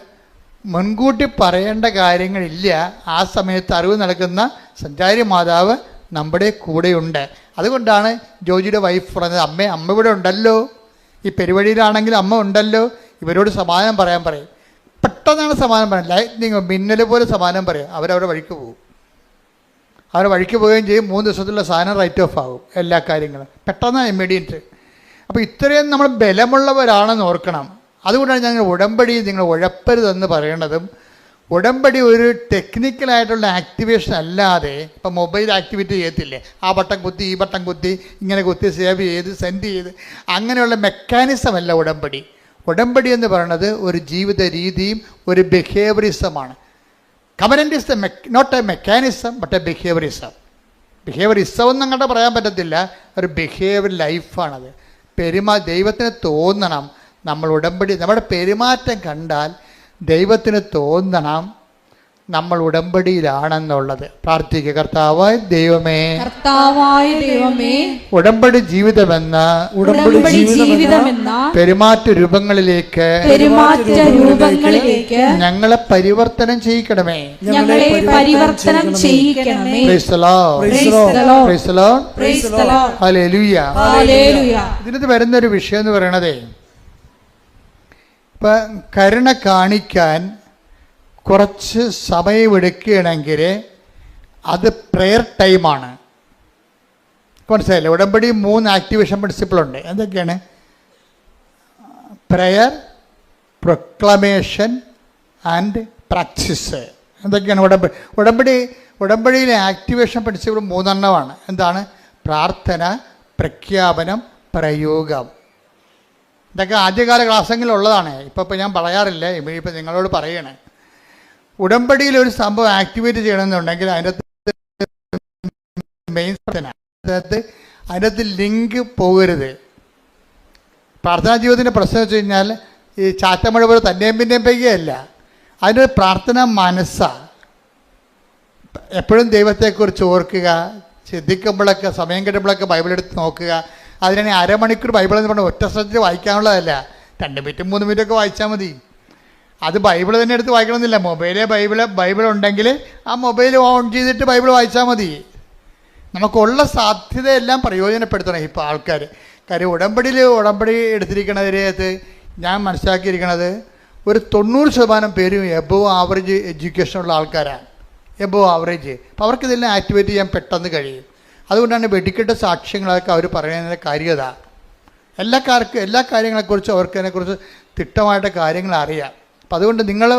മുൻകൂട്ടി പറയേണ്ട കാര്യങ്ങളില്ല. ആ സമയത്ത് അറിവ് നൽകുന്ന സഞ്ചാരി മാതാവ് നമ്മുടെ കൂടെയുണ്ട്. അതുകൊണ്ടാണ് ജോജിയുടെ വൈഫ് പറഞ്ഞത്, അമ്മ ഇവിടെ ഉണ്ടല്ലോ, ഈ പെരുവഴിയിലാണെങ്കിൽ അമ്മ ഉണ്ടല്ലോ, ഇവരോട് സമാധാനം പറയാൻ പറയും. പെട്ടെന്നാണ് സമാധാനം പറയാം. ലൈറ്റ്നിങ് മിന്നൽ പോലെ സമാധാനം പറയും. അവരവരുടെ വഴിക്ക് പോകും. അവരെ വഴിക്ക് പോവുകയും ചെയ്യും. 3 ദിവസത്തിലുള്ള സാധനം റൈറ്റ് ഓഫ് ആകും. എല്ലാ കാര്യങ്ങളും പെട്ടെന്ന് ഇമ്മീഡിയറ്റ്. അപ്പോൾ ഇത്രയും നമ്മൾ ബലമുള്ളവരാണെന്ന് ഓർക്കണം. അതുകൊണ്ടാണ് ഞങ്ങൾ ഉടമ്പടി നിങ്ങൾ ഉഴപ്പരുതെന്ന് പറയേണ്ടതും. ഉടമ്പടി ഒരു ടെക്നിക്കലായിട്ടുള്ള ആക്ടിവേഷൻ അല്ലാതെ, ഇപ്പം മൊബൈൽ ആക്ടിവിറ്റി ചെയ്യത്തില്ലേ, ആ ബട്ടൺ കുത്തി ഈ ബട്ടൺ കുത്തി ഇങ്ങനെ കുത്തി സേവ് ചെയ്ത് സെൻഡ് ചെയ്ത് അങ്ങനെയുള്ള മെക്കാനിസം അല്ല ഉടമ്പടി. ഉടമ്പടി എന്ന് പറയുന്നത് ഒരു ജീവിത രീതിയും ഒരു ബിഹേവിയറിസമാണ്. Covenant is not a mechanism but a behaviourism. Behaviourism ഒന്നും അങ്ങോട്ട് പറയാൻ പറ്റത്തില്ല. ഒരു ബിഹേവിയർ ലൈഫാണത്. ദൈവത്തിന് തോന്നണം നമ്മൾ ഉടമ്പടി, നമ്മുടെ പെരുമാറ്റം കണ്ടാൽ ദൈവത്തിന് തോന്നണം നമ്മൾ ഉടമ്പടിയിലാണെന്നുള്ളത്. പ്രാർത്ഥിക്കുക, കർത്താവായ ദൈവമേ, ഉടമ്പടി ജീവിതമെന്ന പെരുമാറ്റ രൂപങ്ങളിലേക്ക് ഞങ്ങളെ പരിവർത്തനം ചെയ്യിക്കണമേ. ഇതിനകത്ത് വരുന്നൊരു വിഷയം എന്ന് പറയണതേ, ഇപ്പം കരുണ കാണിക്കാൻ കുറച്ച് സമയമെടുക്കുകയാണെങ്കിൽ അത് പ്രെയർ ടൈമാണ്. മനസ്സിലായില്ലേ? ഉടമ്പടി 3 ആക്ടിവേഷൻ പ്രിൻസിപ്പിളുണ്ട്. എന്തൊക്കെയാണ്? Prayer, proclamation and practice. എന്തൊക്കെയാണ് ഉടമ്പടിയിലെ ആക്ടിവേഷൻ പ്രിൻസിപ്പിൾ 3 എണ്ണമാണ്. എന്താണ്? പ്രാർത്ഥന, പ്രഖ്യാപനം, പ്രയോഗം. ഇതൊക്കെ ആദ്യകാല ക്ലാസ്സെങ്കിലുള്ളതാണ്. ഇപ്പം ഞാൻ പറയാറില്ല, ഇപ്പം നിങ്ങളോട് പറയണേ. ഉടമ്പടിയിൽ ഒരു സംഭവം ആക്ടിവേറ്റ് ചെയ്യണമെന്നുണ്ടെങ്കിൽ അതിൻ്റെ മെയിൻ അതിനകത്ത് അതിനകത്ത് ലിങ്ക് പോകരുത്. പ്രാർത്ഥനാ ജീവിതത്തിൻ്റെ പ്രശ്നം വെച്ച് കഴിഞ്ഞാൽ ഈ ചാറ്റമഴ പോലെ തന്നെയും പിന്നെയും പെയ്യുകയല്ല. അതിനൊരു പ്രാർത്ഥന മനസ്സാണ്. എപ്പോഴും ദൈവത്തെക്കുറിച്ച് ഓർക്കുക, ചിന്തിക്കുമ്പോഴൊക്കെ സമയം കിട്ടുമ്പോഴൊക്കെ ബൈബിൾ എടുത്ത് നോക്കുക. അതിനാണ് അരമണിക്കൂർ ബൈബിൾ എന്ന് പറഞ്ഞാൽ ഒറ്റ ശ്രദ്ധത്തിൽ വായിക്കാനുള്ളതല്ല, 2 മിനിറ്റും 3 മിനിറ്റൊക്കെ വായിച്ചാൽ മതി. അത് ബൈബിൾ തന്നെ എടുത്ത് വായിക്കണമെന്നില്ല. ബൈബിൾ ഉണ്ടെങ്കിൽ ആ മൊബൈൽ ഓൺ ചെയ്തിട്ട് ബൈബിൾ വായിച്ചാൽ മതി. നമുക്കുള്ള സാധ്യതയെല്ലാം പ്രയോജനപ്പെടുത്തണം ഇപ്പോൾ ആൾക്കാർ. കാര്യം ഉടമ്പടി എടുത്തിരിക്കുന്നതിനകത്ത് ഞാൻ മനസ്സിലാക്കിയിരിക്കുന്നത് ഒരു 90% പേരും എബോവ് ആവറേജ് എഡ്യൂക്കേഷനുള്ള ആൾക്കാരാണ്. Above average. അപ്പോൾ അവർക്കിതെല്ലാം ആക്ടിവേറ്റ് ചെയ്യാൻ പെട്ടെന്ന് കഴിയും. അതുകൊണ്ടാണ് വെടിക്കെട്ട് സാക്ഷ്യങ്ങളൊക്കെ അവർ പറയുന്നതിൻ്റെ കാര്യത. എല്ലാ കാര്യങ്ങളെക്കുറിച്ചും അവർക്കതിനെക്കുറിച്ച് തിട്ടമായിട്ട് കാര്യങ്ങൾ അറിയാം. അപ്പം അതുകൊണ്ട് നിങ്ങൾ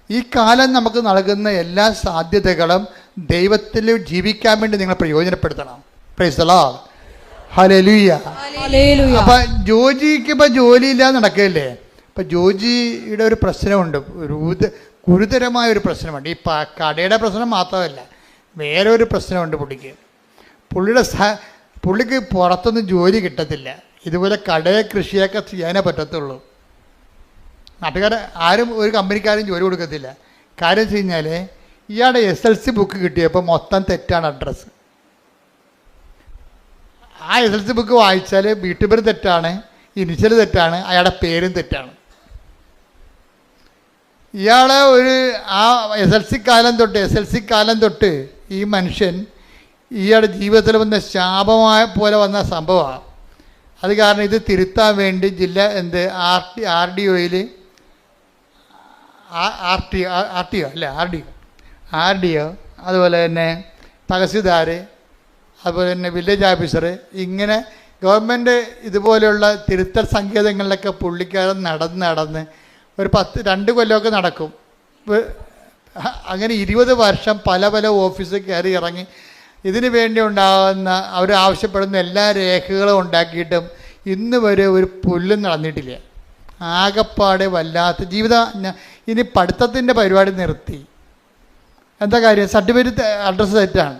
ഈ കാലം നമുക്ക് നൽകുന്ന എല്ലാ സാധ്യതകളും ദൈവത്തിൽ ജീവിക്കാൻ വേണ്ടി നിങ്ങൾ പ്രയോജനപ്പെടുത്തണം. Praise the lord. ഹല്ലേലൂയ. അപ്പം ജോജിക്ക് ഇപ്പം ജോലിയില്ലാതെ നടക്കുകയല്ലേ. അപ്പം ജോജിയുടെ ഒരു പ്രശ്നമുണ്ട്, ഗുരുതരമായ ഒരു പ്രശ്നമുണ്ട്. ഈ കടയുടെ പ്രശ്നം മാത്രമല്ല, വേറെ ഒരു പ്രശ്നമുണ്ട് പുള്ളിക്ക്. പുള്ളിക്ക് പുറത്തൊന്നും ജോലി കിട്ടത്തില്ല. ഇതുപോലെ കടയെ കൃഷിയൊക്കെ ചെയ്യാനേ പറ്റത്തുള്ളൂ. നാട്ടുകാർ ആരും ഒരു കമ്പനിക്കാരും ജോലി കൊടുക്കത്തില്ല. കാര്യം വെച്ച് കഴിഞ്ഞാൽ ഇയാളുടെ SLC ബുക്ക് കിട്ടിയപ്പോൾ മൊത്തം തെറ്റാണ് അഡ്രസ്സ്. ആ SLC ബുക്ക് വായിച്ചാൽ വീട്ടുപേര് തെറ്റാണ്, ഇനിഷ്യൽ തെറ്റാണ്, അയാളുടെ പേരും തെറ്റാണ്. ഇയാളെ ആ SLC കാലം തൊട്ട് ഈ മനുഷ്യൻ ഇയാളുടെ ജീവിതത്തിൽ വന്ന ശാപമായ പോലെ വന്ന സംഭവമാണ്. അത് കാരണം ഇത് തിരുത്താൻ വേണ്ടി RDO അതുപോലെ തന്നെ തഹസിൽദാർ, അതുപോലെ തന്നെ വില്ലേജ് ഓഫീസർ, ഇങ്ങനെ ഗവൺമെൻറ് ഇതുപോലെയുള്ള തിരുത്തൽ സങ്കേതങ്ങളിലൊക്കെ പുള്ളിക്കാരൻ നടന്ന് ഒരു 2 കൊല്ലമൊക്കെ നടക്കും. അങ്ങനെ 20 വർഷം പല ഓഫീസിൽ കയറി ഇറങ്ങി ഇതിനു വേണ്ടി ഉണ്ടാകുന്ന അവർ ആവശ്യപ്പെടുന്ന എല്ലാ രേഖകളും ഉണ്ടാക്കിയിട്ടും ഇന്ന് വരെ ഒരു പുല്ലും നടന്നിട്ടില്ല. ആകപ്പാടെ വല്ലാത്ത ജീവിതം. ഇനി പഠിത്തത്തിൻ്റെ പരിപാടി നിർത്തി. എന്താ കാര്യം? സർട്ടിഫിക്കറ്റ് അഡ്രസ്സ് തെറ്റാണ്.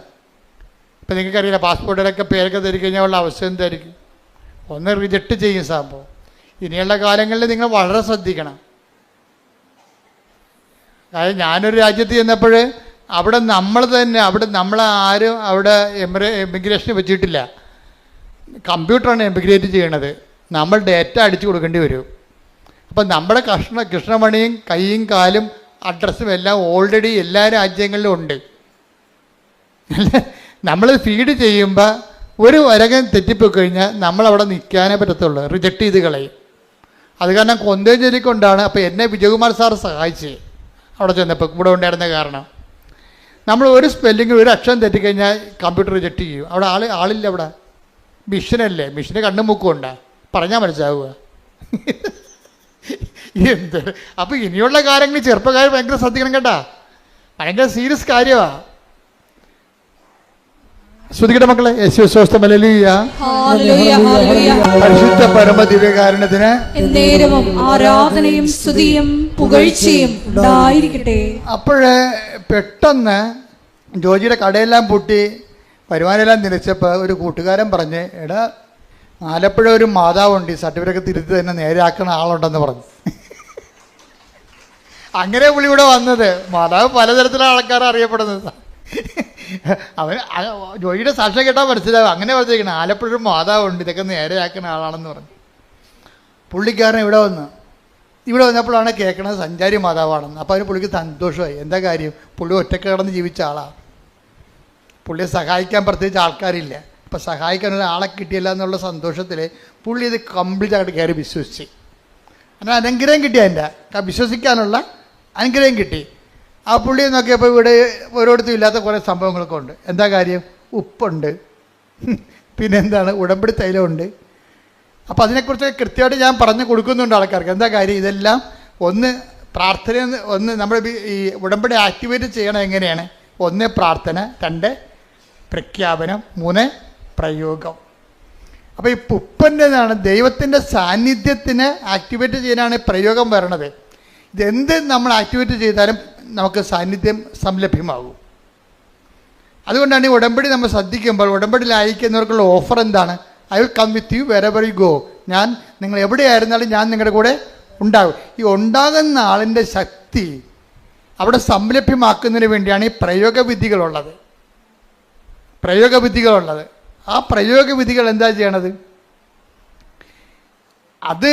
ഇപ്പം നിങ്ങൾക്കറിയില്ല, പാസ്പോർട്ടിലൊക്കെ പേരൊക്കെ തരി കഴിഞ്ഞാൽ ഉള്ള അവസ്ഥ എന്തായിരിക്കും? ഒന്ന് റിജക്റ്റ് ചെയ്യും സംഭവം. ഇനിയുള്ള കാലങ്ങളിൽ നിങ്ങൾ വളരെ ശ്രദ്ധിക്കണം. കാര്യം ഞാനൊരു രാജ്യത്ത് ചെന്നപ്പോൾ അവിടെ നമ്മളാരും അവിടെ എമിഗ്രേഷൻ വെച്ചിട്ടില്ല. കമ്പ്യൂട്ടറാണ് എമിഗ്രേറ്റ് ചെയ്യണത്. നമ്മൾ ഡേറ്റ അടിച്ചു കൊടുക്കേണ്ടി വരും. അപ്പം നമ്മുടെ കൃഷ്ണമണിയും കൈയും കാലും അഡ്രസ്സും എല്ലാം ഓൾറെഡി എല്ലാ രാജ്യങ്ങളിലും ഉണ്ട്. നമ്മൾ ഫീഡ് ചെയ്യുമ്പോൾ ഒരു വരകം തെറ്റിപ്പോയി കഴിഞ്ഞാൽ നമ്മളവിടെ നിൽക്കാനേ പറ്റത്തുള്ളൂ, റിജക്റ്റ് ചെയ്ത് കളയും. അത് കാരണം കൊന്തേഞ്ചേരിക്കൊണ്ടാണ്. അപ്പോൾ എന്നെ വിജയകുമാർ സാർ സഹായിച്ച് അവിടെ ചെന്നപ്പോൾ കൂടെ ഉണ്ടായിരുന്ന കാരണം. നമ്മൾ ഒരു സ്പെല്ലിങ് ഒരു അക്ഷരം തെറ്റിക്കഴിഞ്ഞാൽ കമ്പ്യൂട്ടർ റിജക്റ്റ് ചെയ്യും. അവിടെ ആളില്ല. അവിടെ മിഷനല്ലേ, മിഷന് കണ്ണും മൂക്കും ഉണ്ടാ, പറഞ്ഞാൽ മനസ്സിലാവുക. എന്ത് അപ്പോൾ ഇനിയുള്ള കാര്യങ്ങൾ ചെറുപ്പക്കാർ ഭയങ്കര ശ്രദ്ധിക്കണം കേട്ടാ. ഭയങ്കര സീരിയസ് കാര്യമാണ്. ശ്രുതികട മക്കളെ, പരിശുദ്ധ പരമദിവ്യകാരുണ്യത്തിന് ആരാധനയും സ്തുതിയും പുകഴ്ചയും ഉണ്ടായിരിക്കട്ടെ. അപ്പോഴേ പെട്ടെന്ന് ജോജിയുടെ കടയെല്ലാം പൂട്ടി വരുമാനമെല്ലാം നിലച്ചപ്പോൾ ഒരു കൂട്ടുകാരൻ പറഞ്ഞ്, എടാ ആലപ്പുഴ ഒരു മാതാവുണ്ട്, ഈ സർട്ടിഫിക്കറ്റ് തിരുത്തി തന്നെ നേരെയാക്കുന്ന ആളുണ്ടെന്ന് പറഞ്ഞു. അങ്ങനെ പുള്ളി ഇവിടെ വന്നത്. മാതാവ് പലതരത്തിലുള്ള ആൾക്കാർ അറിയപ്പെടുന്നത്. അവൻ ജോജിയുടെ സാക്ഷ്യം കേട്ടാൽ മനസ്സിലാവും. അങ്ങനെ പറഞ്ഞിരിക്കണം, ആലപ്പുഴ ഒരു മാതാവുണ്ട്, ഇതൊക്കെ നേരെയാക്കുന്ന ആളാണെന്ന് പറഞ്ഞു. പുള്ളിക്കാരൻ ഇവിടെ വന്നപ്പോഴാണ് കേൾക്കണത് സഞ്ചാരി മാതാവാണെന്ന്. അപ്പോൾ അതിന് പുള്ളിക്ക് സന്തോഷമായി. എന്താ കാര്യം? പുള്ളി ഒറ്റക്ക് കിടന്ന് ജീവിച്ച ആളാണ്. പുള്ളിയെ സഹായിക്കാൻ പ്രത്യേകിച്ച് ആൾക്കാരില്ല. അപ്പോൾ സഹായിക്കാൻ ഒരാളെ കിട്ടിയില്ല എന്നുള്ള സന്തോഷത്തിൽ പുള്ളി ഇത് കംപ്ലീറ്റ് ആയിട്ട് കയറി വിശ്വസിച്ച്. അങ്ങനെ അനുഗ്രഹം കിട്ടി, അതിൻ്റെ വിശ്വസിക്കാനുള്ള അനുഗ്രഹം കിട്ടി. ആ പുള്ളിയെ നോക്കിയപ്പോൾ ഇവിടെ ഓരോരുത്തരും ഇല്ലാത്ത കുറേ സംഭവങ്ങളൊക്കെ ഉണ്ട്. എന്താ കാര്യം? ഉപ്പുണ്ട്, പിന്നെന്താണ് ഉടമ്പടി തൈലമുണ്ട്. അപ്പോൾ അതിനെക്കുറിച്ച് കൃത്യമായിട്ട് ഞാൻ പറഞ്ഞു കൊടുക്കുന്നുണ്ട് ആൾക്കാർക്ക്. എന്താ കാര്യം? ഇതെല്ലാം പ്രാർത്ഥന, നമ്മൾ ഈ ഉടമ്പടി ആക്ടിവേറ്റ് ചെയ്യണം എങ്ങനെയാണ്? 1 പ്രാർത്ഥന, 2 പ്രഖ്യാപനം, 3 പ്രയോഗം. അപ്പോൾ ഈ ഉപ്പൻ്റെതാണ് ദൈവത്തിൻ്റെ സാന്നിധ്യത്തിന് ആക്ടിവേറ്റ് ചെയ്യാനാണ് പ്രയോഗം വരണത്. ഇതെന്ത് നമ്മൾ ആക്ടിവേറ്റ് ചെയ്താലും നമുക്ക് സാന്നിധ്യം സംലഭ്യമാകും. അതുകൊണ്ടാണ് ഈ ഉടമ്പടി നമ്മൾ ശ്രദ്ധിക്കുമ്പോൾ ഉടമ്പടിയിൽ അയക്കുന്നവർക്കുള്ള ഓഫർ എന്താണ്? I will come with you wherever you go. ഞാൻ നിങ്ങൾ എവിടെയായിരുന്നാലും ഞാൻ നിങ്ങളുടെ കൂടെ ഉണ്ടാകും. ഈ ഉണ്ടാകുന്ന ആളിൻ്റെ ശക്തി അവിടെ സംലഭ്യമാക്കുന്നതിന് വേണ്ടിയാണ് ഈ പ്രയോഗവിധികളുള്ളത്. ആ പ്രയോഗവിധികൾ എന്താ ചെയ്യണത്? അത്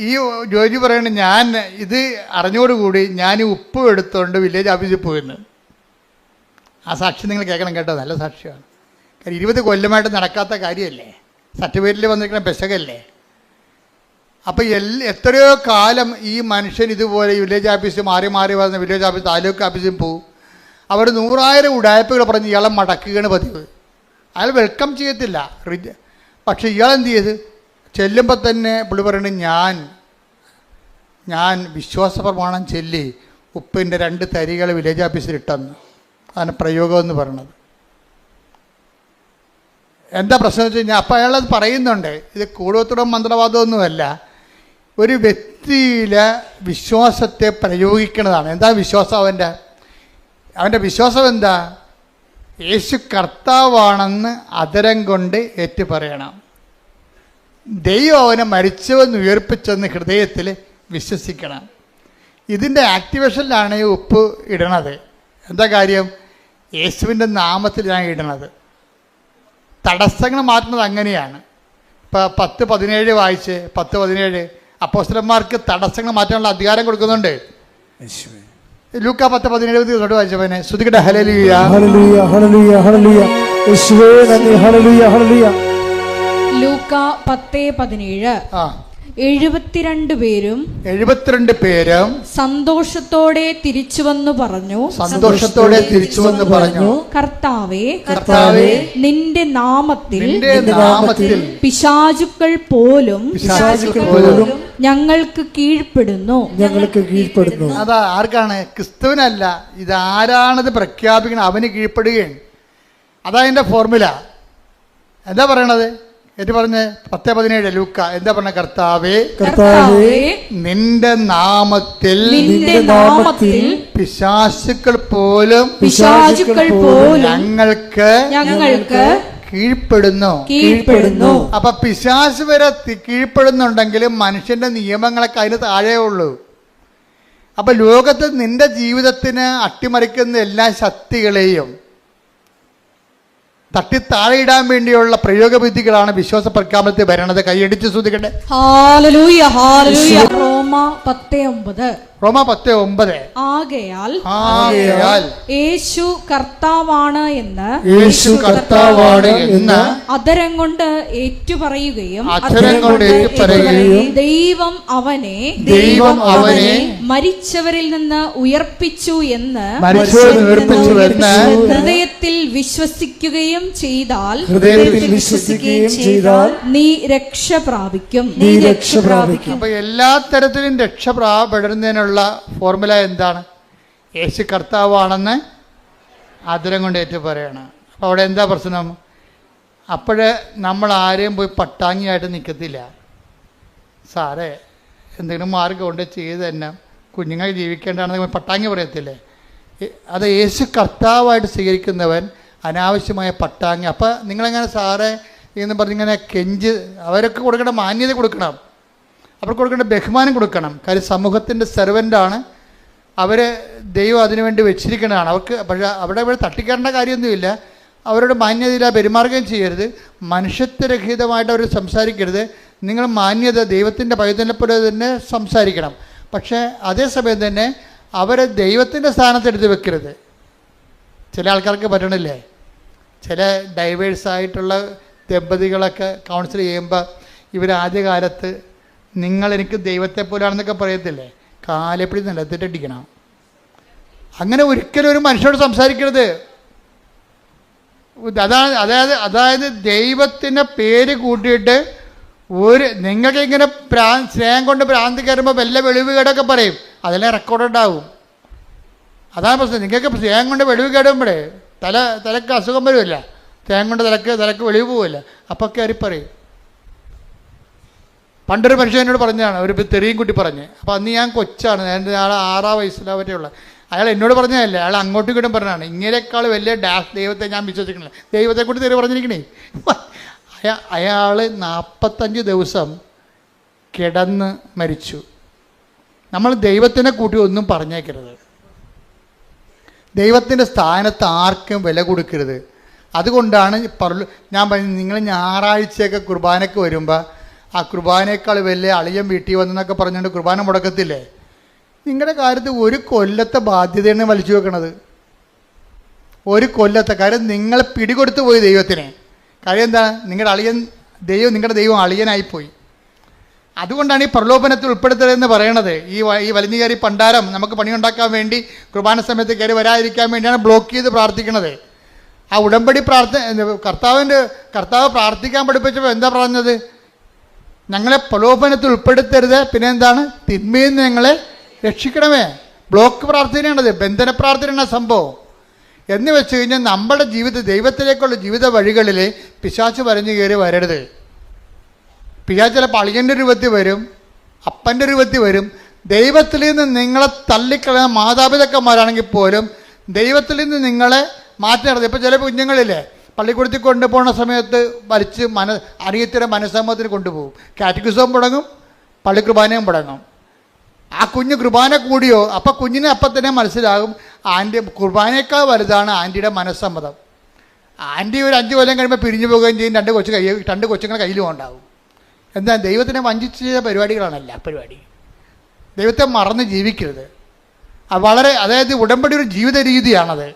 ഈ ജോജി പറയണ, ഞാൻ ഇത് അറിഞ്ഞോടുകൂടി ഞാൻ ഈ ഉപ്പ് എടുത്തുകൊണ്ട് വില്ലേജ് ഓഫീസിൽ പോയിരുന്നു. ആ സാക്ഷി നിങ്ങൾ കേൾക്കണം കേട്ടോ, നല്ല സാക്ഷിയാണ്. കാര്യം 20 കൊല്ലമായിട്ട് നടക്കാത്ത കാര്യമല്ലേ, സർട്ടിഫിക്കറ്റിൽ വന്നിരിക്കുന്ന പെശകല്ലേ. അപ്പോൾ എത്രയോ കാലം ഈ മനുഷ്യൻ ഇതുപോലെ വില്ലേജ് ഓഫീസ് മാറി വന്ന വില്ലേജ് ഓഫീസ് താലൂക്ക് ഓഫീസിൽ പോകും. അവർ 100,000 ഉടായ്പകൾ പറഞ്ഞ് ഇയാളെ മടക്കുകയാണ് പതിവ്. അയാൾ വെൽക്കം ചെയ്യത്തില്ല. പക്ഷേ ഇയാളെന്ത് ചെയ്ത് ചെല്ലുമ്പോൾ തന്നെ പുള്ളി പറയുന്നത്, ഞാൻ വിശ്വാസ പ്രമാണം ചൊല്ലി ഉപ്പിൻ്റെ 2 തരികൾ വില്ലേജ് ഓഫീസിൽ ഇട്ടെന്ന്. അതാണ് പ്രയോഗം എന്ന് പറയുന്നത്. എന്താ പ്രശ്നം എന്ന് വെച്ച് കഴിഞ്ഞാൽ, അപ്പോൾ അയാളത് പറയുന്നുണ്ട്, ഇത് കൂടോത്രം മന്ത്രവാദമൊന്നുമല്ല, ഒരു വ്യക്തിയിലെ വിശ്വാസത്തെ പ്രയോഗിക്കുന്നതാണ്. എന്താ വിശ്വാസം? അവൻ്റെ വിശ്വാസം എന്താ? യേശു കർത്താവാണെന്ന് അധരം കൊണ്ട് ഏറ്റു പറയണം. ദൈവം അവനെ മരിച്ചവെന്ന് ഉയർപ്പിച്ചെന്ന് ഹൃദയത്തിൽ വിശ്വസിക്കണം. ഇതിൻ്റെ ആക്ടിവേഷനിലാണ് ഈ ഉപ്പ് ഇടണത്. എന്താ കാര്യം? യേശുവിൻ്റെ നാമത്തിൽ ഞാൻ ഇടണത്. തടസ്സങ്ങൾ മാറ്റുന്നത് അങ്ങനെയാണ്. ഇപ്പോൾ 10:17 വായിച്ച് 10:17 അപ്പോസ്തലന്മാർക്ക് തടസ്സങ്ങൾ മാറ്റാനുള്ള അധികാരം കൊടുക്കുന്നുണ്ട്. ലൂക്ക 10:17 വായിച്ചവനെ ശ്രുതികട്ടെ. ഹല്ലേലൂയ ഹല്ലേലൂയ ഹല്ലേലൂയ ഹല്ലേലൂയ യേശുവേ നന്ദി. Hallelujah hallelujah. ലൂക്ക 10:17 72 പേരും സന്തോഷത്തോടെ തിരിച്ചുവന്നു പറഞ്ഞു, കർത്താവേ നിന്റെ നാമത്തിൽ പിശാചുക്കൾ പോലും ഞങ്ങൾക്ക് കീഴ്പ്പെടുന്നു. അതാ ആർക്കാണ്? ക്രിസ്തുവിനല്ല. ഇതാരാണത് പ്രഖ്യാപിക്കണം? അവന് കീഴ്പ്പെടുകയാണ്. അതാ അതിൻ്റെ ഫോർമുല. എന്താ പറയണത്? ഏറ്റു പറഞ്ഞ് 10:17 ലൂക്ക എന്താ പറഞ്ഞ? കർത്താവേ നിന്റെ നാമത്തിൽ പിശാചുക്കൾ പോലും ഞങ്ങൾക്ക് കീഴ്പ്പെടുന്നു. അപ്പൊ പിശാച് വരെ കീഴ്പ്പെടുന്നുണ്ടെങ്കിലും മനുഷ്യന്റെ നിയമങ്ങളൊക്കെ അതിന് താഴെ ഉള്ളൂ. അപ്പൊ ലോകത്ത് നിന്റെ ജീവിതത്തിന് അട്ടിമറിക്കുന്ന എല്ലാ ശക്തികളെയും തട്ടിത്താഴെയിടാൻ വേണ്ടിയുള്ള പ്രയോഗവിധികളാണ് വിശ്വാസ പ്രഖ്യാപനത്തിൽ വരണത്. കൈയടിച്ച് ശ്രദ്ധിക്കട്ടെ. ഹല്ലേലൂയ ഹല്ലേലൂയ. റോമ 10:9 ആകയാൽ യേശു കർത്താവാണ് എന്ന് അധരം കൊണ്ട് ഏറ്റുപറയുകയും ദൈവം അവനെ മരിച്ചവരിൽ നിന്ന് ഉയർപ്പിച്ചു എന്ന് ഹൃദയത്തിൽ വിശ്വസിക്കുകയും ചെയ്താൽ നീ രക്ഷ പ്രാപിക്കും. അപ്പൊ എല്ലാ തരത്തിലും രക്ഷപ്പെടുന്നതിനുള്ള ഫോർമുല എന്താണ്? യേശു കർത്താവാണെന്ന് ആദരം കൊണ്ട് ഏറ്റു പറയണം. അപ്പോൾ അവിടെ എന്താ പ്രശ്നം? അപ്പോഴേ നമ്മൾ ആരെയും പോയി പട്ടാങ്ങിയായിട്ട് നിൽക്കത്തില്ല. സാറേ എന്തെങ്കിലും മാർഗം കൊണ്ട് ചെയ്ത് തന്നെ കുഞ്ഞുങ്ങൾ ജീവിക്കേണ്ടതാണെന്ന് പട്ടാങ്ങി പറയത്തില്ലേ? അത് യേശു കർത്താവായിട്ട് സ്വീകരിക്കുന്നവൻ അനാവശ്യമായ പട്ടാങ്ങി. അപ്പോൾ നിങ്ങളെങ്ങനെ സാറേ എന്ന് പറഞ്ഞിങ്ങനെ കെഞ്ച് അവരൊക്കെ കൊടുക്കേണ്ട മാന്യത കൊടുക്കണം, അവർക്ക് കൊടുക്കേണ്ട ബഹുമാനം കൊടുക്കണം. കാര്യം സമൂഹത്തിൻ്റെ സെർവൻ്റാണ് അവർ. ദൈവം അതിനുവേണ്ടി വെച്ചിരിക്കുന്നതാണ് അവർക്ക്. പക്ഷേ അവിടെ തട്ടിക്കേണ്ട കാര്യമൊന്നുമില്ല. അവരോട് മാന്യതയില്ല പെരുമാറുകയും ചെയ്യരുത്. മനുഷ്യത്വരഹിതമായിട്ട് അവർ സംസാരിക്കരുത്. നിങ്ങൾ മാന്യത ദൈവത്തിൻ്റെ പൈതൃകപ്പോലെ തന്നെ സംസാരിക്കണം. പക്ഷേ അതേസമയം തന്നെ അവരെ ദൈവത്തിൻ്റെ സ്ഥാനത്തെടുത്ത് വെക്കരുത്. ചില ആൾക്കാർക്ക് പറ്റണില്ലേ? ചില ഡൈവേഴ്സായിട്ടുള്ള ദമ്പതികളൊക്കെ കൗൺസിൽ ചെയ്യുമ്പോൾ ഇവർ ആദ്യകാലത്ത് നിങ്ങളെനിക്ക് ദൈവത്തെ പോലാണെന്നൊക്കെ പറയത്തില്ലേ? കാലെപ്പിടി നിലത്തിട്ടടിക്കണം. അങ്ങനെ ഒരിക്കലും ഒരു മനുഷ്യരോട് സംസാരിക്കരുത്. അതായത് ദൈവത്തിൻ്റെ പേര് കൂട്ടിയിട്ട് നിങ്ങൾക്ക് ഇങ്ങനെ സ്നേഹം കൊണ്ട് ഭ്രാന്തി കയറുമ്പോൾ വല്ല വെളിവ് കേടൊക്കെ പറയും. അതെല്ലാം റെക്കോർഡ് ഉണ്ടാവും. അതാണ് പ്രശ്നം. നിങ്ങൾക്ക് സ്നേഹം കൊണ്ട് വെളിവ് കേടുമ്പോഴേ തലക്ക് അസുഖം വരുമല്ല. സ്നേഹം കൊണ്ട് തലക്ക് വെളിവ് പോവില്ല. അപ്പോൾ കയറി പറയും. പണ്ടൊരു മനുഷ്യൻ എന്നോട് പറഞ്ഞതാണ്, ഒരു തെറിയും കുട്ടി പറഞ്ഞ്. അപ്പോൾ അന്ന് ഞാൻ കൊച്ചാണ്, ഞാൻ 6 വയസ്സിലാവറ്റേ ഉള്ള. അയാൾ എന്നോട് പറഞ്ഞതല്ലേ, അയാൾ അങ്ങോട്ടും ഇങ്ങോട്ടും പറഞ്ഞതാണ്. ഇങ്ങനേക്കാൾ വലിയ ഡാഷ് ദൈവത്തെ ഞാൻ വിശ്വസിക്കണില്ല. ദൈവത്തെക്കൂടി തെറി പറഞ്ഞിരിക്കണേ. അയാൾ 45 ദിവസം കിടന്ന് മരിച്ചു. നമ്മൾ ദൈവത്തിനെ കൂട്ടി ഒന്നും പറഞ്ഞേക്കരുത്. ദൈവത്തിൻ്റെ സ്ഥാനത്ത് ആർക്കും വില കൊടുക്കരുത്. അതുകൊണ്ടാണ് ഞാൻ പറഞ്ഞത്, നിങ്ങൾ ഞായറാഴ്ചയൊക്കെ കുർബാനയ്ക്ക് വരുമ്പോൾ ആ കുർബാനയേക്കാൾ വലിയ അളിയൻ വീട്ടിൽ വന്നെന്നൊക്കെ പറഞ്ഞുകൊണ്ട് കുർബാന മുടക്കത്തില്ലേ? നിങ്ങളുടെ കാര്യത്തിൽ ഒരു കൊല്ലത്തെ ബാധ്യതയാണ് വലിച്ചു വെക്കണത്. ഒരു കൊല്ലത്തെ കാര്യം നിങ്ങൾ പിടികൊടുത്തു പോയി ദൈവത്തിന്. കാര്യം എന്താ? നിങ്ങളുടെ ദൈവം അളിയനായിപ്പോയി. അതുകൊണ്ടാണ് ഈ പ്രലോഭനത്തിൽ ഉൾപ്പെടുത്തരുതെന്ന് പറയണത്. ഈ വലിഞ്ഞു കയറി പണ്ടാരം നമുക്ക് പണിയുണ്ടാക്കാൻ വേണ്ടി കുർബാന സമയത്ത് കയറി വരാതിരിക്കാൻ വേണ്ടിയാണ് ബ്ലോക്ക് ചെയ്ത് പ്രാർത്ഥിക്കണത്. ആ ഉടമ്പടി കർത്താവ് പ്രാർത്ഥിക്കാൻ പഠിപ്പിച്ചപ്പോൾ എന്താ പറഞ്ഞത്? ഞങ്ങളെ പ്രലോഭനത്തിൽ ഉൾപ്പെടുത്തരുത്, പിന്നെ എന്താണ്? തിന്മയിൽ നിന്ന് ഞങ്ങളെ രക്ഷിക്കണമേ. ബ്ലോക്ക് പ്രാർത്ഥനയാണത്, ബന്ധന പ്രാർത്ഥനയാണ് സംഭവം. എന്ന് വെച്ച് കഴിഞ്ഞാൽ നമ്മുടെ ദൈവത്തിലേക്കുള്ള ജീവിത വഴികളിൽ പിശാച് വരഞ്ഞു കയറി വരരുത്. പിശാച് ചിലപ്പോൾ അളിയൻ്റെ രൂപത്തിൽ വരും, അപ്പൻ്റെ രൂപത്തിൽ വരും. ദൈവത്തിൽ നിന്ന് നിങ്ങളെ തള്ളിക്കളയുന്ന മാതാപിതാക്കന്മാരാണെങ്കിൽ പോലും ദൈവത്തിൽ നിന്ന് നിങ്ങളെ മാറ്റരുത്. ഇപ്പോൾ ചില കുഞ്ഞുങ്ങളില്ലേ, പള്ളിക്കൂടത്തിൽ കൊണ്ടുപോകുന്ന സമയത്ത് വലിച്ച് അറിയത്തിൻ്റെ മനസ്സമ്മതത്തിന് കൊണ്ടുപോകും. കാറ്റഗിസം മുടങ്ങും, പള്ളി കുർബാനയും മുടങ്ങും. ആ കുഞ്ഞ് കുർബാന കൂടിയോ അപ്പം കുഞ്ഞിനെ അപ്പം തന്നെ മനസ്സിലാകും ആൻറ്റി കുർബാനയേക്കാൾ വലുതാണ് ആൻറ്റിയുടെ മനസ്സമ്മതം. ആൻറ്റി ഒരു 5 കൊല്ലം കഴിയുമ്പോൾ പിരിഞ്ഞു പോവുകയും ചെയ്യും. 2 കൊച്ചുങ്ങളെ കയ്യിലും ഉണ്ടാവും. എന്താ? ദൈവത്തിനെ വഞ്ചിച്ച് ചെയ്ത പരിപാടികളാണ് എല്ലാ പരിപാടി. ദൈവത്തെ മറന്ന് ജീവിക്കരുത്. അതായത് ഉടമ്പടി ഒരു ജീവിത രീതിയാണത്.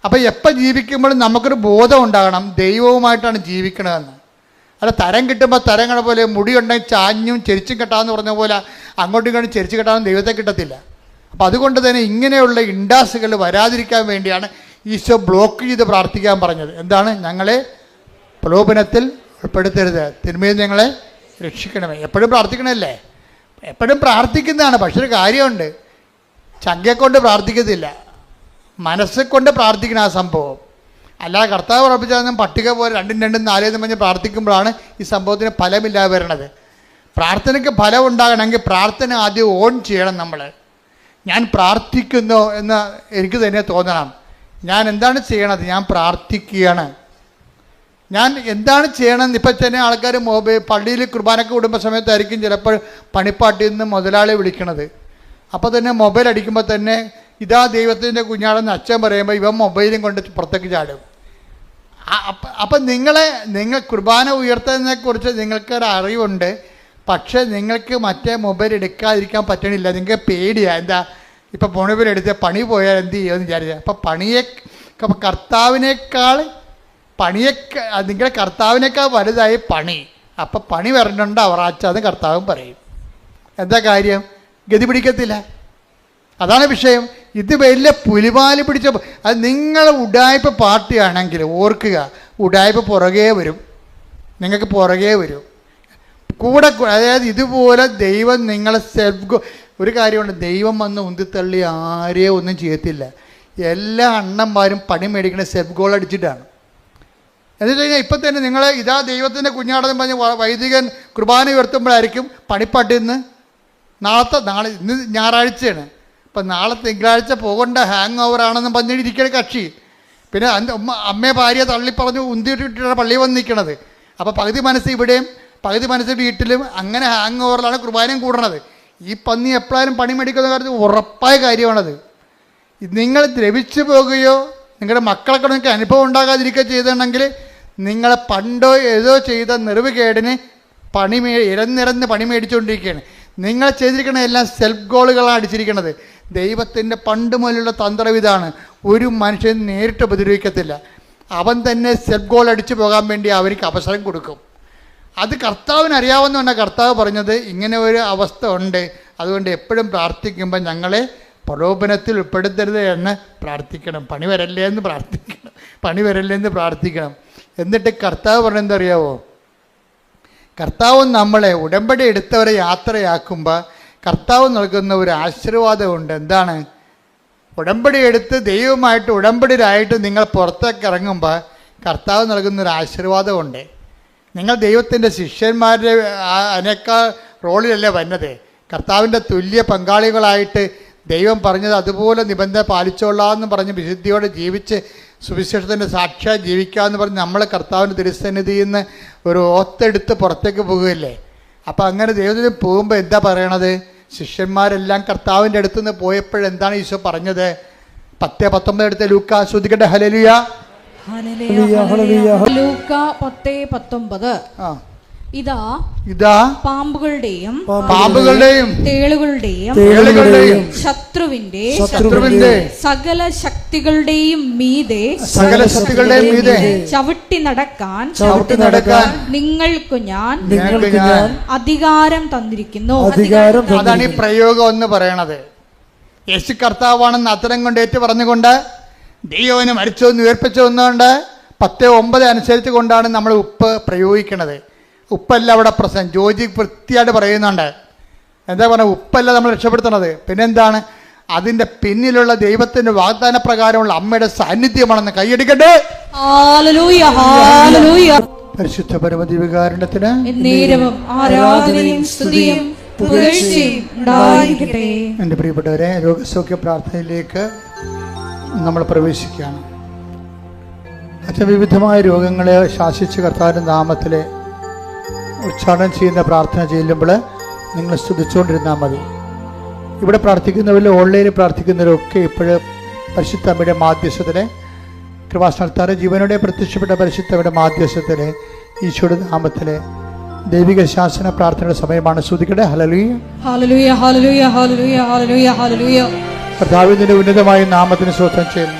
അപ്പോൾ എപ്പോൾ ജീവിക്കുമ്പോഴും നമുക്കൊരു ബോധം ഉണ്ടാകണം ദൈവവുമായിട്ടാണ് ജീവിക്കണതെന്ന്. അല്ല തരം കിട്ടുമ്പോൾ തരങ്ങളെ പോലെ മുടിയുണ്ടെങ്കിൽ ചാഞ്ഞും ചെരിച്ചും കെട്ടാമെന്ന് പറഞ്ഞ പോലെ അങ്ങോട്ടും ഇങ്ങോട്ടും ചെരിച്ച് കെട്ടാനും ദൈവത്തെ കിട്ടത്തില്ല. അപ്പം അതുകൊണ്ട് തന്നെ ഇങ്ങനെയുള്ള ഇൻഡാസുകൾ വരാതിരിക്കാൻ വേണ്ടിയാണ് ഈശോ ബ്ലോക്ക് ചെയ്ത് പ്രാർത്ഥിക്കാൻ പറഞ്ഞത്. എന്താണ്? ഞങ്ങളെ പ്രലോഭനത്തിൽ ഉൾപ്പെടുത്തരുത്, തിന്മയിൽ ഞങ്ങളെ രക്ഷിക്കണമേ. എപ്പോഴും പ്രാർത്ഥിക്കണമല്ലേ? എപ്പോഴും പ്രാർത്ഥിക്കുന്നതാണ്. പക്ഷെ ഒരു കാര്യമുണ്ട്, ചങ്കയെ കൊണ്ട് പ്രാർത്ഥിക്കത്തില്ല, മനസ്സെ കൊണ്ട് പ്രാർത്ഥിക്കണം ആ സംഭവം. അല്ലാതെ കർത്താവ് ഉറപ്പിച്ചാൽ പട്ടിക പോലെ 2 4 പറഞ്ഞ് പ്രാർത്ഥിക്കുമ്പോഴാണ് ഈ സംഭവത്തിന് ഫലമില്ലാതെ വരണത്. പ്രാർത്ഥനയ്ക്ക് ഫലം ഉണ്ടാകണമെങ്കിൽ പ്രാർത്ഥന ആദ്യം ഓൺ ചെയ്യണം. ഞാൻ പ്രാർത്ഥിക്കുന്നു എന്ന് എനിക്ക് തന്നെ തോന്നണം. ഞാൻ എന്താണ് ചെയ്യണത്? ഞാൻ പ്രാർത്ഥിക്കുകയാണ്. ഞാൻ എന്താണ് ചെയ്യണമെന്ന് ഇപ്പം തന്നെ ആൾക്കാർ പള്ളിയിൽ കുർബാനയ്ക്ക് കൂടുമ്പോൾ സമയത്തായിരിക്കും ചിലപ്പോൾ പണിപ്പാട്ടിൽ നിന്ന് മുതലാളി വിളിക്കണത്. അപ്പോൾ തന്നെ മൊബൈൽ അടിക്കുമ്പോൾ തന്നെ ഇതാ ദൈവത്തിൻ്റെ കുഞ്ഞാടെന്ന് അച്ഛൻ പറയുമ്പോൾ ഇവൻ മൊബൈലും കൊണ്ട് പുറത്തേക്ക് ചാടും. അപ്പം നിങ്ങൾ കുർബാന ഉയർത്തുന്നതിനെക്കുറിച്ച് നിങ്ങൾക്കൊരു അറിവുണ്ട്, പക്ഷേ നിങ്ങൾക്ക് മറ്റേ മൊബൈൽ എടുക്കാതിരിക്കാൻ പറ്റണില്ല. നിങ്ങൾക്ക് പേടിയാണ്. എന്താ? ഇപ്പം മൊബൈൽ എടുത്ത് പണി പോയാൽ എന്ത് ചെയ്യുമെന്ന് വിചാരിച്ചാൽ അപ്പം നിങ്ങളുടെ കർത്താവിനേക്കാൾ വലുതായി പണി. അപ്പം പണി വരണുണ്ട് അവറാച്ചാന്ന് കർത്താവും പറയും. എന്താ കാര്യം? ഗതി പിടിക്കത്തില്ല. അതാണ് വിഷയം. ഇത് വലിയ പുലിമാലി പിടിച്ച അത് നിങ്ങൾ ഉഡായ്പ പാർട്ടിയാണെങ്കിൽ ഓർക്കുക, ഉഡായ്പ പുറകെ വരും, നിങ്ങൾക്ക് പുറകെ വരും കൂടെ. അതായത് ഇതുപോലെ ദൈവം നിങ്ങളെ ഒരു കാര്യമുണ്ട്, ദൈവം വന്ന് ഉന്തിത്തള്ളി ആരെയും ഒന്നും ചെയ്യത്തില്ല. എല്ലാ അണ്ണന്മാരും പണി മേടിക്കുന്ന സെൽഫ് ഗോൾ അടിച്ചിട്ടാണ്. എന്നിട്ട് കഴിഞ്ഞാൽ ഇപ്പം തന്നെ നിങ്ങളെ ഇതാ ദൈവത്തിൻ്റെ കുഞ്ഞാടെന്ന് പറഞ്ഞ് വൈദികൻ കുർബാന ഉയർത്തുമ്പോഴായിരിക്കും പണിപ്പാട്ടിൽ നിന്ന് ഇന്ന് ഞായറാഴ്ചയാണ്, അപ്പം നാളെ തിങ്കളാഴ്ച പോകേണ്ട ഹാങ് ഓവർ ആണെന്ന് പറഞ്ഞിരിക്കണ കക്ഷി. പിന്നെ അമ്മയെ ഭാര്യ തള്ളിപ്പറഞ്ഞ് ഉന്തിയിട്ടിട്ടാണ് പള്ളിയിൽ വന്ന് നിൽക്കണത്. അപ്പോൾ പകുതി മനസ്സ് ഇവിടെയും പകുതി മനസ്സ് വീട്ടിലും അങ്ങനെ ഹാങ് ഓവറിലാണ് കുർബാനയും കൂടണത്. ഈ പന്നി എപ്പോഴും പണി മേടിക്കുന്ന കാര്യത്തിൽ ഉറപ്പായ കാര്യമാണത്. നിങ്ങൾ ദ്രവിച്ചു പോകുകയോ നിങ്ങളുടെ മക്കളൊക്കെ നിങ്ങൾക്ക് അനുഭവം ഉണ്ടാകാതിരിക്കുകയോ ചെയ്തിട്ടുണ്ടെങ്കിൽ നിങ്ങളെ പണ്ടോ ഏതോ ചെയ്ത നെറിവുകേടിന് ഇരന്നിരന്ന് പണി മേടിച്ചുകൊണ്ടിരിക്കുകയാണ്. നിങ്ങൾ ചെയ്തിരിക്കുന്ന എല്ലാം സെൽഫ് ഗോളുകളാണ് അടിച്ചിരിക്കുന്നത്. ദൈവത്തിൻ്റെ പണ്ട് മുതലുള്ള തന്ത്രം ഇതാണ്, ഒരു മനുഷ്യൻ നേരിട്ട് ഉപദ്രവിക്കത്തില്ല, അവൻ തന്നെ സെൽഫ് ഗോൾ അടിച്ചു പോകാൻ വേണ്ടി അവർക്ക് അവസരം കൊടുക്കും. അത് കർത്താവിന് അറിയാവുന്നതാണ് കർത്താവ് പറഞ്ഞത് ഇങ്ങനെ ഒരു അവസ്ഥ ഉണ്ട്, അതുകൊണ്ട് എപ്പോഴും പ്രാർത്ഥിക്കുമ്പോൾ ഞങ്ങളെ പ്രലോഭനത്തിൽ ഉൾപ്പെടുത്തരുത് എന്ന് പ്രാർത്ഥിക്കണം. പണി വരല്ലേ എന്ന് പ്രാർത്ഥിക്കണം. എന്നിട്ട് കർത്താവ് പറഞ്ഞെന്താ അറിയാവോ? കർത്താവ് നമ്മളെ ഉടമ്പടി എടുത്തവരെ യാത്രയാക്കുമ്പോൾ കർത്താവ് നൽകുന്ന ഒരു ആശീർവാദമുണ്ട്. എന്താണ്? ഉടമ്പടി എടുത്ത് ദൈവമായിട്ട് ഉടമ്പടിയിലായിട്ട് നിങ്ങൾ പുറത്തേക്ക് ഇറങ്ങുമ്പോൾ കർത്താവ് നൽകുന്നൊരു ആശീർവാദമുണ്ട്. നിങ്ങൾ ദൈവത്തിൻ്റെ ശിഷ്യന്മാരുടെ അതിനേക്കാൾ റോളിലല്ലേ വരുന്നത്. കർത്താവിൻ്റെ തുല്യ പങ്കാളികളായിട്ട് ദൈവം പറഞ്ഞത് അതുപോലെ നിബന്ധന പാലിച്ചോളാമെന്ന് പറഞ്ഞ് വിശുദ്ധിയോടെ ജീവിച്ച് സുവിശേഷത്തിൻ്റെ സാക്ഷ്യം ജീവിക്കാമെന്ന് പറഞ്ഞ് നമ്മൾ കർത്താവിൻ്റെ തിരുസന്നിധിയിൽ നിന്ന് ഒരു ഓത്തെടുത്ത് പുറത്തേക്ക് പോകുകയല്ലേ. അപ്പം അങ്ങനെ ദൈവത്തിന് പോകുമ്പോൾ എന്താ പറയണത്? ശിഷ്യന്മാരെല്ലാം കർത്താവിൻ്റെ അടുത്ത് നിന്ന് പോയപ്പോഴെന്താണ് ഈശോ പറഞ്ഞത്? 10:19 എടുത്ത് ലൂക്കാ ശ്രദ്ധിക്കട്ടെ. ഹല്ലേലൂയ. ലൂക്ക 10:19. ഇതാ പാമ്പുകളുടെയും തേളുകളുടെയും ശത്രുവിന്റെ സകല ശക്തികളുടെയും മീതെ ചവിട്ടി നടക്കാൻ നിങ്ങൾക്കു ഞാൻ അധികാരം തന്നിരിക്കുന്നു. അതാണ് ഈ പ്രയോഗം എന്ന് പറയണത്. യേശു കർത്താവാണെന്ന് അത്തരം കൊണ്ട് ഏറ്റു പറഞ്ഞുകൊണ്ട് ദൈവനെ മരിച്ചതെന്ന് ഉയർപ്പിച്ചതെന്നുകൊണ്ട് 10:9 അനുസരിച്ച് കൊണ്ടാണ് നമ്മൾ ഉപ്പ് പ്രയോഗിക്കണത്. ഉപ്പല്ല അവിടെ പ്രശ്നം. ജോജി വൃത്തിയായിട്ട് പറയുന്നുണ്ട്. എന്താ പറയുക? ഉപ്പല്ല നമ്മൾ രക്ഷപ്പെടുത്തുന്നത്. പിന്നെന്താണ്? അതിൻ്റെ പിന്നിലുള്ള ദൈവത്തിൻ്റെ വാഗ്ദാന പ്രകാരമുള്ള അമ്മയുടെ സാന്നിധ്യമാണെന്ന് കൈയടിക്കട്ടെ. പരിശുദ്ധ പരമദിവ്യകാരുണ്യത്തിന് ആരാധനയും സ്തുതിയും പുകഴ്ചയും ഉണ്ടായിരിക്കട്ടെ. എൻ്റെ പ്രിയപ്പെട്ടവരെ, രോഗസൗഖ്യ പ്രാർത്ഥനയിലേക്ക് നമ്മൾ പ്രവേശിക്കുകയാണ്. വിവിധമായ രോഗങ്ങളെ ശാസിച്ച് കർത്താവിൻ്റെ നാമത്തിൽ ഉച്ചാരണം ചെയ്യുന്ന പ്രാർത്ഥന ചെല്ലുമ്പോൾ നിങ്ങൾ സ്തുതിച്ചുകൊണ്ടിരുന്നാൽ മതി. ഇവിടെ പ്രാർത്ഥിക്കുന്നവരിൽ ഓൺലൈനിൽ പ്രാർത്ഥിക്കുന്നവരൊക്കെ ഇപ്പോഴും പരിശുദ്ധ അമ്മയുടെ മാധ്യസ്ഥത്തിലെ കൃപാസനത്താറ് ജീവനോടെ പ്രത്യക്ഷപ്പെട്ട പരിശുദ്ധ അമ്മയുടെ മാധ്യസ്ഥത്തിലെ ഈശോയുടെ നാമത്തിലെ ദൈവിക ശാസന പ്രാർത്ഥനയുടെ സമയമാണ്. സ്തുതിക്കട്ടെ. ഹല്ലേലൂയ, ഹല്ലേലൂയ, ഹല്ലേലൂയ, ഹല്ലേലൂയ, ഹല്ലേലൂയ, ഹല്ലേലൂയ. കർത്താവിന്റെ ഉന്നതമായ നാമത്തിന് സ്തോത്രം ചെയ്യുന്നു.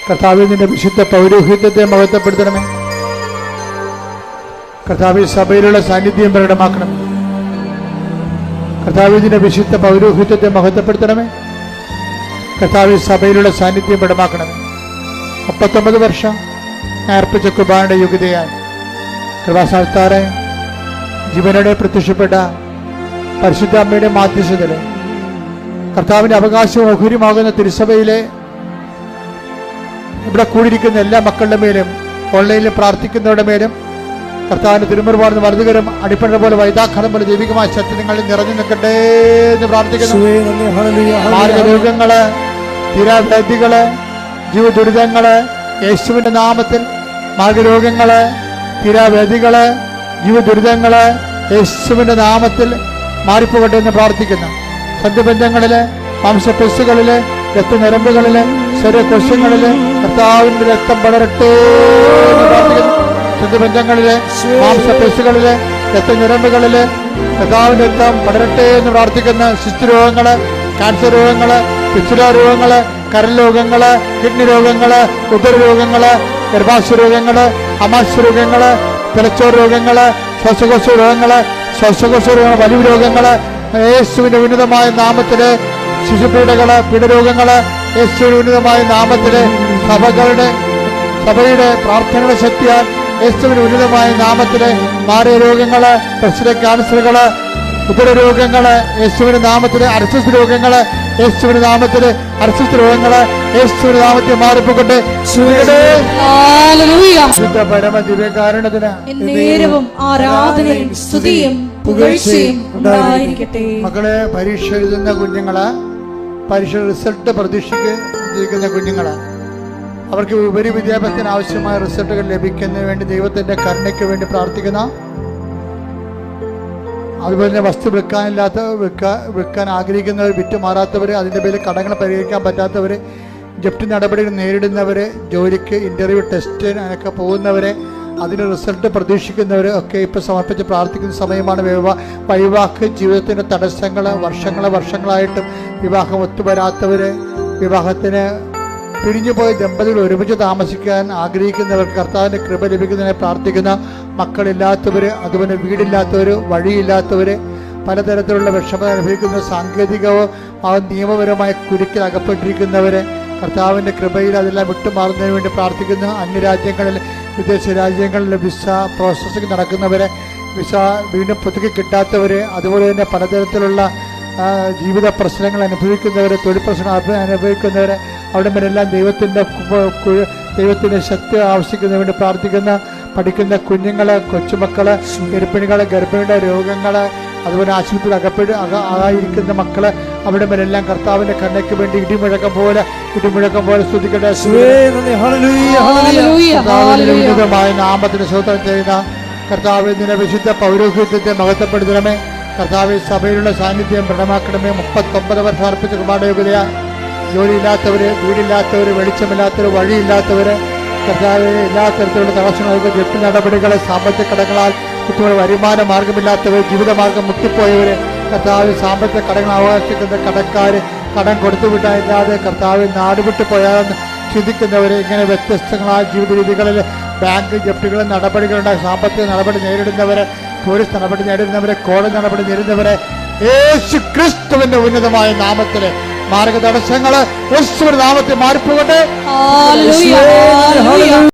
കർത്താവിന്റെ വിശുദ്ധ പൗരോഹിത്യത്തെ മഹത്വപ്പെടുത്തണമേ. കർത്താവ് സഭയിലുള്ള സാന്നിധ്യം പ്രകടമാക്കണം. കർത്താവിന്റെ വിശുദ്ധ പൗരോഹിത്യത്തെ മഹത്വപ്പെടുത്തണമേ. കർത്താവ് സഭയിലുള്ള സാന്നിധ്യം പ്രകടമാക്കണമേ. 39 വർഷം അർപ്പിച്ച കുർബാനയുടെ യോഗ്യതയായി കൃപാസ്ഥാനത്താറെ ജീവനോടെ പ്രത്യക്ഷപ്പെട്ട പരിശുദ്ധ അമ്മയുടെ മാധ്യസ്ഥതയിൽ കർത്താവിൻ്റെ അവകാശവും ഓഹരിയുമാകുന്ന തിരുസഭയിലെ ഇവിടെ കൂടിയിരിക്കുന്ന എല്ലാ മക്കളുടെ മേലും ഓൺലൈനിൽ പ്രാർത്ഥിക്കുന്നവരുടെ മേലും കർത്താവിൻ്റെ തിരുമുറുപാടുന്ന വലതുകരം അടിപ്പണ പോലെ വൈതാഖനം പോലെ ദൈവികമായ സത്യങ്ങളിൽ നിറഞ്ഞു നിൽക്കട്ടെ എന്ന് പ്രാർത്ഥിക്കുന്നു. മാർഗരോഗങ്ങള്, തീരാവ്യാധികള്, ജീവദുരിതങ്ങള് യേശുവിൻ്റെ നാമത്തിൽ, മാർഗരോഗങ്ങള്, തീരാവ്യാധികള്, ജീവദുരിതങ്ങള് യേശുവിൻ്റെ നാമത്തിൽ മാറിപ്പോകട്ടെ എന്ന് പ്രാർത്ഥിക്കുന്നു. സന്ധിബന്ധങ്ങളില്, മാംസപെസ്സുകളില്, രക്തഞരമ്പുകളില്, ശരീരകോശങ്ങളില് കർത്താവിന്റെ രക്തം പടരട്ടെ എന്ന് പ്രാർത്ഥിക്കുന്നു. സന്ധിബന്ധങ്ങളില്, മാംസപെസ്സുകളില്, രക്തഞരമ്പുകളില് കർത്താവിന്റെ രക്തം പടരട്ടെ എന്ന് പ്രാർത്ഥിക്കുന്ന ശിശുരോഗങ്ങള്, ക്യാൻസർ രോഗങ്ങള്, പിച്ചുല രോഗങ്ങള്, കരൾ രോഗങ്ങള്, കിഡ്നി രോഗങ്ങള്, ഉദരരോഗങ്ങള്, ഗർഭാശയ രോഗങ്ങള്, അമാശയ രോഗങ്ങള്, തലച്ചോർ രോഗങ്ങള്, ശ്വാസകോശ രോഗങ്ങള്, വലിയ രോഗങ്ങള് യേശുവിന്റെ ഉന്നതമായ നാമത്തില്, ശിശുപീഡകള്, പീഡരോഗങ്ങള് യേശുവിന്റെ ഉന്നതമായ നാമത്തില്, സഭയുടെ പ്രാർത്ഥനയുടെ ശക്തിയാൽ യേശുവിന്റെ ഉന്നതമായ നാമത്തില് മാറിയ രോഗങ്ങള്, പ്രശ്ന ക്യാൻസറുകള്, ഉദരരോഗങ്ങള് യേശുവിന്റെ നാമത്തില്, അർശസ് രോഗങ്ങള് യേശുവിന്റെ നാമത്തില്, അർശസ് രോഗങ്ങള് യേശുവിന്റെ നാമത്തിൽ മാറിപ്പോകട്ടെ. പരമദിവ്യകാരണത്തിന് ആരാധനയും സ്തുതിയും പുകഴ്ചയും ഉണ്ടായിരിക്കട്ടെ. മക്കളെ, പരീക്ഷ എഴുതുന്ന കുഞ്ഞുങ്ങള്, പരീക്ഷ റിസൾട്ട് പ്രതീക്ഷിക്കുന്ന കുഞ്ഞുങ്ങള്, അവർക്ക് ഉപരി വിദ്യാഭ്യാസത്തിന് ആവശ്യമായ റിസൾട്ടുകൾ ലഭിക്കുന്നതിന് വേണ്ടി ദൈവത്തിന്റെ കരുണയ്ക്ക് വേണ്ടി പ്രാർത്ഥിക്കുന്ന, അതുപോലെ തന്നെ വസ്തു വിൽക്കാൻ ആഗ്രഹിക്കുന്നവർ, വിറ്റുമാറാത്തവർ, അതിൻ്റെ പേരിൽ കടങ്ങൾ പരിഹരിക്കാൻ പറ്റാത്തവർ, ജപ്തി നടപടികൾ നേരിടുന്നവർ, ജോലിക്ക് ഇൻ്റർവ്യൂ ടെസ്റ്റ് അതിനൊക്കെ പോകുന്നവരെ, അതിന് റിസൾട്ട് പ്രതീക്ഷിക്കുന്നവർ ഒക്കെ ഇപ്പോൾ സമർപ്പിച്ച് പ്രാർത്ഥിക്കുന്ന സമയമാണ്. വൈവാഹിക ജീവിതത്തിൻ്റെ തടസ്സങ്ങൾ വർഷങ്ങളായിട്ടും വിവാഹം ഒത്തുവരാത്തവർ, വിവാഹത്തിന് പിരിഞ്ഞുപോയ ദമ്പതികൾ ഒരുമിച്ച് താമസിക്കാൻ ആഗ്രഹിക്കുന്നവർക്ക് കർത്താവിൻ്റെ കൃപ ലഭിക്കുന്നതിനെ പ്രാർത്ഥിക്കുന്ന, മക്കളില്ലാത്തവർ, അതുപോലെ വീടില്ലാത്തവർ, വഴിയില്ലാത്തവർ, പലതരത്തിലുള്ള വിഷമം അനുഭവിക്കുന്ന, സാങ്കേതികവും നിയമപരമായ കുരുക്കിൽ അകപ്പെട്ടിരിക്കുന്നവർ കർത്താവിൻ്റെ കൃപയിൽ അതെല്ലാം വിട്ടുമാറുന്നതിന് വേണ്ടി പ്രാർത്ഥിക്കുന്നു. അന്യരാജ്യങ്ങളിൽ, വിദേശ രാജ്യങ്ങളിൽ വിസ പ്രോസസ്സിംഗ് നടക്കുന്നവരെ, വിസ വീണ്ടും പുതുക്കി കിട്ടാത്തവർ, അതുപോലെ തന്നെ പലതരത്തിലുള്ള ജീവിത പ്രശ്നങ്ങൾ അനുഭവിക്കുന്നവർ, തൊഴിൽ പ്രശ്നം അനുഭവിക്കുന്നവർ, അവിടെ മേലെല്ലാം ദൈവത്തിൻ്റെ ശക്തി ആവശ്യിക്കുന്നതിന് വേണ്ടി പ്രാർത്ഥിക്കുന്ന, പഠിക്കുന്ന കുഞ്ഞുങ്ങൾ, കൊച്ചുമക്കൾ, ഗർഭിണികൾ, ഗർഭിണിയുടെ രോഗങ്ങൾ, അതുപോലെ ആശുപത്രി ആയിരിക്കുന്ന മക്കള് അവിടെ മേലെല്ലാം കർത്താവിന്റെ കണ്ണയ്ക്ക് വേണ്ടി ഇടിമുഴക്കം പോലെ സ്തുതിക്കട്ടെ. ഉന്നതമായ നാമത്തിന് സ്തോത്രം ചെയ്യുന്ന കർത്താവ്, നിന്റെ വിശുദ്ധ പൗരോഹിത്യത്തെ മഹത്വപ്പെടുത്തണമേ. കർത്താവ്, സഭയിലുള്ള സാന്നിധ്യം ദൃഢമാക്കണമേ. 39 വർഷം അർപ്പിച്ച കുമാരയോഗ്യതയാ, ജോലിയില്ലാത്തവര്, വീടില്ലാത്തവര്, വെളിച്ചമില്ലാത്തവര്, വഴിയില്ലാത്തവര്, കർത്താവ്, എല്ലാ തരത്തിലുള്ള തടസ്സങ്ങൾക്ക് ജപ്തി നടപടികൾ, സാമ്പത്തിക കടങ്ങളാൽ കുട്ടികൾ വരുമാന മാർഗമില്ലാത്തവർ, ജീവിതമാർഗം മുട്ടിപ്പോയവര്, കർത്താവ്, സാമ്പത്തിക കടങ്ങൾ അവകാശിക്കുന്ന കടക്കാര്, കടം കൊടുത്തുവിട്ടായില്ലാതെ കർത്താവ് നാടുവിട്ടു പോയാൽ ചിന്തിക്കുന്നവര്, ഇങ്ങനെ വ്യത്യസ്തങ്ങളായ ജീവിത രീതികളിൽ ബാങ്ക് ജപ്തികളും നടപടികളുണ്ടായി സാമ്പത്തിക നടപടി നേരിടുന്നവരെ, പോലീസ് നടപടി നേരിടുന്നവരെ, കോടതി നടപടി നേരിടുന്നവരെ, യേശു ക്രിസ്തുവിന്റെ ഉന്നതമായ നാമത്തില് മാർഗ തടസ്സങ്ങള് യേശുവിന്റെ നാമത്തിൽ മാറിപ്പോകട്ടെ.